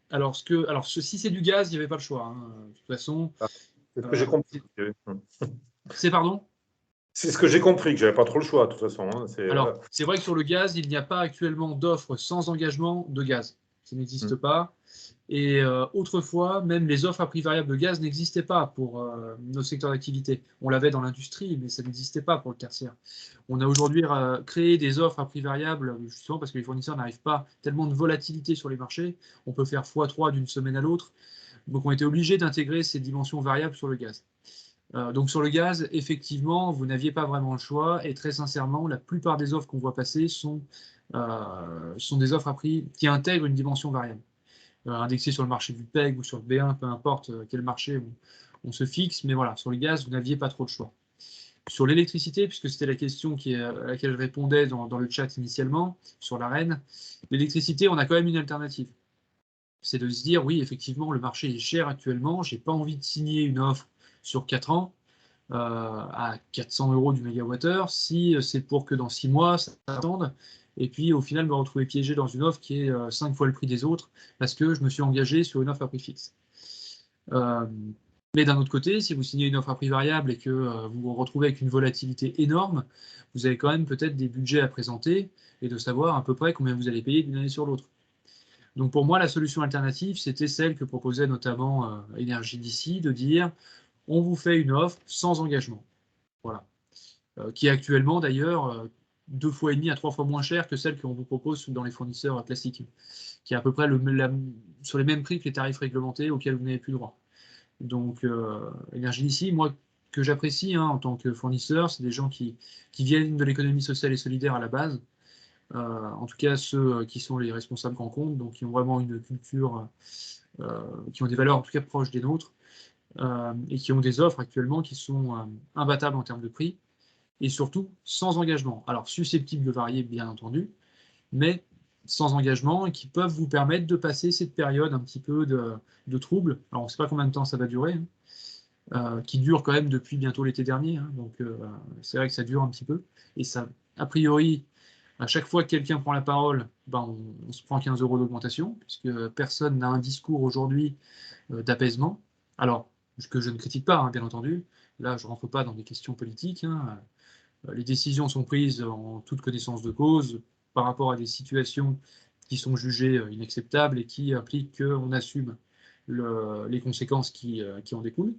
alors, si c'est du gaz, il n'y avait pas le choix, hein. De toute façon. C'est ce que j'ai compris. C'est pardon? C'est ce que j'ai compris, que j'avais pas trop le choix, de toute façon, hein. Alors, c'est vrai que sur le gaz, il n'y a pas actuellement d'offres sans engagement de gaz. Ça n'existe pas. Et autrefois, même les offres à prix variable de gaz n'existaient pas pour nos secteurs d'activité. On l'avait dans l'industrie, mais ça n'existait pas pour le tertiaire. On a aujourd'hui créé des offres à prix variable, justement parce que les fournisseurs n'arrivent pas, tellement de volatilité sur les marchés. On peut faire x3 d'une semaine à l'autre. Donc on était obligé d'intégrer ces dimensions variables sur le gaz. Donc sur le gaz, effectivement, vous n'aviez pas vraiment le choix. Et très sincèrement, la plupart des offres qu'on voit passer sont des offres à prix qui intègrent une dimension variable. Indexé sur le marché du PEG ou sur le B1, peu importe quel marché on se fixe, mais voilà, sur le gaz, vous n'aviez pas trop de choix. Sur l'électricité, puisque c'était la question à laquelle je répondais dans le chat initialement, sur l'AREN, l'électricité, on a quand même une alternative. C'est de se dire, oui, effectivement, le marché est cher actuellement, je n'ai pas envie de signer une offre sur 4 ans à 400 € du mégawattheure, si c'est pour que dans 6 mois, ça attende, et puis au final me retrouver piégé dans une offre qui est 5 fois le prix des autres, parce que je me suis engagé sur une offre à prix fixe. Mais d'un autre côté, si vous signez une offre à prix variable et que vous vous retrouvez avec une volatilité énorme, vous avez quand même peut-être des budgets à présenter et de savoir à peu près combien vous allez payer d'une année sur l'autre. Donc pour moi, la solution alternative, c'était celle que proposait notamment Énergie d'ici, de dire on vous fait une offre sans engagement. Voilà. Qui est actuellement d'ailleurs 2,5 fois à 3 fois moins chère que celle qu'on vous propose dans les fournisseurs classiques, qui est à peu près sur les mêmes prix que les tarifs réglementés auxquels vous n'avez plus droit. Donc Énergie d'ici, moi, que j'apprécie en tant que fournisseur, c'est des gens qui viennent de l'économie sociale et solidaire à la base. En tout cas, ceux qui sont les responsables grands comptes, donc qui ont vraiment une culture, qui ont des valeurs en tout cas proches des nôtres, et qui ont des offres actuellement qui sont imbattables en termes de prix, et surtout sans engagement. Alors susceptibles de varier, bien entendu, mais sans engagement, et qui peuvent vous permettre de passer cette période un petit peu de trouble. Alors on ne sait pas combien de temps ça va durer, qui dure quand même depuis bientôt l'été dernier, donc c'est vrai que ça dure un petit peu, et ça, a priori, à chaque fois que quelqu'un prend la parole, on se prend 15 € d'augmentation, puisque personne n'a un discours aujourd'hui d'apaisement. Alors, que je ne critique pas, bien entendu. Là, je ne rentre pas dans des questions politiques. Les décisions sont prises en toute connaissance de cause par rapport à des situations qui sont jugées inacceptables et qui impliquent qu'on assume les conséquences qui en découlent.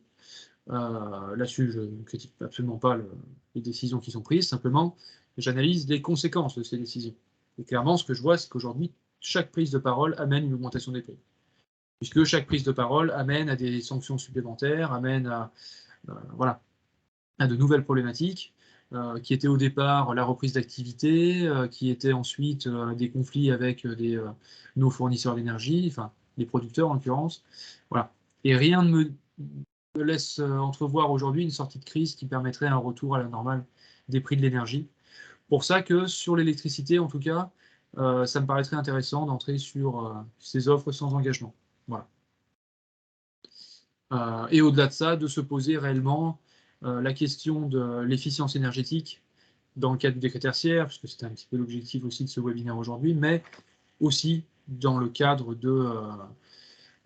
Là-dessus, je ne critique absolument pas les décisions qui sont prises. Simplement, j'analyse les conséquences de ces décisions. Et clairement, ce que je vois, c'est qu'aujourd'hui, chaque prise de parole amène une augmentation des prix. Puisque chaque prise de parole amène à des sanctions supplémentaires, amène à de nouvelles problématiques, qui étaient au départ la reprise d'activité, qui étaient ensuite des conflits avec nos fournisseurs d'énergie. Enfin, les producteurs en l'occurrence. Voilà. Et rien ne me laisse entrevoir aujourd'hui une sortie de crise qui permettrait un retour à la normale des prix de l'énergie. Pour ça que sur l'électricité, en tout cas, ça me paraîtrait intéressant d'entrer sur ces offres sans engagement. Voilà. Et au-delà de ça, de se poser réellement la question de l'efficience énergétique dans le cadre du décret tertiaire, puisque c'était un petit peu l'objectif aussi de ce webinaire aujourd'hui, mais aussi dans le cadre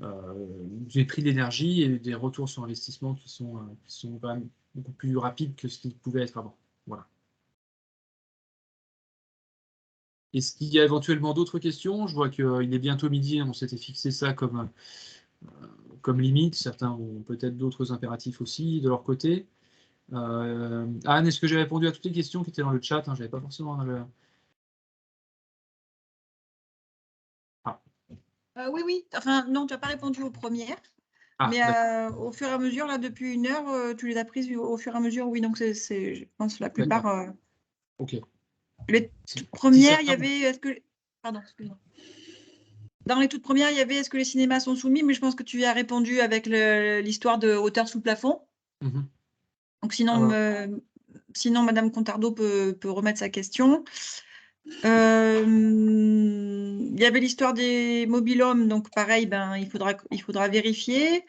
des prix de l'énergie et des retours sur investissement qui sont quand même beaucoup plus rapides que ce qu'ils pouvaient être avant. Voilà. Est-ce qu'il y a éventuellement d'autres questions? Je vois qu'il est bientôt midi, on s'était fixé ça comme limite. Certains ont peut-être d'autres impératifs aussi de leur côté. Anne, est-ce que j'ai répondu à toutes les questions qui étaient dans le chat? Je n'avais pas forcément dans le... Oui, oui. Enfin, non, tu n'as pas répondu aux premières. Mais au fur et à mesure, là, depuis 1 heure, tu les as prises au fur et à mesure. Oui, donc c'est je pense, la plupart. Ok. Les toutes premières, il y avait. Est-ce que... Pardon, excuse-moi. Dans les toutes premières, il y avait est-ce que les cinémas sont soumis? Mais je pense que tu y as répondu avec l'histoire de hauteur sous plafond. Donc sinon, sinon Madame Contardo peut remettre sa question. Il y avait l'histoire des mobil-homes, donc pareil, ben, il faudra vérifier.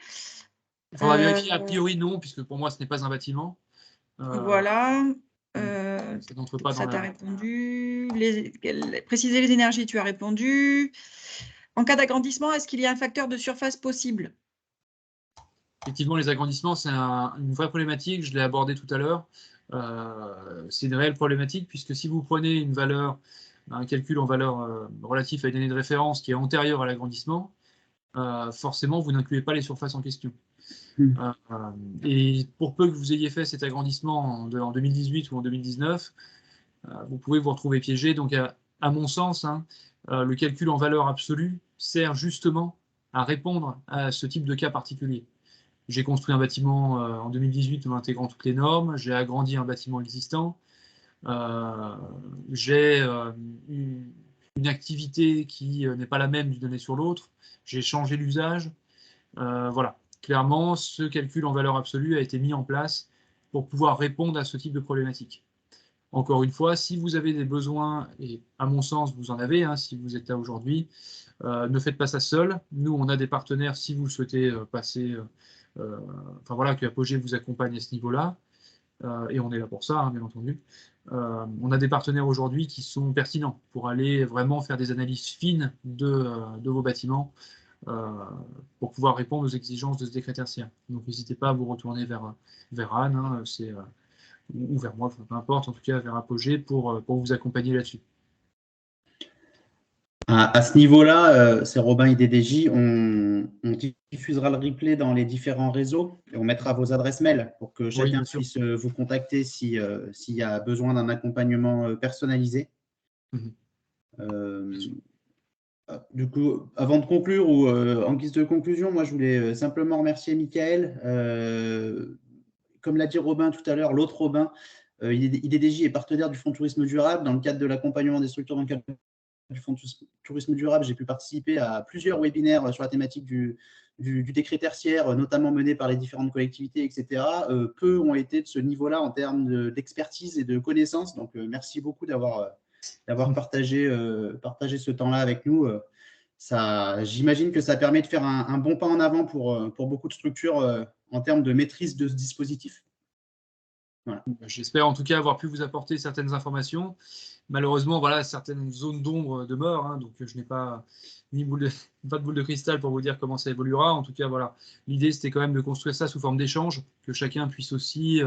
Il faudra vérifier, a priori non, puisque pour moi ce n'est pas un bâtiment. Voilà. Ça n'entre pas dans ça t'a répondu. Préciser les énergies, tu as répondu. En cas d'agrandissement, est-ce qu'il y a un facteur de surface possible? Effectivement, les agrandissements, c'est une vraie problématique. Je l'ai abordé tout à l'heure. C'est une réelle problématique, puisque si vous prenez une valeur, un calcul en valeur relatif à une année de référence qui est antérieure à l'agrandissement, forcément, vous n'incluez pas les surfaces en question. Et pour peu que vous ayez fait cet agrandissement en 2018 ou en 2019, vous pouvez vous retrouver piégé. Donc, à mon sens, le calcul en valeur absolue sert justement à répondre à ce type de cas particulier. J'ai construit un bâtiment en 2018 en intégrant toutes les normes, j'ai agrandi un bâtiment existant, j'ai une activité qui n'est pas la même d'une année sur l'autre, j'ai changé l'usage. Voilà, clairement, ce calcul en valeur absolue a été mis en place pour pouvoir répondre à ce type de problématique. Encore une fois, si vous avez des besoins, et à mon sens, vous en avez, si vous êtes là aujourd'hui, ne faites pas ça seul. Nous, on a des partenaires si vous souhaitez passer... enfin voilà, que Apogée vous accompagne à ce niveau-là, et on est là pour ça, bien entendu. On a des partenaires aujourd'hui qui sont pertinents pour aller vraiment faire des analyses fines de vos bâtiments pour pouvoir répondre aux exigences de ce décret tertiaire. Donc n'hésitez pas à vous retourner vers Anne, ou vers moi, peu importe, en tout cas vers Apogée pour vous accompagner là-dessus. À ce niveau-là, c'est Robin IDDJ, on diffusera le replay dans les différents réseaux et on mettra vos adresses mail pour que chacun puisse vous contacter s'il y a besoin d'un accompagnement personnalisé. Du coup, avant de conclure ou en guise de conclusion, moi je voulais simplement remercier Michael. Comme l'a dit Robin tout à l'heure, l'autre Robin, IDDJ est partenaire du Fonds Tourisme Durable. Dans le cadre de l'accompagnement des structures dans le cadre du Fonds Tourisme Durable, j'ai pu participer à plusieurs webinaires sur la thématique du décret tertiaire, notamment menés par les différentes collectivités, etc. Peu ont été de ce niveau-là en termes d'expertise et de connaissances. Donc, merci beaucoup d'avoir partagé ce temps-là avec nous. J'imagine que ça permet de faire un bon pas en avant pour beaucoup de structures en termes de maîtrise de ce dispositif. Voilà. J'espère en tout cas avoir pu vous apporter certaines informations. Malheureusement, voilà, certaines zones d'ombre demeurent, donc je n'ai pas pas de boule de cristal pour vous dire comment ça évoluera. En tout cas, voilà, l'idée c'était quand même de construire ça sous forme d'échange, que chacun puisse aussi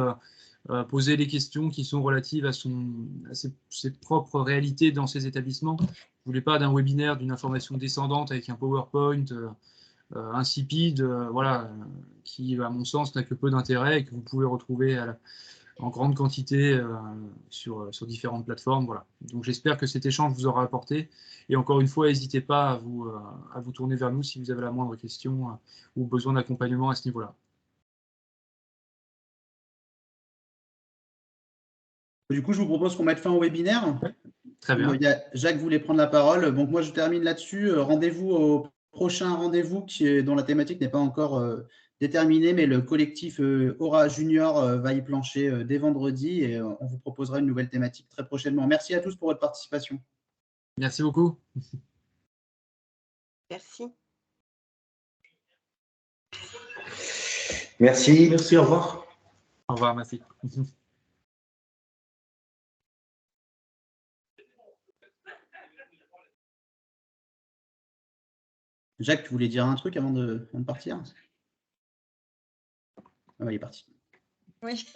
poser les questions qui sont relatives à ses propres réalités dans ses établissements. Je ne voulais pas d'un webinaire, d'une information descendante avec un PowerPoint insipide, voilà, qui, à mon sens, n'a que peu d'intérêt et que vous pouvez retrouver en grande quantité sur différentes plateformes. Voilà. Donc j'espère que cet échange vous aura apporté. Et encore une fois, n'hésitez pas à vous tourner vers nous si vous avez la moindre question ou besoin d'accompagnement à ce niveau-là. Du coup, je vous propose qu'on mette fin au webinaire. Très bien. Jacques voulait prendre la parole. Donc moi, je termine là-dessus. Rendez-vous au prochain rendez-vous dont la thématique n'est pas encore déterminée, mais le collectif Aura Junior va y plancher dès vendredi et on vous proposera une nouvelle thématique très prochainement. Merci à tous pour votre participation. Merci beaucoup. Merci. Merci. Merci, au revoir. Au revoir, merci. Jacques, tu voulais dire un truc avant de partir? Ah, il est parti. Oui.